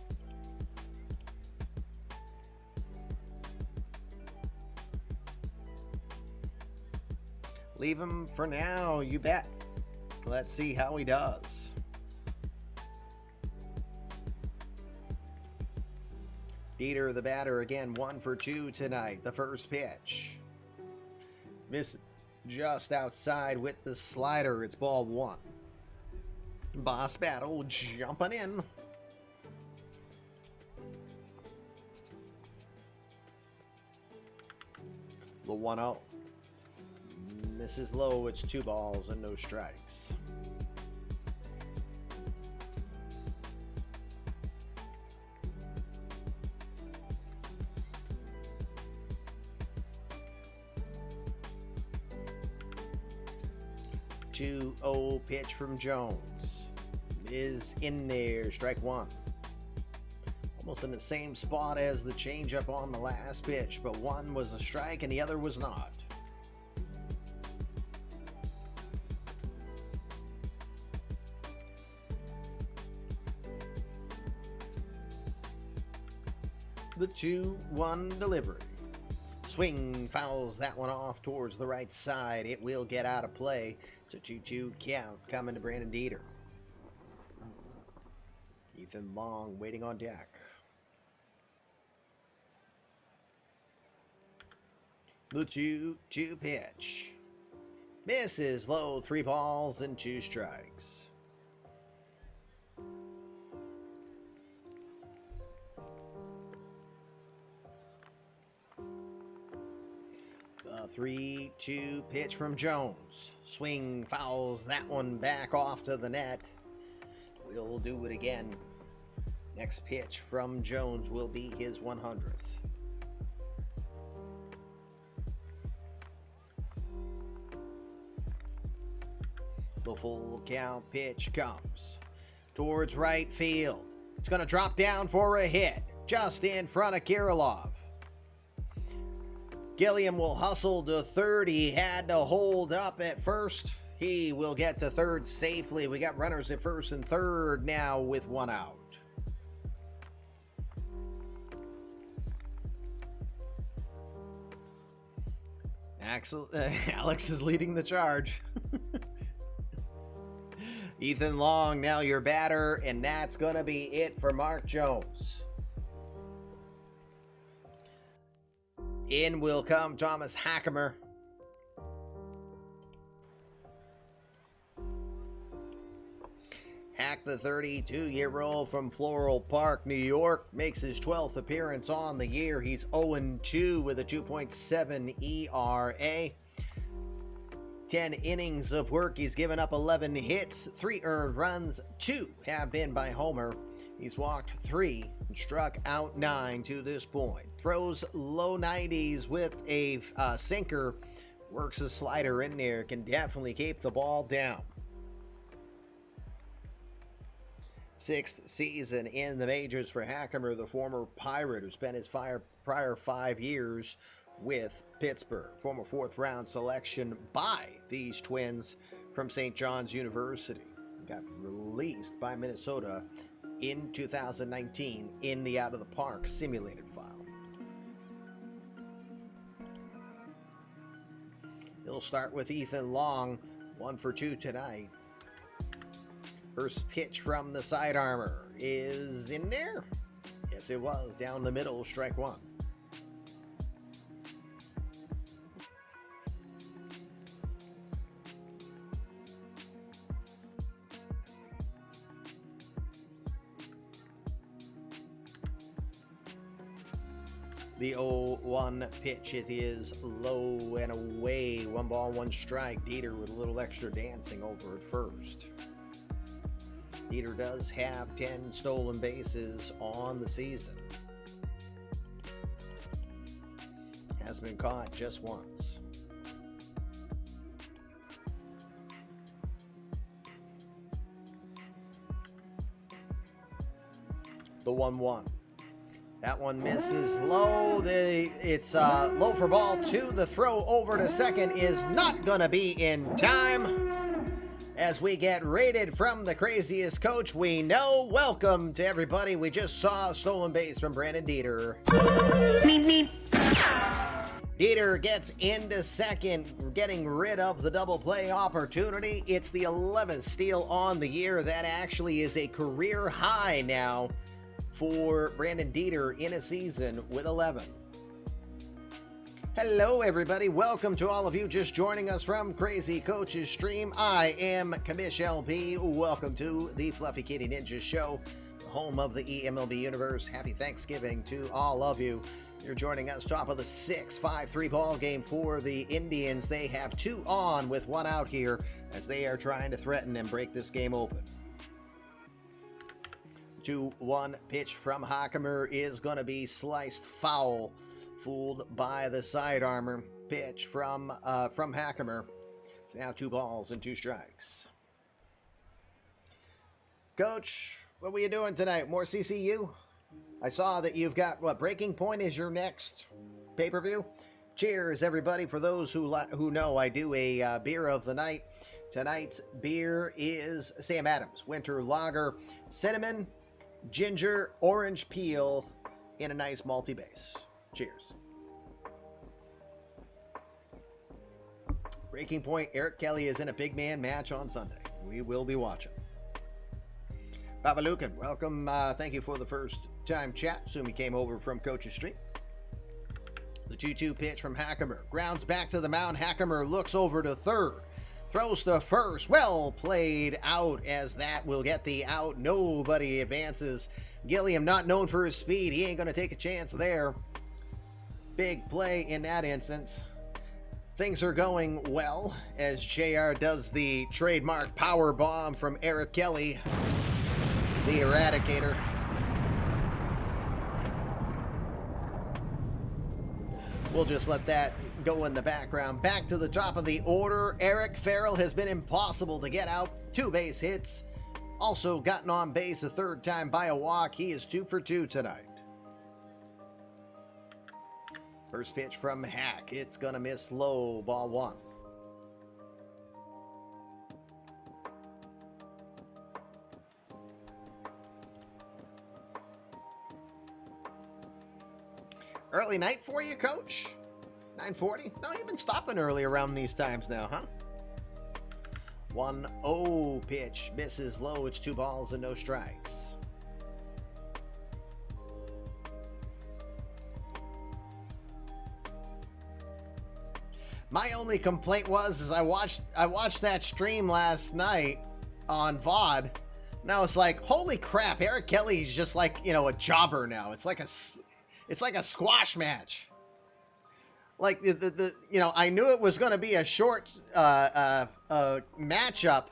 Leave him for now, you bet. Let's see how he does. Dieter, the batter, again 1 for 2 tonight. The first pitch. Misses just outside with the slider. It's ball 1. Boss Battle jumping in. The 1-0. Misses low. It's 2 balls and no strikes. Two 2-0 pitch from Jones is in there. Strike 1. Almost in the same spot as the changeup on the last pitch, but one was a strike and the other was not. The 2-1 delivery. Swing fouls that one off towards the right side. It will get out of play. It's a 2-2 count coming to Brandon Dieter. Ethan Long waiting on deck. The 2-2 pitch. Misses low. 3 balls and 2 strikes. The 3-2 pitch from Jones. Swing fouls that one back off to the net. We'll do it again. Next pitch from Jones will be his 100th. The full count pitch comes towards right field. It's going to drop down for a hit just in front of Kirilov. Gilliam will hustle to third. He had to hold up at first. He will get to third safely. We got runners at first and third now with one out. Alex is leading the charge. Ethan Long, now your batter, and that's going to be it for Mark Jones. In will come Thomas Hackemer. Hack, the 32-year-old from Floral Park, New York, makes his 12th appearance on the year. He's 0-2 with a 2.7 ERA. 10 innings of work. He's given up 11 hits, 3 earned runs, 2 have been by homer. He's walked 3 and struck out 9 to this point. Throws low 90s with a sinker. Works a slider in there. Can definitely keep the ball down. 6th season in the majors for Hackemer, the former Pirate who spent his prior 5 years with Pittsburgh. Former 4th round selection by these Twins from St. John's University. Got released by Minnesota in 2019 in the Out of the Park simulated file. He'll start with Ethan Long, 1 for 2 tonight. First pitch from the side armor is in there. Yes, it was. Down the middle, strike 1. The 0-1 pitch, it is low and away. 1 ball, 1 strike. Dieter with a little extra dancing over at first. Dieter does have 10 stolen bases on the season. Has been caught just once. The 1-1. That one misses low. It's low for ball 2. The throw over to second is not going to be in time. As we get rated from the craziest coach we know. Welcome to everybody. We just saw a stolen base from Brandon Dieter. Dieter gets into second, getting rid of the double play opportunity. It's the 11th steal on the year. That actually is a career high now for Brandon Dieter in a season with 11. Hello, everybody. Welcome to all of you just joining us from Crazy Coach's stream. I am Commish LP. Welcome to the Fluffy Kitty Ninja Show, the home of the eMLB universe. Happy Thanksgiving to all of you. You're joining us top of the 6-5-3 ball game for the Indians. They have 2 on with 1 out here as they are trying to threaten and break this game open. 2-1 pitch from Hackemer is going to be sliced foul. Fooled by the side armor. Pitch from Hackemer. It's now 2 balls and 2 strikes. Coach, what were you doing tonight? More CCU? I saw that you've got, Breaking Point is your next pay-per-view? Cheers, everybody. For those who know, I do a beer of the night. Tonight's beer is Sam Adams Winter Lager, cinnamon, ginger, orange peel in a nice malty base. Cheers. Breaking Point, Eric Kelly is in a big man match on Sunday. We will be watching. Baba Lucan, welcome. Thank you for the first time chat. Assume he came over from Coach's Street. The 2-2 pitch from Hackemer. Grounds back to the mound. Hackemer looks over to third. Throws to first. Well played out as that will get the out. Nobody advances. Gilliam not known for his speed. He ain't going to take a chance there. Big play in that instance. Things are going well as JR does the trademark power bomb from Eric Kelly, the Eradicator. We'll just let that go in the background. Back to the top of the order. Eric Farrell has been impossible to get out. 2 base hits. Also gotten on base a 3rd time by a walk. He is 2 for 2 tonight. First pitch from Hack. It's going to miss low. Ball 1. Early night for you, Coach? 9:40? No, you've been stopping early around these times now, huh? 1-0 pitch. Misses low. It's 2 balls and no strikes. My only complaint was I watched that stream last night on VOD, and I was like, holy crap, Eric Kelly's just like, a jobber now. It's like a squash match. Like I knew it was going to be a short matchup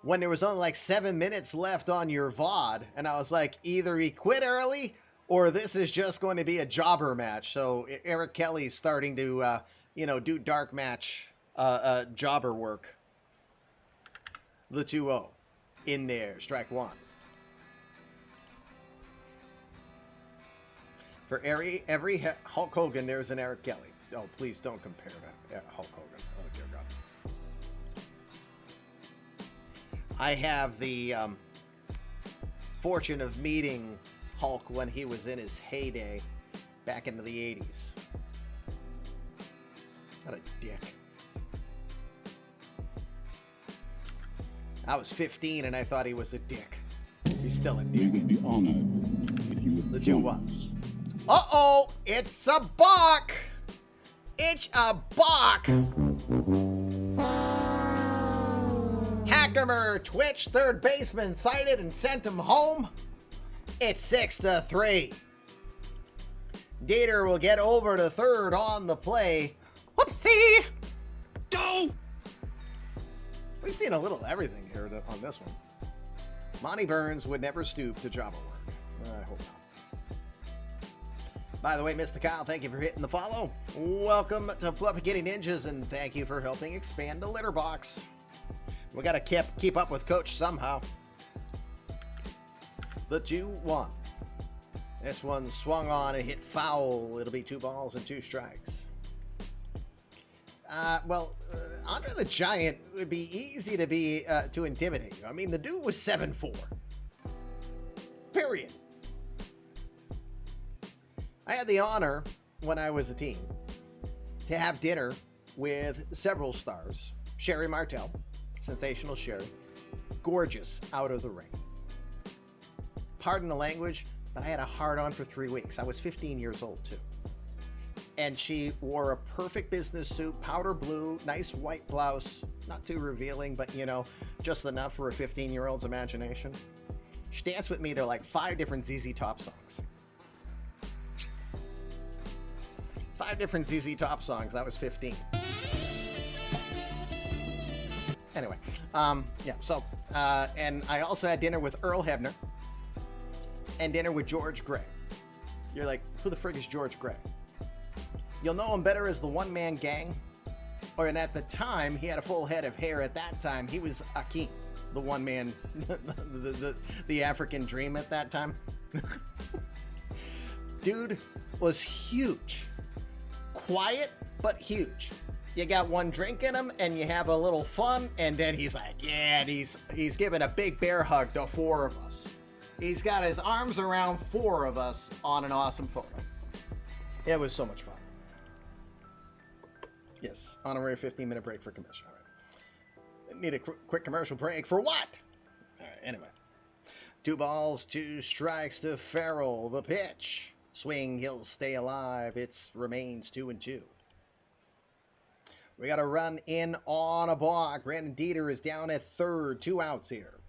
when there was only like 7 minutes left on your VOD, and I was like, either he quit early or this is just going to be a jobber match. So Eric Kelly's starting to do dark match jobber work. The 2-0 in there, strike 1. For every Hulk Hogan, there's an Eric Kelly. Oh, please don't compare to Hulk Hogan. Oh, dear God. I have the fortune of meeting Hulk when he was in his heyday back into the 80s. What a dick. I was 15 and I thought he was a dick. He's still a dick. We would be honored if you would The join 2-1. us. Uh-oh! It's a balk! It's a balk! Hackermer, Twitch, third baseman, sighted and sent him home. It's 6-3. Dieter will get over to third on the play. Whoopsie! Go! We've seen a little everything here on this one. Monty Burns would never stoop to jobber work. I hope not. By the way, Mr. Kyle, thank you for hitting the follow. Welcome to Fluffy Kitty Ninjas, and thank you for helping expand the litter box. We got to keep up with Coach somehow. The 2-1. This one swung on and hit foul. It'll be 2 balls and 2 strikes. Andre the Giant would be easy to intimidate you. I mean, the dude was 7'4". Period. I had the honor, when I was a teen, to have dinner with several stars. Sherry Martel, sensational Sherry, gorgeous out of the ring. Pardon the language, but I had a hard-on for 3 weeks. I was 15 years old, too. And she wore a perfect business suit, powder blue, nice white blouse, not too revealing, but, just enough for a 15-year-old's imagination. She danced with me to like 5 different ZZ Top songs. 5 different ZZ Top songs. I was 15. Anyway, and I also had dinner with Earl Hebner and dinner with George Gray. You're like, who the frig is George Gray? You'll know him better as the One Man Gang, and at the time, he had a full head of hair. At that time, he was Akeem, the one man, the African dream at that time. Dude was huge. Quiet, but huge. You got one drink in him, and you have a little fun, and then he's like, yeah, and he's giving a big bear hug to 4 of us. He's got his arms around 4 of us on an awesome photo. It was so much fun. Yes, honorary 15-minute break for commission. All right. Need a quick commercial break for what? All right, anyway. 2 balls, 2 strikes to Farrell. The pitch. Swing, he'll stay alive. It remains 2-2. We got a run in on a block. Brandon Dieter is down at third. 2 outs here.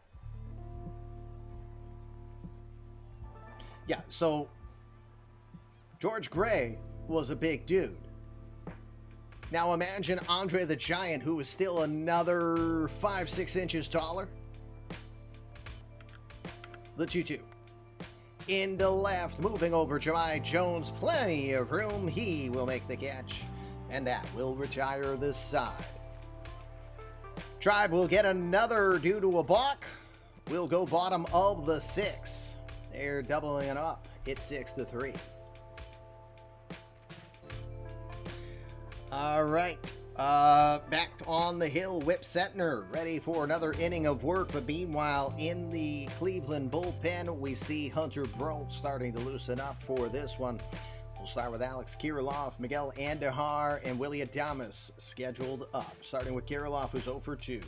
Yeah, so George Gray was a big dude. Now imagine Andre the Giant, who is still another 5-6 inches taller. The 2-2. into left, moving over Jemai Jones. Plenty of room. He will make the catch, and that will retire this side. Tribe will get another due to a balk. We'll go bottom of the 6. They're doubling it up. It's 6-3. All right. Back on the hill, Whip Setner, ready for another inning of work. But meanwhile, in the Cleveland bullpen, we see Hunter Brolt starting to loosen up for this one. We'll start with Alex Kirilloff, Miguel Andujar, and Willie Adames scheduled up. Starting with Kirilloff, who's 0 for 2.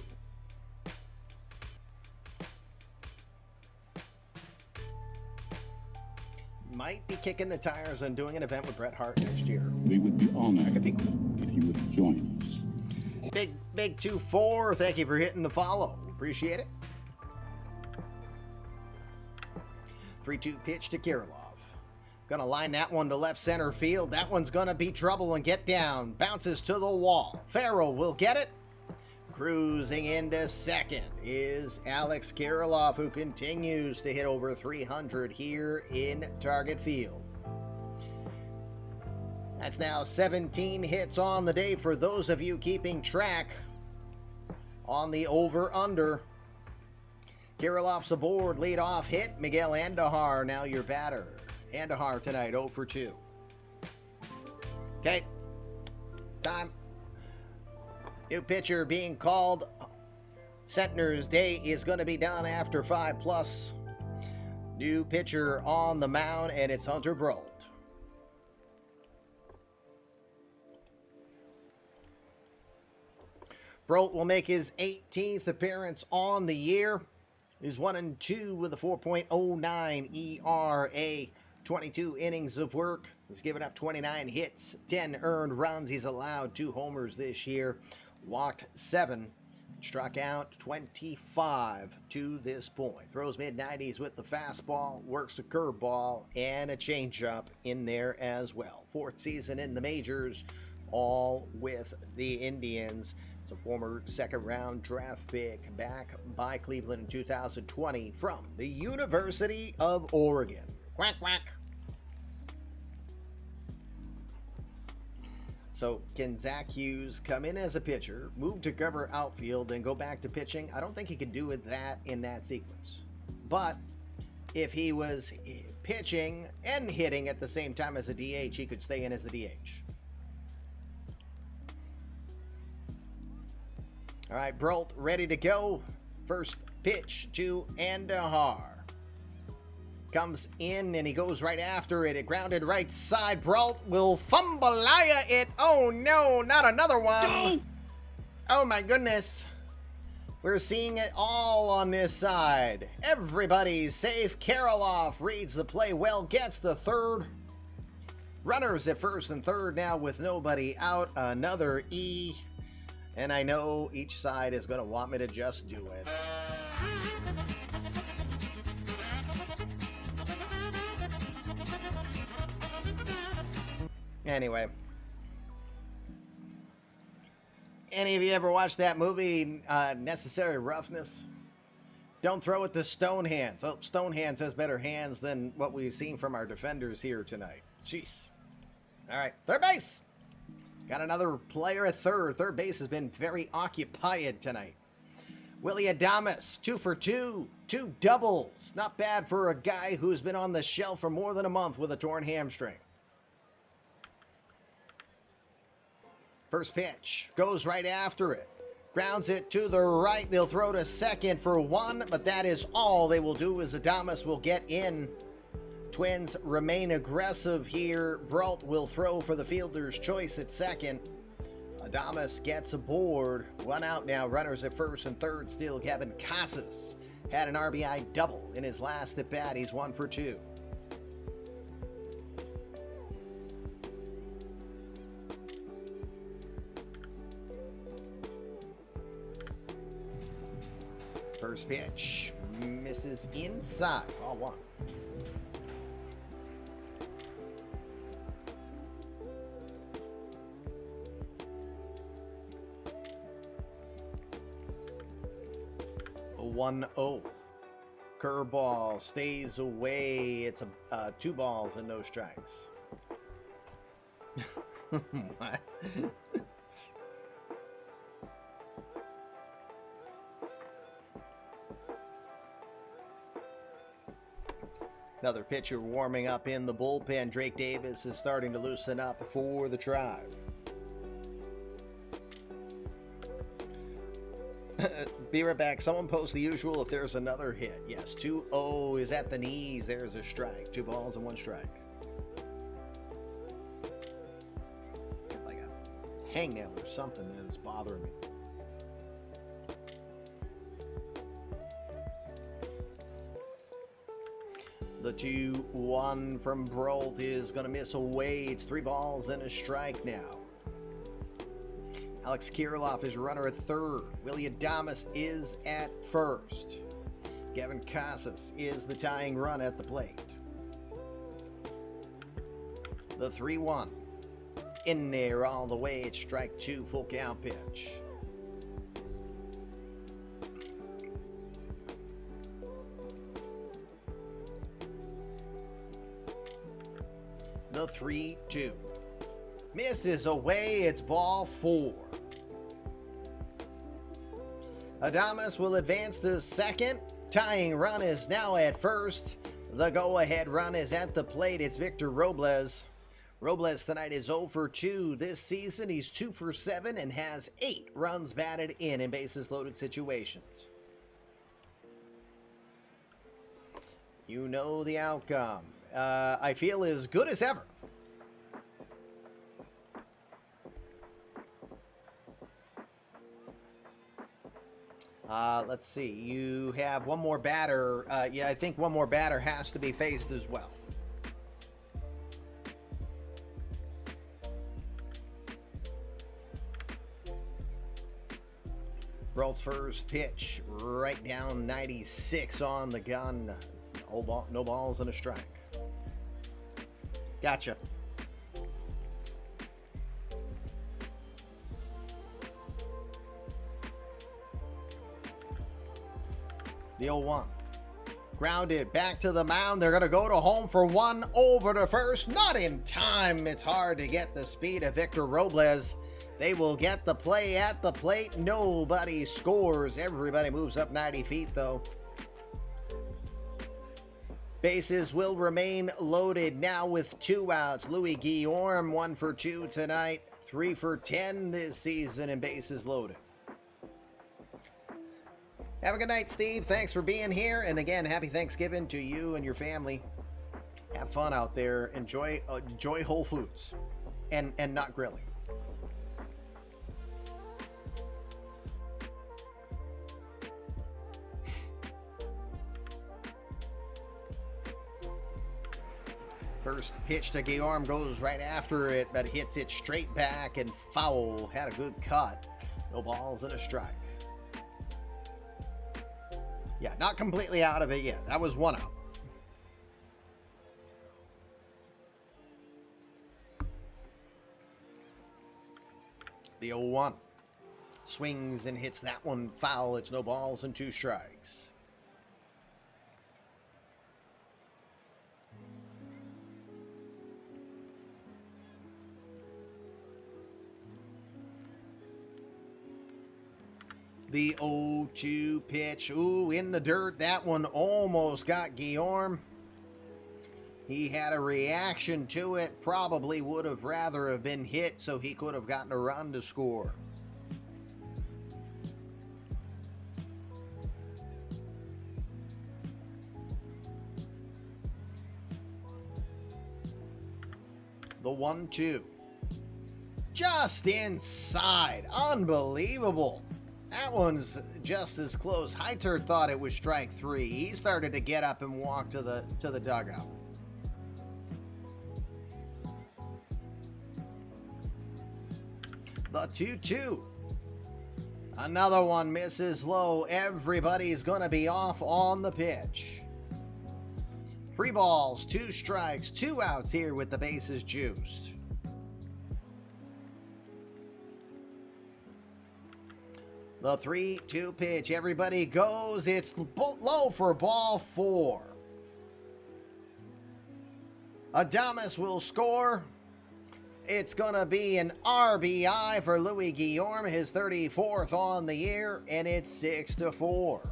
Might be kicking the tires and doing an event with Bret Hart next year. We would be honored Could be cool. if you would join us. Big 2-4. Thank you for hitting the follow. Appreciate it. 3-2 pitch to Kirilloff. Gonna line that one to left center field. That one's gonna be trouble and get down. Bounces to the wall. Farrell will get it. Cruising into second is Alex Kirilloff, who continues to hit over 300 here in Target Field. That's now 17 hits on the day for those of you keeping track on the over-under. Kirilloff's aboard, lead-off hit. Miguel Andujar, now your batter. Andujar tonight, 0 for 2. Okay, time. New pitcher being called. Setner's day is going to be done after 5+. New pitcher on the mound, and it's Hunter Brolt. Brolt will make his 18th appearance on the year. He's 1-2 with a 4.09 ERA. 22 innings of work. He's given up 29 hits, 10 earned runs. He's allowed 2 homers this year. Walked 7, struck out 25 to this point. Throws mid-90s with the fastball, works a curveball, and a changeup in there as well. 4th season in the majors, all with the Indians. It's a former second-round draft pick back by Cleveland in 2020 from the University of Oregon. Quack, quack. So can Zach Hughes come in as a pitcher, move to cover outfield, and go back to pitching? I don't think he could do it in that sequence. But if he was pitching and hitting at the same time as a DH, he could stay in as the DH. All right, Brolt ready to go. First pitch to Andujar. Comes in and he goes right after it. It grounded right side. Brolt will fumbalaya it. Oh no, not another one. No. Oh my goodness. We're seeing it all on this side. Everybody's safe. Kirilloff reads the play well, gets the third. Runners at first and third now with nobody out. Another E. And I know each side is going to want me to just do it. Anyway, any of you ever watched that movie, Necessary Roughness? Don't throw it to Stonehands. Oh, Stonehands has better hands than what we've seen from our defenders here tonight. Jeez. All right, third base. Got another player at third. Third base has been very occupied tonight. Willie Adames, 2 for 2, 2 doubles. Not bad for a guy who's been on the shelf for more than a month with a torn hamstring. First pitch, goes right after it. Grounds it to the right. They'll throw to second for 1, but that is all they will do as Adames will get in. Twins remain aggressive here. Brolt will throw for the fielder's choice at second. Adames gets aboard. 1 out now. Runners at first and third. Still Kevin Casas had an RBI double in his last at bat. He's 1 for 2. First pitch misses inside. Ball 1. A 1-0. curveball stays away. It's a 2 balls and no strikes. What? Another pitcher warming up in the bullpen. Drake Davis is starting to loosen up for the Tribe. Be right back. Someone post the usual if there's another hit. Yes, 2-0 is at the knees. There's a strike. 2 balls and 1 strike. Got like a hangnail or something that's bothering me. The 2-1 from Brolt is going to miss away. It's 3 balls and a strike now. Alex Kirilloff is runner at third. Willie Adames is at first. Gavin Casas is the tying run at the plate. The 3-1. In there all the way. It's strike 2, full count pitch. The 3-2. Misses away. It's ball 4. Adames will advance to second. Tying run is now at first. The go-ahead run is at the plate. It's Victor Robles. Robles tonight is 0 for 2. This season, he's 2 for 7 and has 8 runs batted in bases loaded situations. You know the outcome. I feel as good as ever. Let's see. You have one more batter. Yeah, I think one more batter has to be faced as well. Brolt's first pitch, right down 96 on the gun. No balls and a strike. Gotcha. The 0-1. Grounded back to the mound. They're going to go to home for 1 over to first. Not in time. It's hard to get the speed of Victor Robles. They will get the play at the plate. Nobody scores. Everybody moves up 90 feet, though. Bases will remain loaded now with 2 outs. Louis Guillorme, 1 for 2 tonight. 3 for 10 this season, and bases loaded. Have a good night, Steve. Thanks for being here. And again, happy Thanksgiving to you and your family. Have fun out there. Enjoy Whole Foods and not grilling. First pitch to Guillorme goes right after it, but hits it straight back and foul. Had a good cut. No balls and a strike. Yeah, not completely out of it yet. That was 1 out. The 0-1. Swings and hits that one foul. It's no balls and 2 strikes. The 0-2 pitch. Ooh, in the dirt. That one almost got Guillorme. He had a reaction to it. Probably would have rather have been hit so he could have gotten a run to score. The 1-2. Just inside. Unbelievable. That one's just as close. Heiter thought it was strike 3. He started to get up and walk to the dugout. The 2-2. Another one misses low. Everybody's going to be off on the pitch. 3 balls, 2 strikes, 2 outs here with the bases juiced. The 3-2 pitch. Everybody goes. It's low for ball 4. Adames will score. It's going to be an RBI for Louis Guillorme, his 34th on the year, and it's 6-4.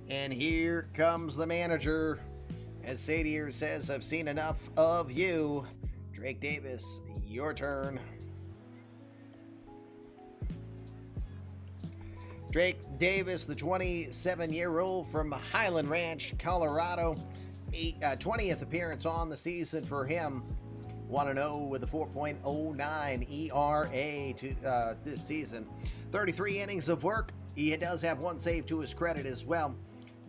And here comes the manager. As Sadier says, I've seen enough of you. Drake Davis, your turn. Drake Davis, the 27-year-old from Highland Ranch, Colorado. 20th appearance on the season for him. 1-0 with a 4.09 ERA this season. 33 innings of work. He does have 1 save to his credit as well.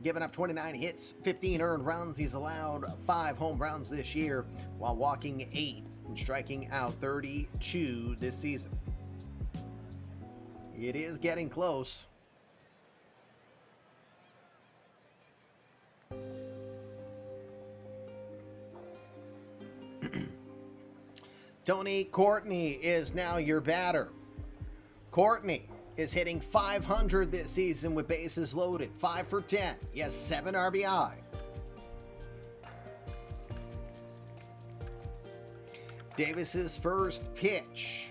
Giving up 29 hits, 15 earned runs. He's allowed 5 home runs this year while walking 8 and striking out 32 this season. It is getting close. Tony Courtney is now your batter. Courtney is hitting .500 this season with bases loaded. 5 for 10. He has 7 RBI. Davis's first pitch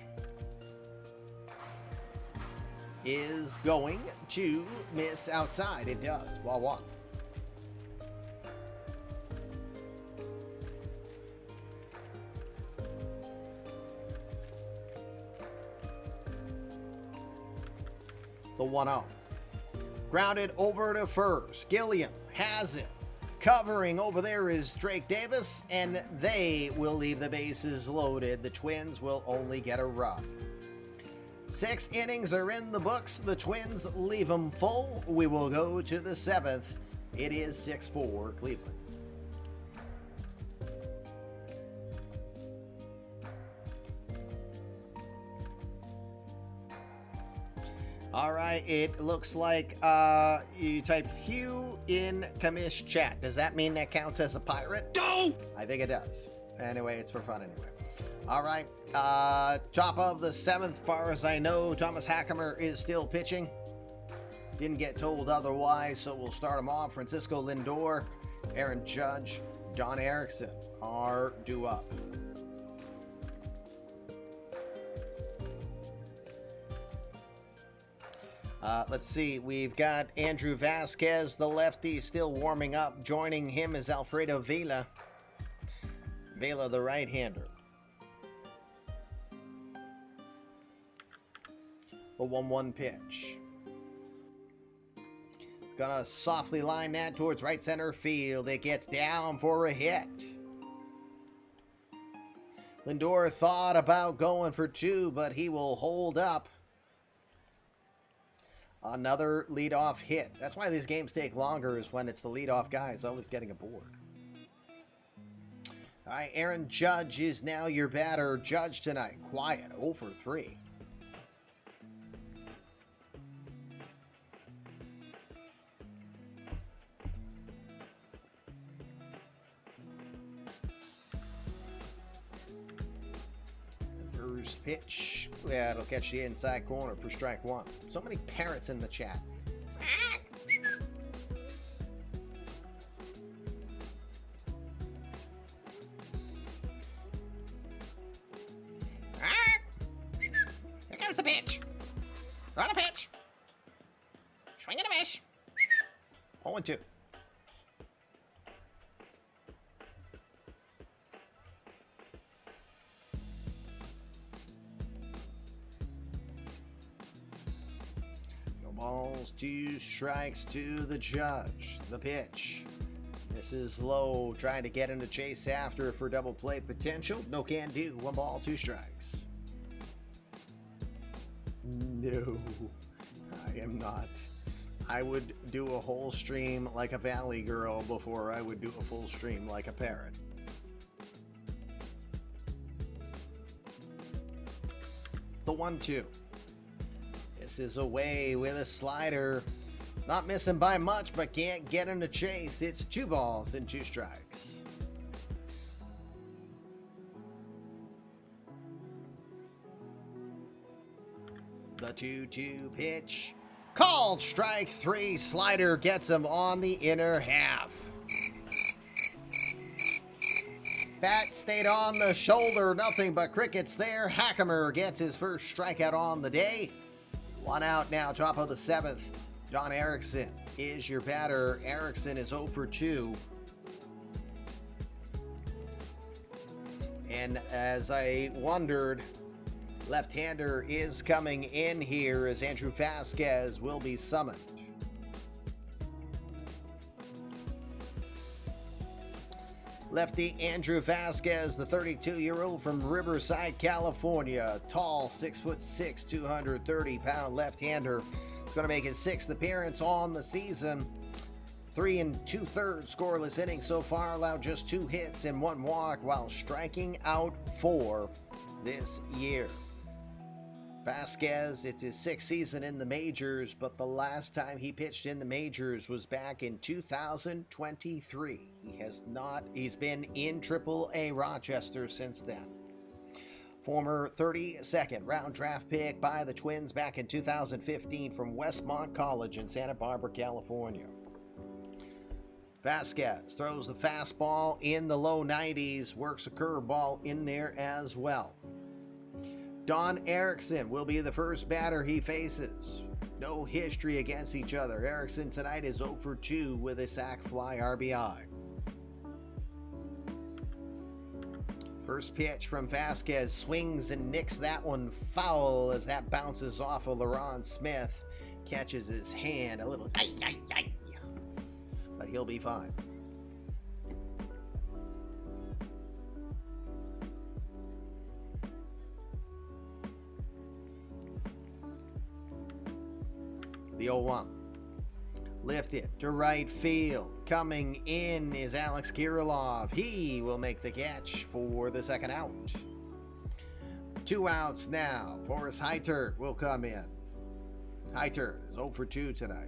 is going to miss outside. It does. Ball 1. The 1-0. Grounded over to first. Gilliam has it. Covering over there is Drake Davis, and they will leave the bases loaded. The Twins will only get a run. 6 innings are in the books. The Twins leave them full. We will go to the 7th. It is 6-4 Cleveland. All right, it looks like you typed Hugh in Kamish chat. Does that mean that counts as a pirate? No! I think it does. Anyway, it's for fun anyway. All right, top of the 7th, far as I know, Thomas Hackemer is still pitching. Didn't get told otherwise, so we'll start him off. Francisco Lindor, Aaron Judge, Don Erickson are due up. Let's see, we've got Andrew Vasquez, the lefty, still warming up. Joining him is Alfredo Vela. Vela, the right-hander. A 1-1 pitch. It's gonna softly line that towards right center field. It gets down for a hit. Lindor thought about going for 2, but he will hold up. Another leadoff hit. That's why these games take longer, is when it's the leadoff guy is always getting aboard. All right, Aaron Judge is now your batter. Judge tonight, quiet, 0 for 3. First pitch, yeah, it'll catch the inside corner for strike 1. So many parrots in the chat. Here comes the pitch. On a pitch. Swing and a miss. 0-2. Balls, 2 strikes to the Judge. The pitch. This is low, trying to get into chase after for double play potential. No can do. 1 ball, 2 strikes. No, I am not. I would do a whole stream like a valley girl before I would do a full stream like a parrot. The 1-2. This is away with a slider. It's not missing by much, but can't get him to chase. It's 2 balls and 2 strikes. The 2-2 pitch. Called strike 3. Slider gets him on the inner half. Bat stayed on the shoulder. Nothing but crickets there. Hackemer gets his first strikeout on the day. 1 out now, top of the 7th. John Erickson is your batter. Erickson is 0 for 2. And as I wondered, left-hander is coming in here as Andrew Vasquez will be summoned. Lefty Andrew Vasquez, the 32-year-old from Riverside, California. Tall, 6'6", 230-pound left-hander. He's going to make his 6th appearance on the season. 3 2/3 scoreless innings so far, allowed just 2 hits and 1 walk while striking out 4 this year. Vasquez, it's his 6th season in the majors, but the last time he pitched in the majors was back in 2023. He's been in AAA Rochester since then. Former 32nd round draft pick by the Twins back in 2015 from Westmont College in Santa Barbara, California. Vasquez throws the fastball in the low 90s, works a curveball in there as well. Don Erickson will be the first batter he faces. No history against each other. Erickson tonight is 0 for 2 with a sac fly RBI. First pitch from Vasquez, swings and nicks that one foul as that bounces off of LaRon Smith. Catches his hand, a little but he'll be fine. The 0-1. Lifted to right field. Coming in is Alex Kirilov. He will make the catch for the 2nd out. 2 outs now. Forrest Heitert will come in. Heitert is 0 for 2 tonight.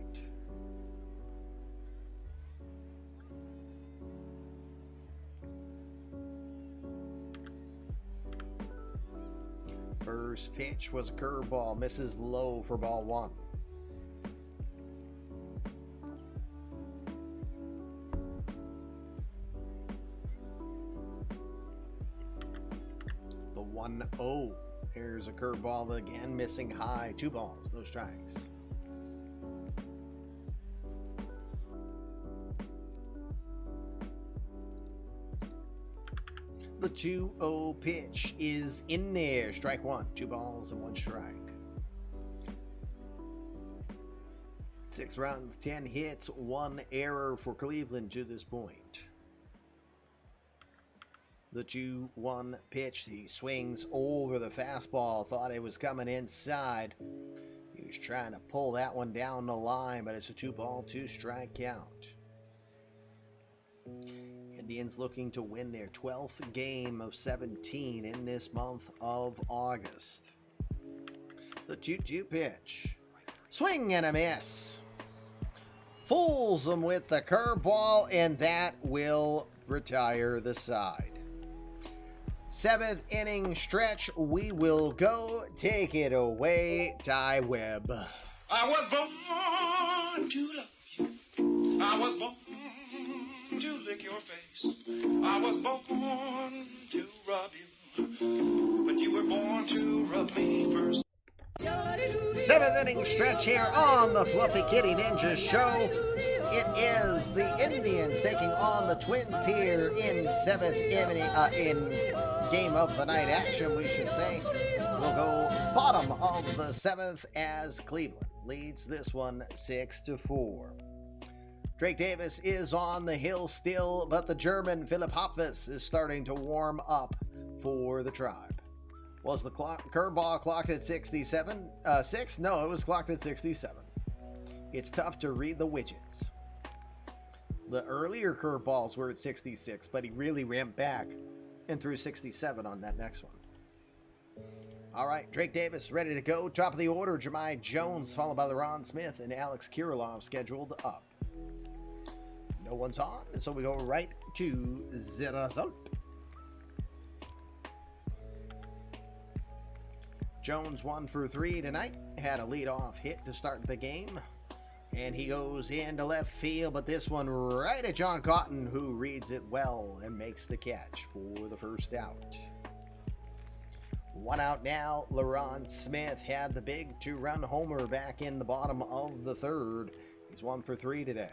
First pitch was a curveball. Misses low for ball 1. The 1-0. Here's a curveball again, missing high. 2 balls, no strikes. The 2-0 pitch is in there. Strike 1. 2 balls and 1 strike. 6 runs, 10 hits, 1 error for Cleveland to this point. The 2-1 pitch. He swings over the fastball. Thought it was coming inside. He was trying to pull that one down the line, but it's a 2-ball, 2-strike count. Indians looking to win their 12th game of 17 in this month of August. The 2-2 pitch. Swing and a miss. Fools them with the curveball, and that will retire the side. 7th inning stretch. We will go. Take it away, Ty Webb. I was born to love you. I was born to lick your face. I was born to rub you, but you were born to rub me first. 7th inning stretch here on the Fluffy Kitty Ninja Show. It is the Indians taking on the Twins here in 7th inning, in game of the night action, we should say. We'll go bottom of the 7th as Cleveland leads this one 6-4. Drake Davis is on the hill still, but the German Philip Hopfus is starting to warm up for the Tribe. Was the curveball clocked at 67? 6? No, it was clocked at 67. It's tough to read the widgets. The earlier curveballs were at 66, but he really ramped back and threw 67 on that next one. All right, Drake Davis ready to go. Top of the order, Jahmai Jones, followed by LaRon Smith and Alex Kirilov scheduled up. No one's on, so we go right to the result. Jones 1 for 3 tonight, had a leadoff hit to start the game. And he goes into left field, but this one right at John Cotton, who reads it well and makes the catch for the first out. 1 out now. LaRon Smith had the big 2-run homer back in the bottom of the third. He's 1 for 3 today.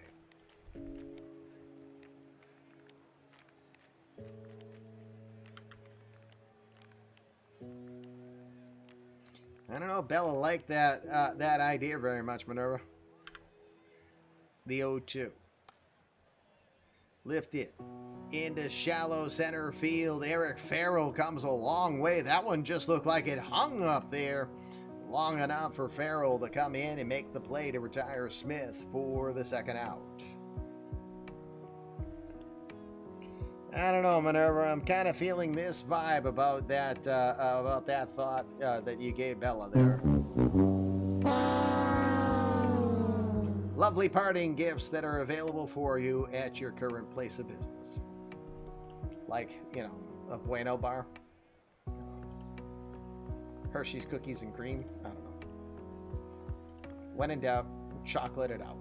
I don't know if Bella liked that idea very much, Minerva. The 0-2. Lifted into shallow center field. Eric Farrell comes a long way. That one just looked like it hung up there long enough for Farrell to come in and make the play to retire Smith for the second out. I don't know, Minerva. I'm kind of feeling this vibe about that thought that you gave Bella there. Lovely parting gifts that are available for you at your current place of business. Like, you know, a Bueno bar. Hershey's cookies and cream. I don't know. When in doubt, chocolate it out.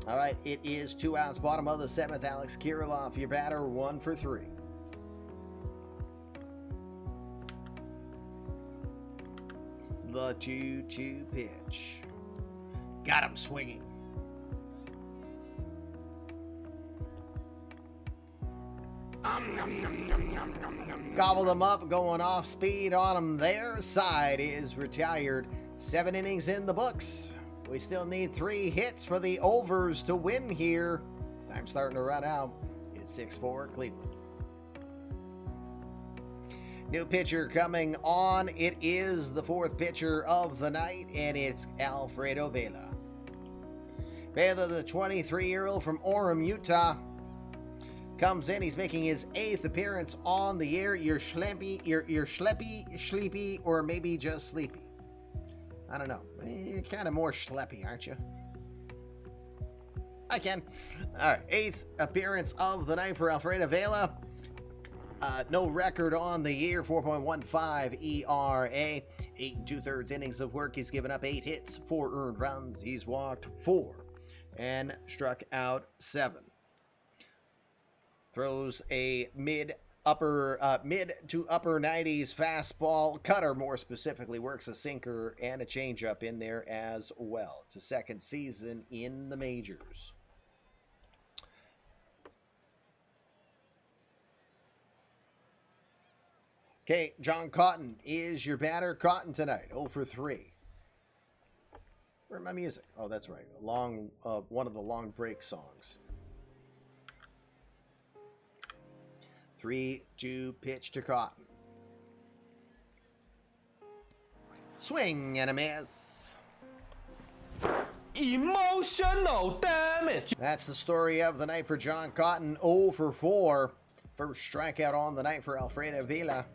All right, it is 2 outs, bottom of the 7th. Alex Kirilloff, your batter, 1 for 3. The 2-2 pitch. Got him swinging. Gobble them up, going off speed on them there. Side is retired. 7 innings in the books. We still need 3 hits for the overs to win here. Time starting to run out. It's 6-4 Cleveland. New pitcher coming on. It is the 4th pitcher of the night, and it's Alfredo Vela. Vela, the 23-year-old from Orem, Utah, comes in. He's making his 8th appearance on the year. You're sleepy, or maybe just sleepy. I don't know. You're kind of more schleppy, aren't you? I can. All right, 8th appearance of the night for Alfredo Vela. No record on the year, 4.15 ERA, 8 2/3 innings of work. He's given up 8 hits, 4 earned runs. He's walked 4 and struck out 7. Throws a mid to upper 90s fastball, cutter more specifically, works a sinker and a changeup in there as well. It's his 2nd season in the majors. Okay, John Cotton is your batter. Cotton tonight, 0 for 3. Where's my music? Oh, that's right. One of the long break songs. 3-2 pitch to Cotton. Swing and a miss. Emotional damage. That's the story of the night for John Cotton, 0 for 4. First strikeout on the night for Alfredo Vela.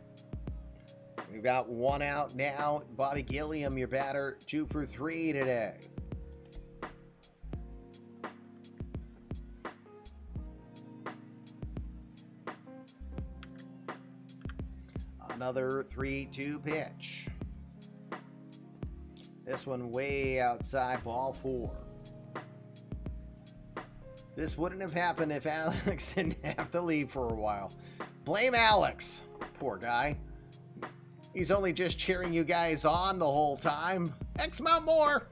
We've got 1 out now. Bobby Gilliam, your batter, 2 for 3 today. Another 3-2 pitch. This one way outside, ball 4. This wouldn't have happened if Alex didn't have to leave for a while. Blame Alex. Poor guy. He's only just cheering you guys on the whole time. X amount more.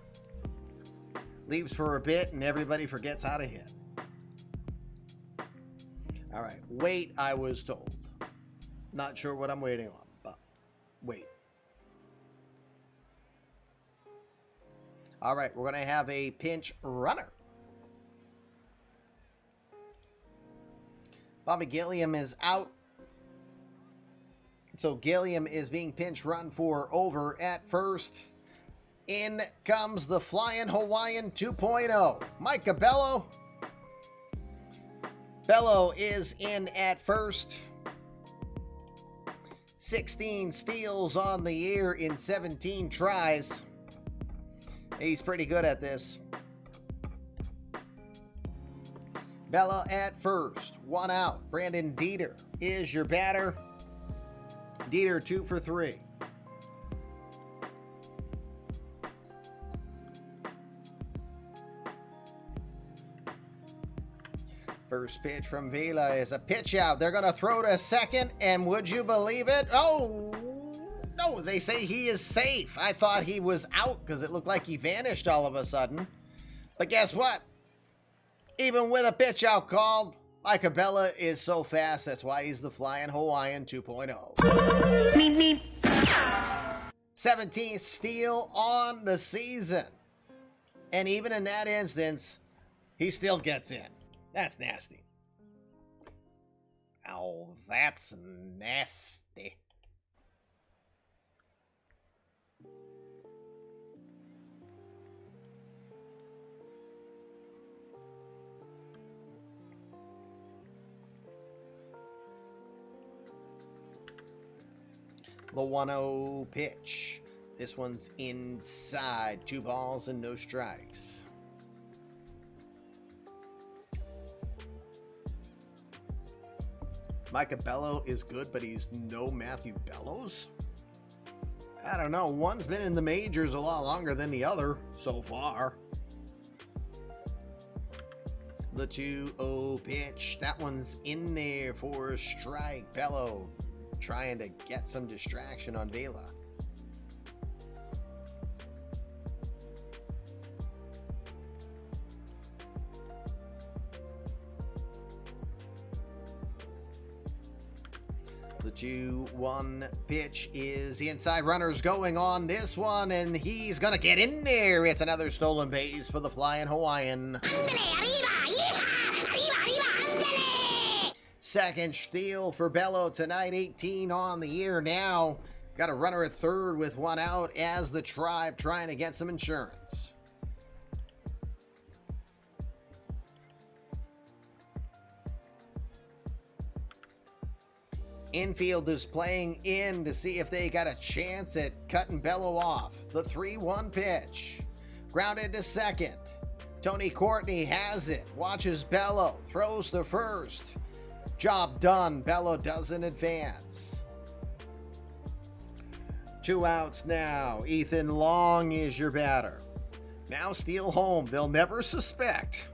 Leaves for a bit and everybody forgets how to hit. All right, wait, I was told. Not sure what I'm waiting on, but wait. All right, we're going to have a pinch runner. Bobby Gilliam is out. So Gilliam is being pinch run for over at first. In comes the Flying Hawaiian 2.0. Micah Bello. Bello is in at first. 16 steals on the year in 17 tries. He's pretty good at this. Bella at first, 1 out. Brandon Dieter is your batter. Dieter 2 for 3. First pitch from Vila is a pitch out. They're going to throw to second, and would you believe it? Oh, no, they say he is safe. I thought he was out because it looked like he vanished all of a sudden. But guess what? Even with a pitch out called, Bella is so fast, that's why he's the Flying Hawaiian 2.0. 17th steal on the season. And even in that instance, he still gets in. That's nasty. Oh, that's nasty. The 1-0 pitch. This one's inside. 2 balls and no strikes. Micah Bello is good, but he's no Matthew Bellows? I don't know. One's been in the majors a lot longer than the other so far. The 2-0 pitch. That one's in there for a strike. Bello trying to get some distraction on Vela. The 2-1 pitch is inside. Runners going on this one, and he's going to get in there. It's another stolen base for the Flying Hawaiian. Second steal for Bello tonight, 18 on the year now. Got a runner at third with 1 out as the Tribe trying to get some insurance. Infield is playing in to see if they got a chance at cutting Bello off. The 3-1 pitch. Grounded to second. Tony Courtney has it. Watches Bello. Throws to first. Job done. Bello doesn't advance. 2 outs now. Ethan Long is your batter. Now steal home. They'll never suspect.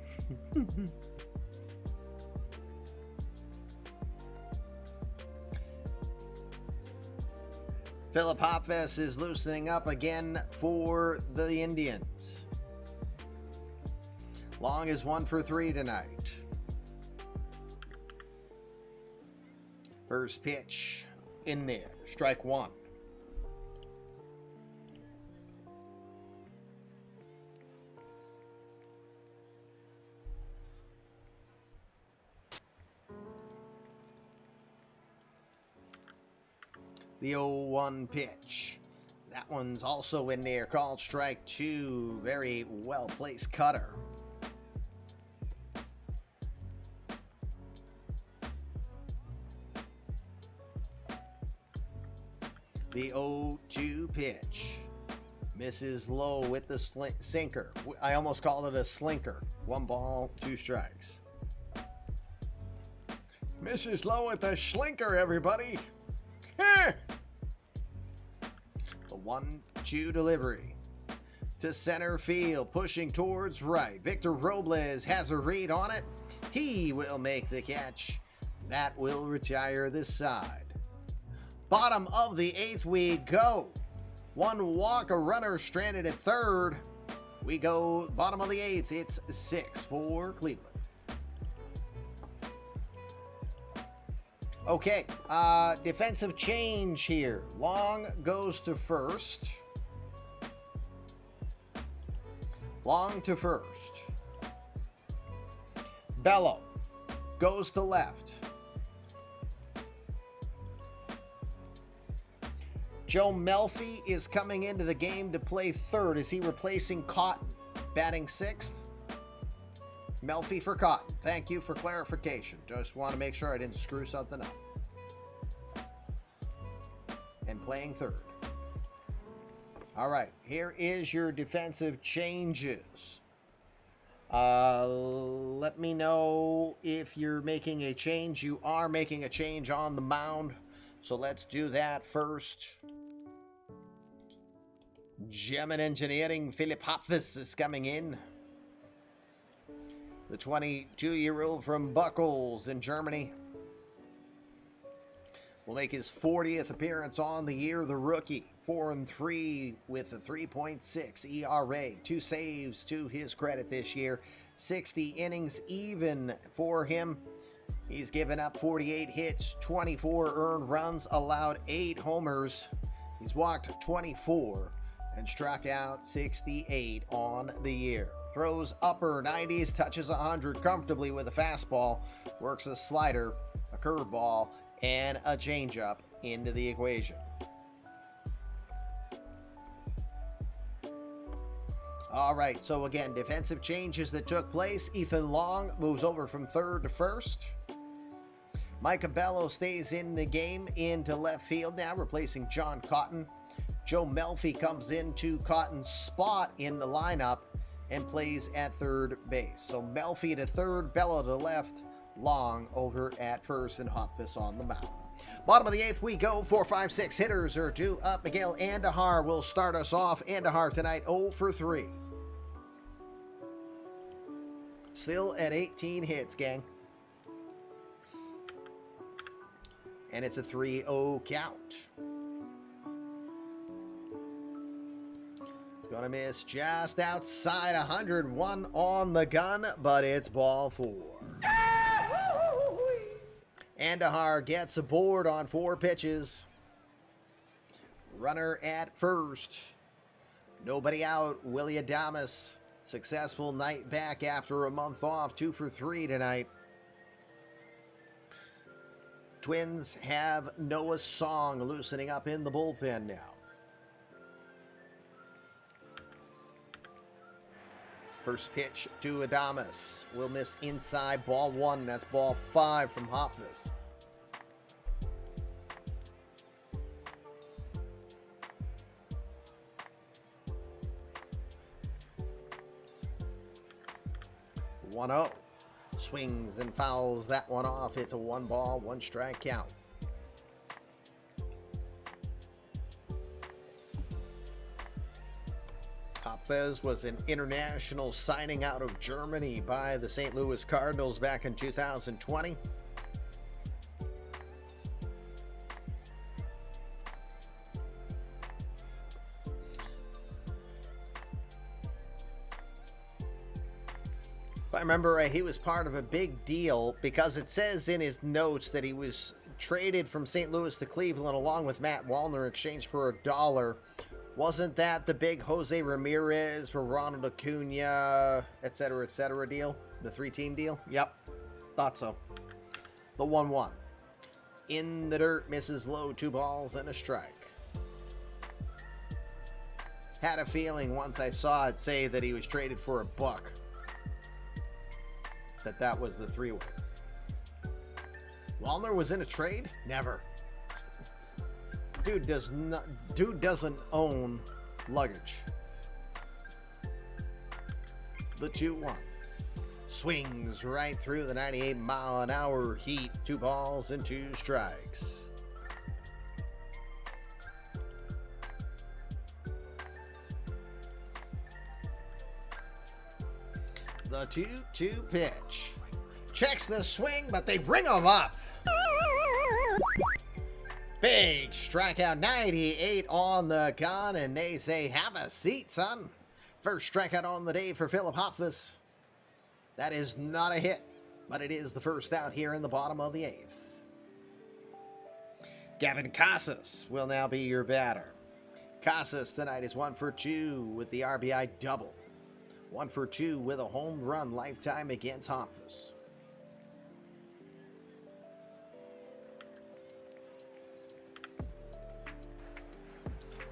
Philip Hopfess is loosening up again for the Indians. Long is 1 for 3 tonight. First pitch in there. Strike 1. The 0-1 pitch. That one's also in there, called strike 2. Very well placed cutter. The 0-2 pitch. Misses low with the sinker. I almost called it a slinker. 1 ball, 2 strikes. Misses low with the slinker, everybody. The 1-2 delivery to center field, pushing towards right. Victor Robles has a read on it. He will make the catch. That will retire this side. Bottom of the 8th we go. 1 walk, a runner stranded at third. We go bottom of the 8th. It's 6 for Cleveland. Okay, defensive change here. Long goes to first. Long to first. Bello goes to left. Joe Melfi is coming into the game to play third. Is he replacing Cotton, batting 6th? Melfi for Cotton. Thank you for clarification. Just want to make sure I didn't screw something up. And playing third. All right, here is your defensive changes. Let me know if you're making a change. You are making a change on the mound. So let's do that first. German Engineering, Philip Hopfus is coming in. The 22-year-old from Buckles in Germany will make his 40th appearance on the year. The rookie, 4-3 with a 3.6 ERA, 2 saves to his credit this year, 60 innings even for him. He's given up 48 hits, 24 earned runs, allowed 8 homers. He's walked 24 and struck out 68 on the year. Throws upper 90s, touches 100 comfortably with a fastball, works a slider, a curveball, and a changeup into the equation. All right, so again, defensive changes that took place. Ethan Long moves over from third to first. Micah Bello stays in the game into left field now, replacing John Cotton. Joe Melfi comes into Cotton's spot in the lineup and plays at third base. So Melfi to third, Bello to left, Long over at first, and Hopfus on the mound. Bottom of the 8th we go. 4, 5, 6 hitters are due up. Miguel Andahar will start us off. Andahar tonight 0 for 3. Still at 18 hits, gang. And it's a 3-0 count. It's going to miss just outside 101 on the gun, but it's ball 4. Andahar gets aboard on 4 pitches. Runner at first. Nobody out. Willie Adames. Successful night back after a month off. 2 for 3 tonight. Twins have Noah Song loosening up in the bullpen now. First pitch to Adames. Will miss inside, ball 1. That's ball 5 from Hopfus. One-0. Swings and fouls that one off. It's a 1 ball, 1 strike count. Hopfus was an international signing out of Germany by the St. Louis Cardinals back in 2020. If I remember right, he was part of a big deal because it says in his notes that he was traded from St. Louis to Cleveland along with Matt Wallner in exchange for $1. Wasn't that the big Jose Ramirez for Ronald Acuna, et cetera, deal? The 3-team deal? Yep, thought so. The 1-1. In the dirt, misses low, 2 balls and a strike. Had a feeling once I saw it say that he was traded for $1. That was the 3-way. Wallner was in a trade? Never. Dude doesn't own luggage. The 2-1. Swings right through the 98-mile-an-hour heat. 2 balls and 2 strikes. The 2-2 pitch. Checks the swing, but they bring him up. Big strikeout, 98 on the gun, and they say, have a seat, son. First strikeout on the day for Philip Hopfus. That is not a hit, but it is the first out here in the bottom of the 8th. Gavin Casas will now be your batter. Casas tonight is 1 for 2 with the RBI double. 1 for 2 with a home run lifetime against Hopfus.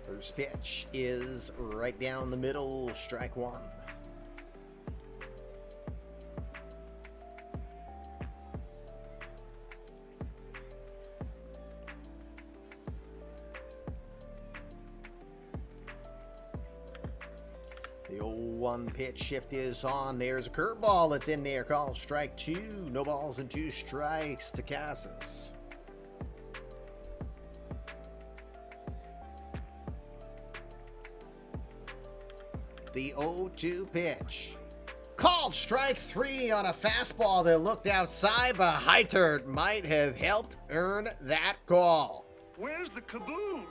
First pitch is right down the middle, strike 1. The 0-1 pitch shift is on. There's a curveball that's in there called strike 2. No balls and 2 strikes to Casas. The 0-2 pitch. Called strike 3 on a fastball that looked outside, but Heitert might have helped earn that call. Where's the kaboom?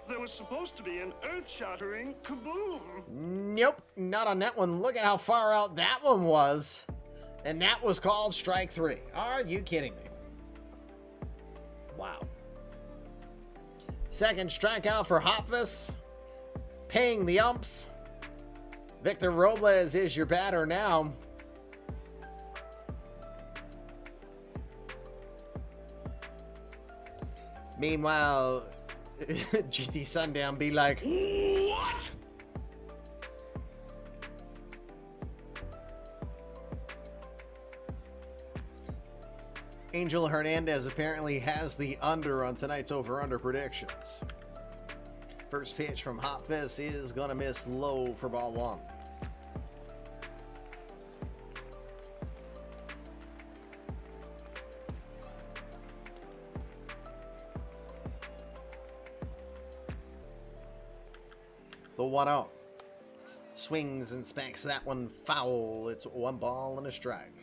There was supposed to be an earth-shattering kaboom. Nope, not on that one. Look at how far out that one was. And that was called strike 3. Are you kidding me? Wow. Second strikeout for Hopvis. Paying the umps. Victor Robles is your batter now. Meanwhile, GT Sundown be like, What? Angel Hernandez apparently has the under on tonight's over-under predictions. First pitch from Hopvis is going to miss low for ball 1. The 1-0. Swings and spanks that one foul. It's 1 ball and a strike.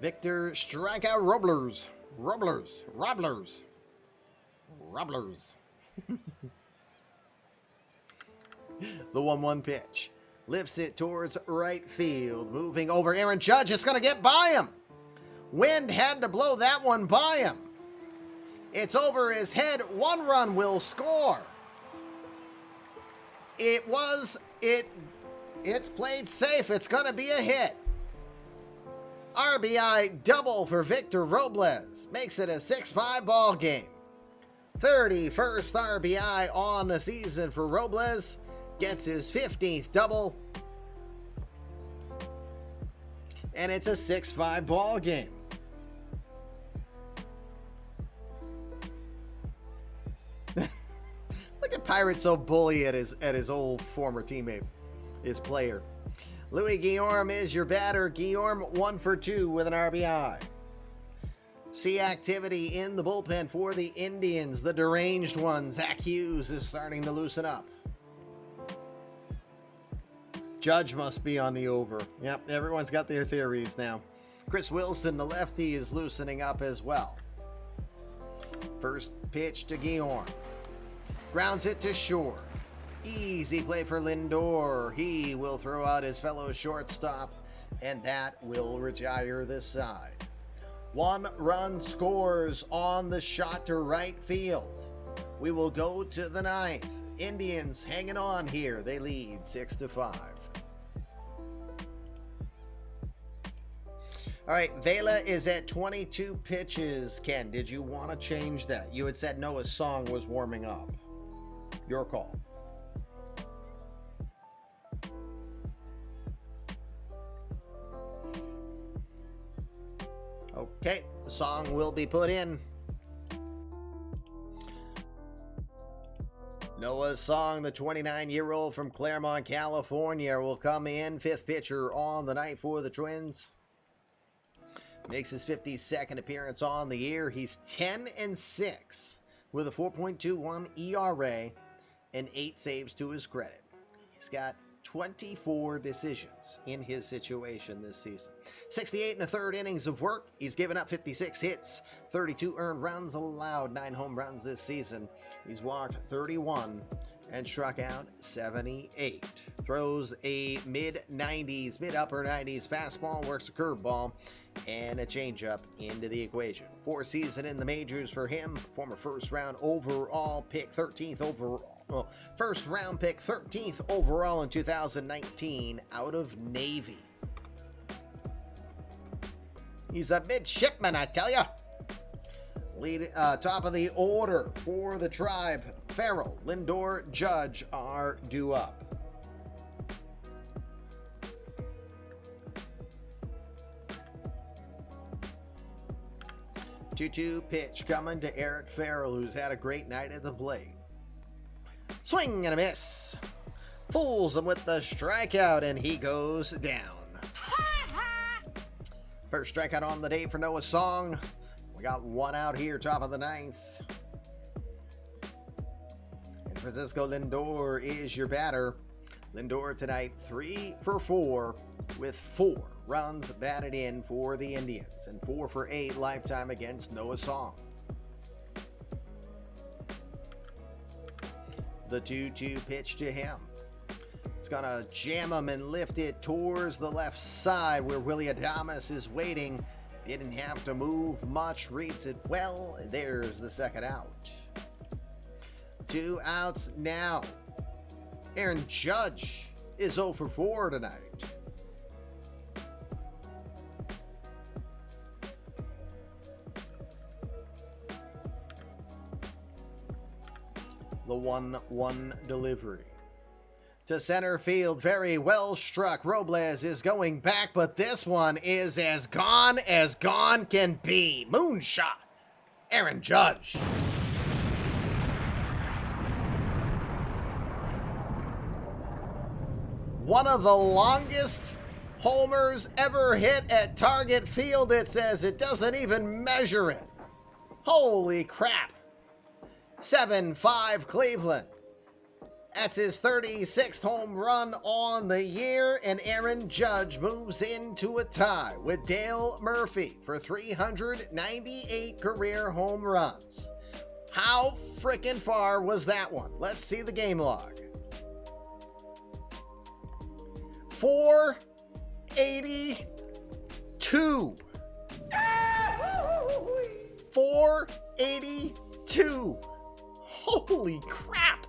Victor strikeout Roblers. The 1-1 pitch. Lifts it towards right field. Moving over Aaron Judge. It's going to get by him. Wind had to blow that one by him. It's over his head. 1 run will score. It's played safe. It's going to be a hit. RBI double for Victor Robles. Makes it a 6-5 ball game. 31st RBI on the season for Robles. Gets his 15th double. And it's a 6-5 ball game. Look at Pirates so bully at his old former teammate, his player. Louis Guillorme is your batter. Guillorme 1 for 2 with an RBI. See activity in the bullpen for the Indians. The deranged one, Zach Hughes, is starting to loosen up. Judge must be on the over. Yep, everyone's got their theories now. Chris Wilson, the lefty, is loosening up as well. First pitch to Guillorme. Grounds it to Shore. Easy play for Lindor. He will throw out his fellow shortstop, and that will retire this side. 1 run scores on the shot to right field. We will go to the 9th. Indians hanging on here. They lead 6-5. All right, Vela is at 22 pitches. Ken, did you want to change that? You had said Noah's song was warming up. Your call. Okay, the song will be put in. Noah's song, the 29-year-old from Claremont, California, will come in. 5th pitcher on the night for the Twins. Makes his 52nd appearance on the year. He's 10-6 with a 4.21 ERA and 8 saves to his credit. He's got 24 decisions in his situation this season. 68 1/3 innings of work. He's given up 56 hits, 32 earned runs allowed, 9 home runs this season. He's walked 31 and struck out 78. Throws a mid-90s, mid-upper 90s fastball, works a curveball, and a changeup into the equation. 4 season in the majors for him. Former first round pick 13th overall in 2019 out of Navy. He's a midshipman, I tell ya. Top of the order for the Tribe. Farrell, Lindor, Judge are due up. Two-two pitch coming to Eric Farrell, who's had a great night at the plate. Swing and a miss. Fools him with the strikeout, and he goes down. First strikeout on the day for Noah Song. We got one out here, top of the ninth. And Francisco Lindor is your batter. Lindor tonight 3 for 4 with 4 runs batted in for the Indians and 4 for 8 lifetime against Noah Song. The 2-2 pitch to him. It's gonna jam him and lift it towards the left side where Willy Adames is waiting. Didn't have to move much, reads it well. There's the second out. 2 outs now. Aaron Judge is 0 for 4 tonight. The 1-1 delivery. To center field, very well struck. Robles is going back, but this one is as gone can be. Moonshot. Aaron Judge. One of the longest homers ever hit at Target Field, it says. It doesn't even measure it. Holy crap. 7-5 Cleveland. That's his 36th home run on the year, and Aaron Judge moves into a tie with Dale Murphy for 398 career home runs. How frickin' far was that one? Let's see the game log. 482. 482. Holy crap.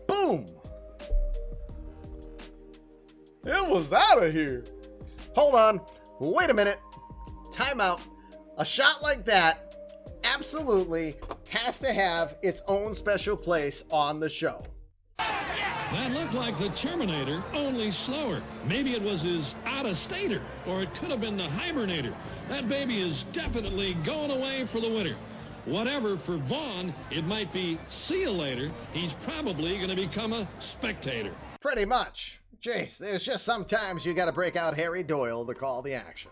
Boom. It was out of here. Hold on. Wait a minute. Timeout. A shot like that absolutely has to have its own special place on the show. That looked like the Terminator, only slower. Maybe it was his out-of-stater, or it could have been the hibernator. That baby is definitely going away for the winter. Whatever for Vaughn, it might be see you later. He's probably going to become a spectator. Pretty much. Jeez, there's just sometimes you got to break out Harry Doyle to call the action.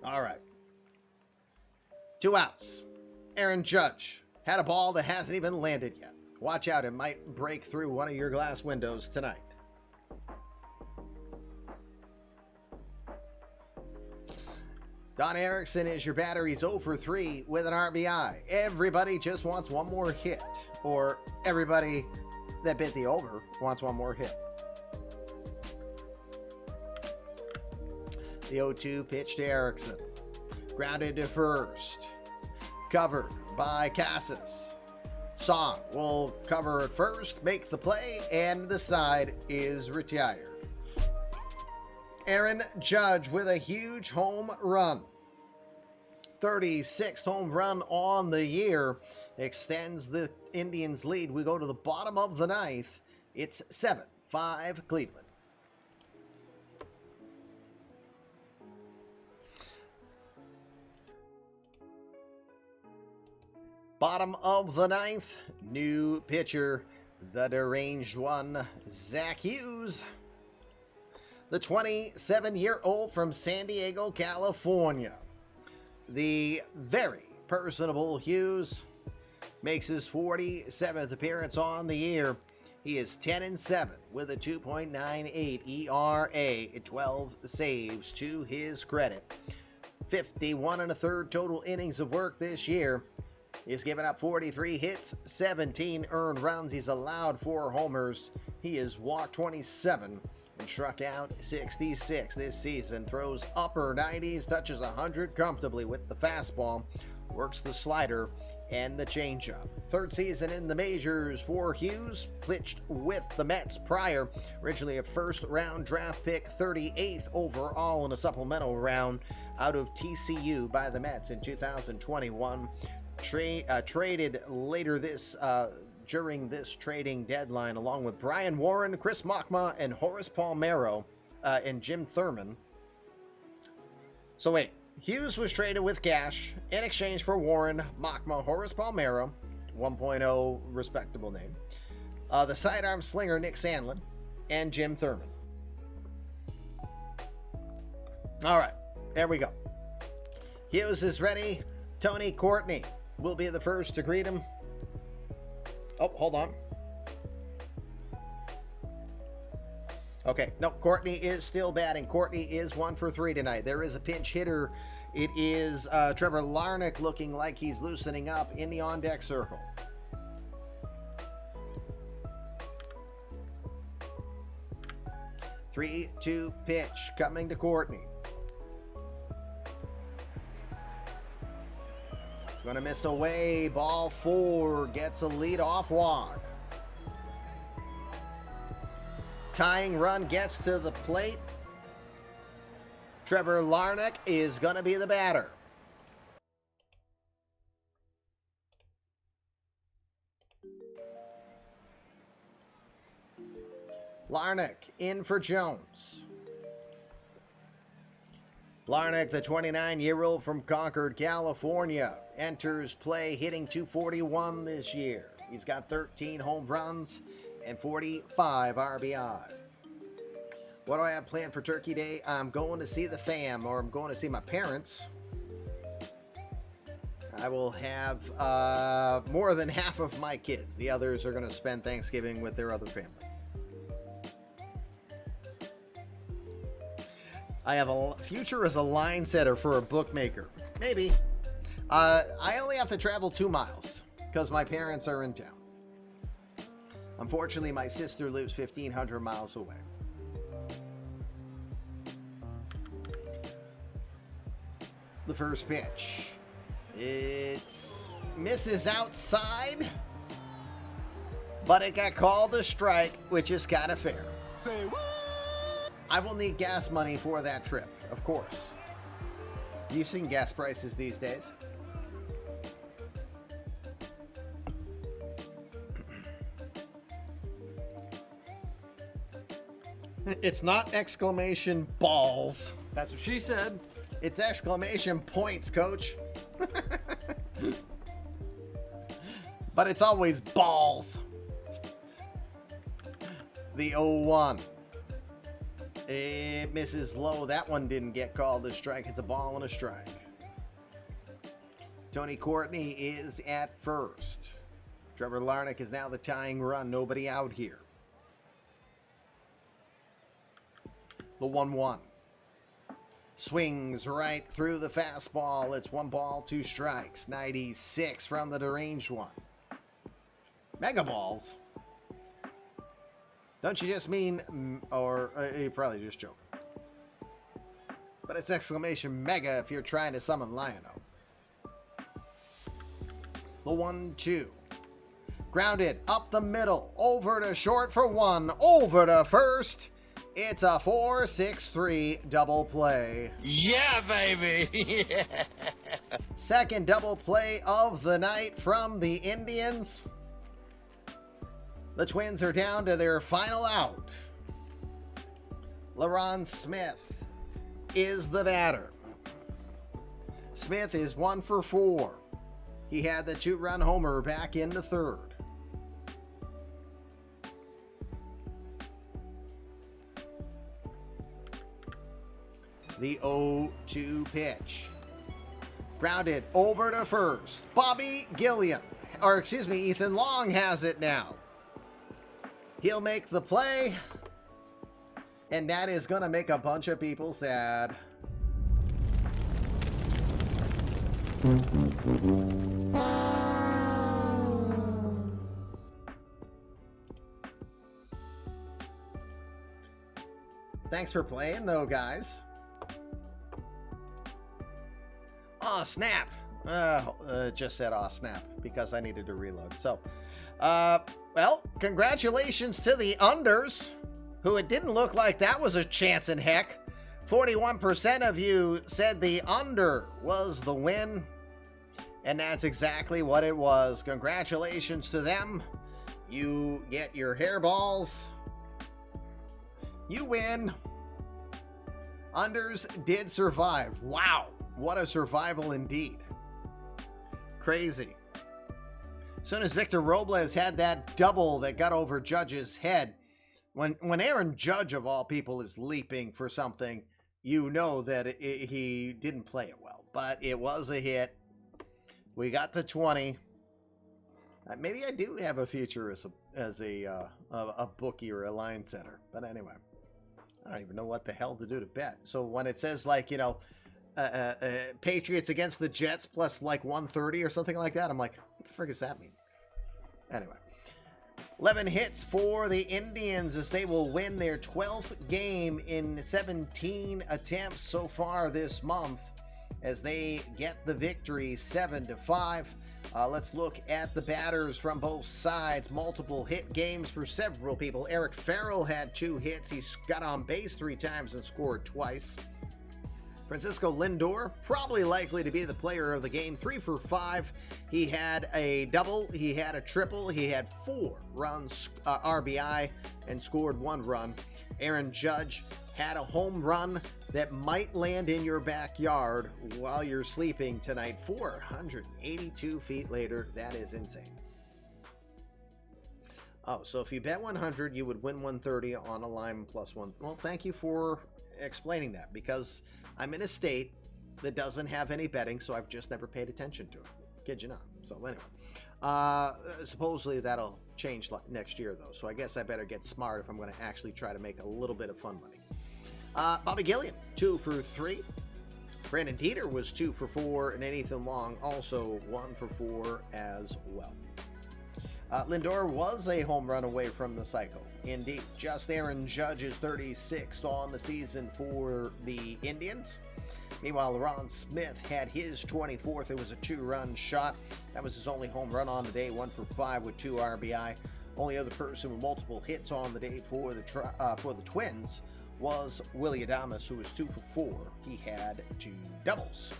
All right. 2 outs. Aaron Judge had a ball that hasn't even landed yet. Watch out, it might break through one of your glass windows tonight. Don Erickson is your batter. He's 0 for 3 with an RBI. Everybody just wants one more hit, or everybody that bit the over wants one more hit. The 0-2 pitch to Erickson. Grounded to first. Covered by Casas. Song will cover at first, make the play, and the side is retired. Aaron Judge with a huge home run. 36th home run on the year. Extends the Indians' lead. We go to the bottom of the ninth. It's 7-5 Cleveland. Bottom of the ninth, new pitcher, the deranged one, Zach Hughes. The 27-year-old from San Diego, California. The very personable Hughes makes his 47th appearance on the year. He is 10-7 with a 2.98 ERA, 12 saves to his credit. 51 1/3 total innings of work this year. He's given up 43 hits, 17 earned runs. He's allowed 4 homers. He has walked 27 and struck out 66 this season. Throws upper 90s, touches 100 comfortably with the fastball, works the slider and the changeup. 3rd season in the majors for Hughes. Pitched with the Mets prior. Originally a first-round draft pick, 38th overall in a supplemental round out of TCU by the Mets in 2021. Traded later this during this trading deadline along with Brian Warren, Chris Mockma, and Horace Palmeiro and Jim Thurman. So wait, Hughes was traded with cash in exchange for Warren, Mockma, Horace Palmeiro, 1.0 respectable name. The sidearm slinger, Nick Sandlin, and Jim Thurman. All right, there we go. Hughes is ready. Tony Courtney will be the first to greet him. Oh, hold on. Okay, no, Courtney is still batting. Courtney is 1 for 3 tonight. There is a pinch hitter. It is Trevor Larnach looking like he's loosening up in the on-deck circle. Three, 2 pitch coming to Courtney. It's going to miss away. Ball 4 gets a lead-off walk. Tying run gets to the plate. Trevor Larnach is going to be the batter. Larnach in for Jones. Larnach, the 29-year-old from Concord, California, enters play hitting .241 this year. He's got 13 home runs and 45 RBI. What do I have planned for Turkey Day? I'm going to see the fam, or I'm going to see my parents. I will have more than half of my kids. The others are going to spend Thanksgiving with their other family. I have a future as a line setter for a bookmaker. Maybe. I only have to travel 2 miles because my parents are in town. Unfortunately, my sister lives 1,500 miles away. The first pitch. It's misses outside, but it got called a strike, which is kind of fair. Say what? I will need gas money for that trip, of course. You've seen gas prices these days. It's not exclamation balls. That's what she said. It's exclamation points, coach. But it's always balls. The 0-1. It misses low. That one didn't get called a strike. It's a ball and a strike. Tony Courtney is at first. Trevor Larnach is now the tying run. Nobody out here. The 1-1. Swings right through the fastball. It's 1 ball, 2 strikes. 96 from the deranged one. Mega balls. Don't you just mean, or you're probably just joking. But it's exclamation mega if you're trying to summon Lionel. The 1-2. Grounded up the middle. Over to short for 1. Over to first. It's a 4-6-3 double play. Yeah, baby. Yeah. Second double play of the night from the Indians. The Twins are down to their final out. LaRon Smith is the batter. Smith is 1 for 4. He had the 2-run homer back in the third. The 0-2 pitch. Grounded over to first. Bobby Gilliam, or excuse me, Ethan Long has it now. He'll make the play, and that is going to make a bunch of people sad. Thanks for playing, though, guys. Aw, snap. Just said aw, snap because I needed to reload. So, well, congratulations to the unders, who it didn't look like that was a chance in heck. 41% of you said the under was the win, and that's exactly what it was. Congratulations to them. You get your hairballs. You win. Unders did survive. Wow. What a survival indeed. Crazy. As soon as Victor Robles had that double that got over Judge's head, when Aaron Judge, of all people, is leaping for something, you know that he didn't play it well. But it was a hit. We got to 20. Maybe I do have a future as a bookie or a line center. But anyway, I don't even know what the hell to do to bet. So when it says, like, you know, Patriots against the Jets plus like 130 or something like that, I'm like, what the frick does that mean? Anyway, 11 hits for the Indians as they will win their 12th game in 17 attempts so far this month as they get the victory 7-5. Let's look at the batters from both sides. Multiple hit games for several people. Eric Farrell had 2 hits. He got on base 3 times and scored twice. Francisco Lindor, probably likely to be the player of the game, 3 for 5. He had a double, he had a triple, he had 4 runs, RBI, and scored 1 run. Aaron Judge had a home run that might land in your backyard while you're sleeping tonight, 482 feet later. That is insane. Oh, so if you bet 100, you would win 130 on a line plus 1. Well, thank you for explaining that, because I'm in a state that doesn't have any betting, so I've just never paid attention to it. Kid you not. So anyway, supposedly that'll change next year, though. So I guess I better get smart if I'm going to actually try to make a little bit of fun money. Bobby Gilliam, 2 for 3. Brandon Dieter was 2 for 4, and Nathan Long also 1 for 4 as well. Lindor was a home run away from the cycle. Indeed, just Aaron Judge's 36th on the season for the Indians. Meanwhile, Ron Smith had his 24th. It was a 2-run shot. That was his only home run on the day, 1 for 5 with 2 RBI. Only other person with multiple hits on the day for the Twins was Willie Adames, who was 2 for 4. He had 2 doubles.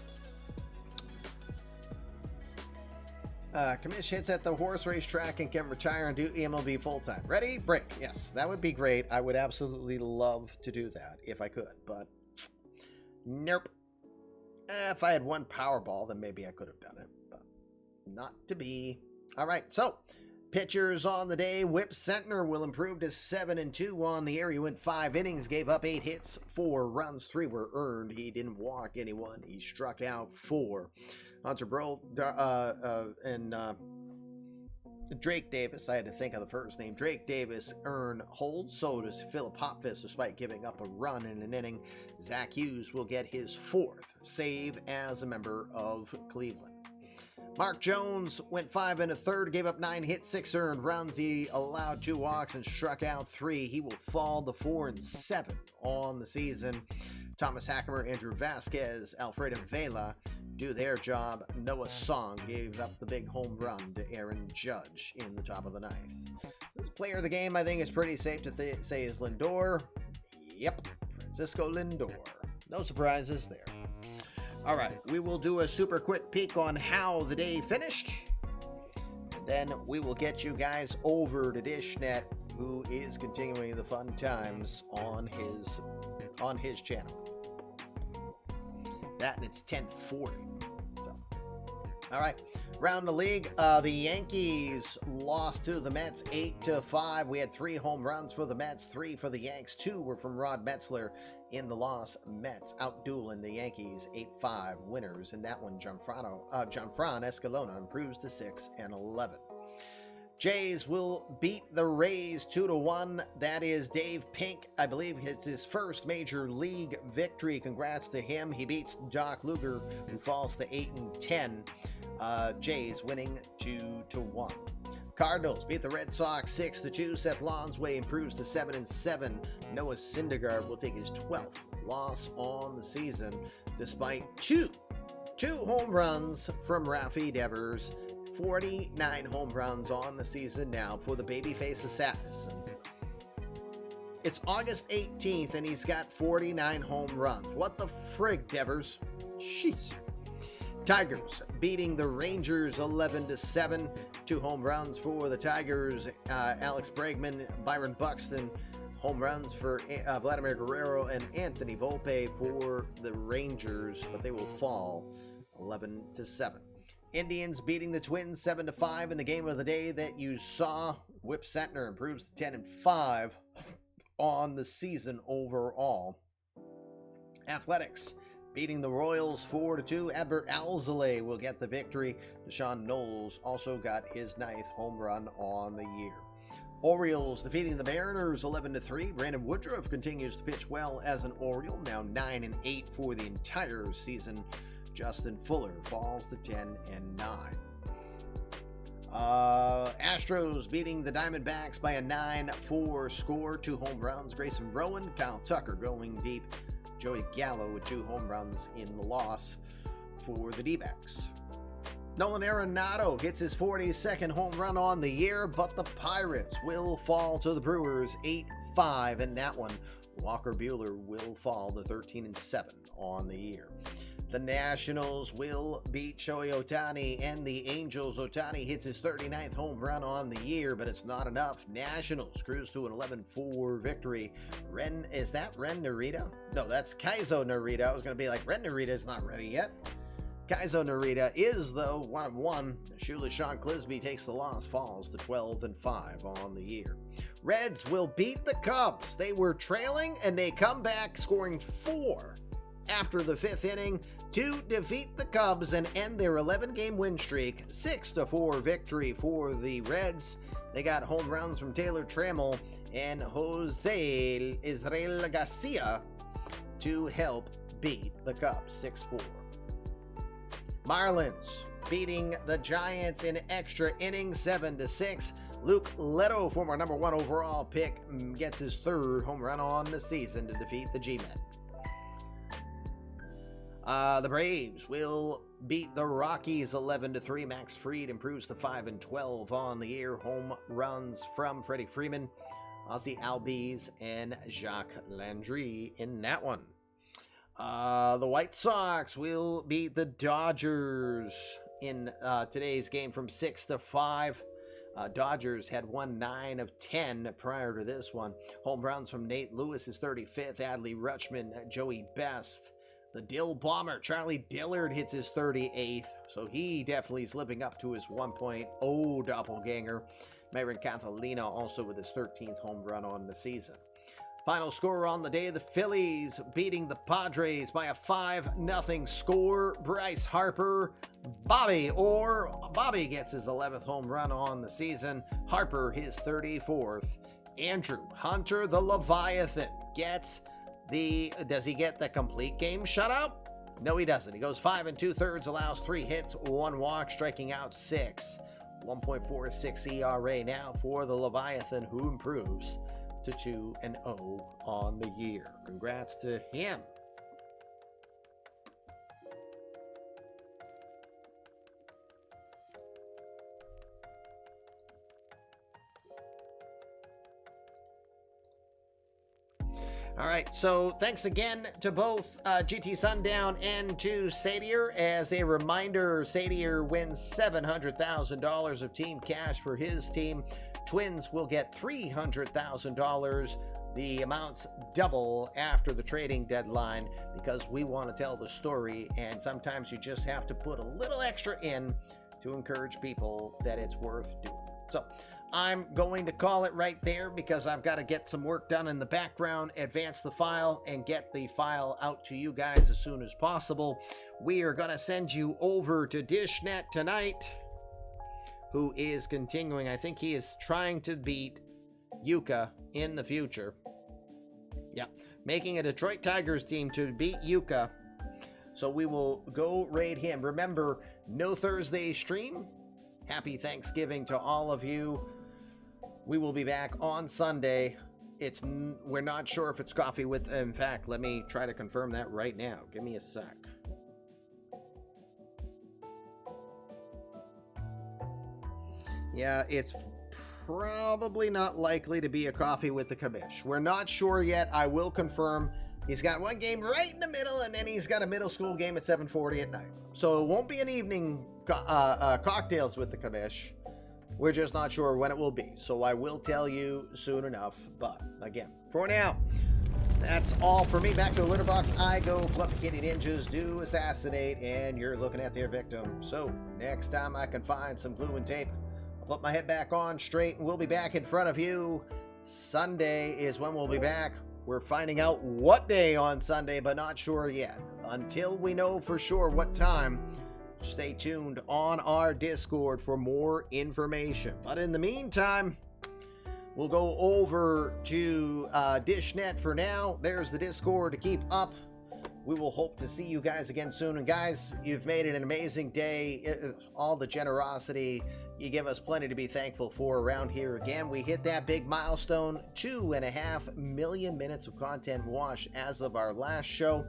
Kamish hits at the horse race track and can retire and do eMLB full-time. Ready? Break. Yes, that would be great. I would absolutely love to do that if I could, but nope. If I had 1 Powerball, then maybe I could have done it, but not to be. All right, so pitchers on the day. Whip Centner will improve to 7-2 on the year. He went 5 innings, gave up 8 hits, 4 runs, 3 were earned. He didn't walk anyone. He struck out 4. Hunter Bro and Drake Davis, I had to think of the first name. Drake Davis earned hold, so does Philip Hopfist, despite giving up a run in an inning. Zach Hughes will get his 4th save as a member of Cleveland. Mark Jones went 5 1/3, gave up 9 hits, 6 earned runs. He allowed 2 walks and struck out 3. He will fall to 4-7 on the season. Thomas Hackemer, Andrew Vasquez, Alfredo Vela do their job. Noah Song gave up the big home run to Aaron Judge in the top of the 9th. The player of the game, I think, is pretty safe to say is Lindor. Yep, Francisco Lindor. No surprises there. All right, we will do a super quick peek on how the day finished. And then we will get you guys over to DishNet, who is continuing the fun times on his channel. That and it's 10:40. So, all right, around the league, the Yankees lost to the Mets 8-5. We had 3 home runs for the Mets, 3 for the Yanks. 2 were from Rod Metzler. In the loss, Mets outdueling the Yankees 8-5 winners. In that one, Gianfran Escalona improves to 6-11. Jays will beat the Rays 2-1. That is Dave Pink. I believe it's his first major league victory. Congrats to him. He beats Doc Luger, who falls to 8-10. Jays winning 2-1. Cardinals beat the Red Sox 6-2. Seth Lonsway improves to 7-7. Noah Syndergaard will take his 12th loss on the season, despite two home runs from Rafi Devers. 49 home runs on the season now for the babyface of sadness. It's August 18th and he's got 49 home runs. What the frig, Devers? Jeez. Tigers beating the Rangers 11-7. 2 home runs for the Tigers. Alex Bregman, Byron Buxton. Home runs for Vladimir Guerrero and Anthony Volpe for the Rangers, but they will fall 11-7. Indians beating the Twins 7-5 in the game of the day that you saw. Whip Sentner improves to 10-5 on the season overall. Athletics beating the Royals 4-2. Adbert Alzolay will get the victory. Deshaun Knowles also got his 9th home run on the year. Orioles defeating the Mariners 11-3. Brandon Woodruff continues to pitch well as an Oriole, now 9-8 for the entire season. Justin Fuller falls to 10-9. Astros beating the Diamondbacks by a 9-4 score. 2 home runs. Grayson Rowan, Kyle Tucker going deep. Joey Gallo with 2 home runs in the loss for the D-backs. Nolan Arenado hits his 42nd home run on the year, but the Pirates will fall to the Brewers 8-5 in that one. Walker Buehler will fall to 13-7 on the year. The Nationals will beat Shohei Ohtani and the Angels. Ohtani hits his 39th home run on the year, but it's not enough. Nationals cruise to an 11-4 victory. Is that Ren Narita? No, that's Kaizo Narita. I was going to be like, Ren Narita is not ready yet. Kaizo Narita is, though, 1-1. Shoeless Sean Clisby takes the loss, falls to 12-5 on the year. Reds will beat the Cubs. They were trailing, and they come back scoring 4 after the 5th inning to defeat the Cubs and end their 11-game win streak. 6-4 victory for the Reds. They got home runs from Taylor Trammell and Jose Israel Garcia to help beat the Cubs 6-4. Marlins beating the Giants in extra innings 7-6. Luke Leto, former number 1 overall pick, gets his 3rd home run on the season to defeat the G-Men. The Braves will beat the Rockies 11-3. Max Fried improves to 5-12 on the year. Home runs from Freddie Freeman, Ozzie Albies, and Jacques Landry in that one. The White Sox will beat the Dodgers in today's game from 6-5. Dodgers had won 9 of 10 prior to this one. Home runs from Nate Lewis, his 35th. Adley Rutschman, Joey Best. The Dill Bomber, Charlie Dillard, hits his 38th. So he definitely is living up to his 1.0 doppelganger. Myron Catalina also with his 13th home run on the season. Final score on the day, the Phillies beating the Padres by a 5-0 score. Bryce Harper, Bobby gets his 11th home run on the season. Harper his 34th. Andrew Hunter, the Leviathan, does he get the complete game shutout? No, he doesn't. He goes 5 2/3, allows 3 hits, 1 walk, striking out 6. 1.46 ERA now for the Leviathan, who improves to 2-0 on the year. Congrats to him. All right, so thanks again to both GT Sundown and to Sadier. As a reminder, Sadier wins $700,000 of team cash for his team. Twins will get $300,000. The amounts double after the trading deadline because we want to tell the story, and sometimes you just have to put a little extra in to encourage people that it's worth doing. So I'm going to call it right there because I've got to get some work done in the background, advance the file, and get the file out to you guys as soon as possible. We are going to send you over to DishNet tonight, who is continuing. I think he is trying to beat Yuka in the future. Yeah, making a Detroit Tigers team to beat Yuka. So we will go raid him. Remember, no Thursday stream. Happy Thanksgiving to all of you. We will be back on Sunday. We're not sure if it's coffee with. In fact, let me try to confirm that right now. Give me a sec. Yeah, it's probably not likely to be a coffee with the Kabish. We're not sure yet. I will confirm. He's got one game right in the middle, and then he's got a middle school game at 7:40 at night. So it won't be an evening cocktails with the Kabish. We're just not sure when it will be. So I will tell you soon enough. But again, for now, That's all for me. Back to the litter box I go. Fluffy Kitty Ninjas do assassinate, and you're looking at their victim. So, next time I can find some glue and tape, I'll put my head back on straight, and we'll be back in front of you. Sunday is when we'll be back. We're finding out what day on Sunday, but not sure yet. Until we know for sure what time, stay tuned on our Discord for more information. But in the meantime, we'll go over to DishNet for now. There's the Discord to keep up. We will hope to see you guys again soon. And guys, you've made it an amazing day. All the generosity. You give us plenty to be thankful for around here. Again, we hit that big milestone, 2.5 million minutes of content watched as of our last show.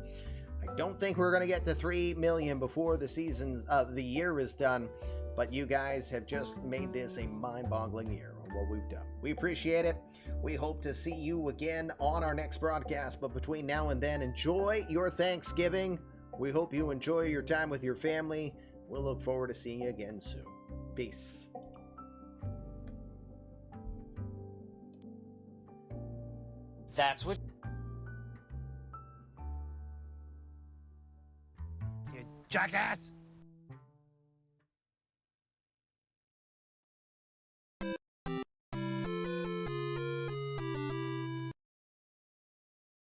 I don't think we're going to get to 3 million before the year is done, but you guys have just made this a mind-boggling year on what we've done. We appreciate it. We hope to see you again on our next broadcast, but between now and then, enjoy your Thanksgiving. We hope you enjoy your time with your family. We'll look forward to seeing you again soon. Peace. That's what... You jackass!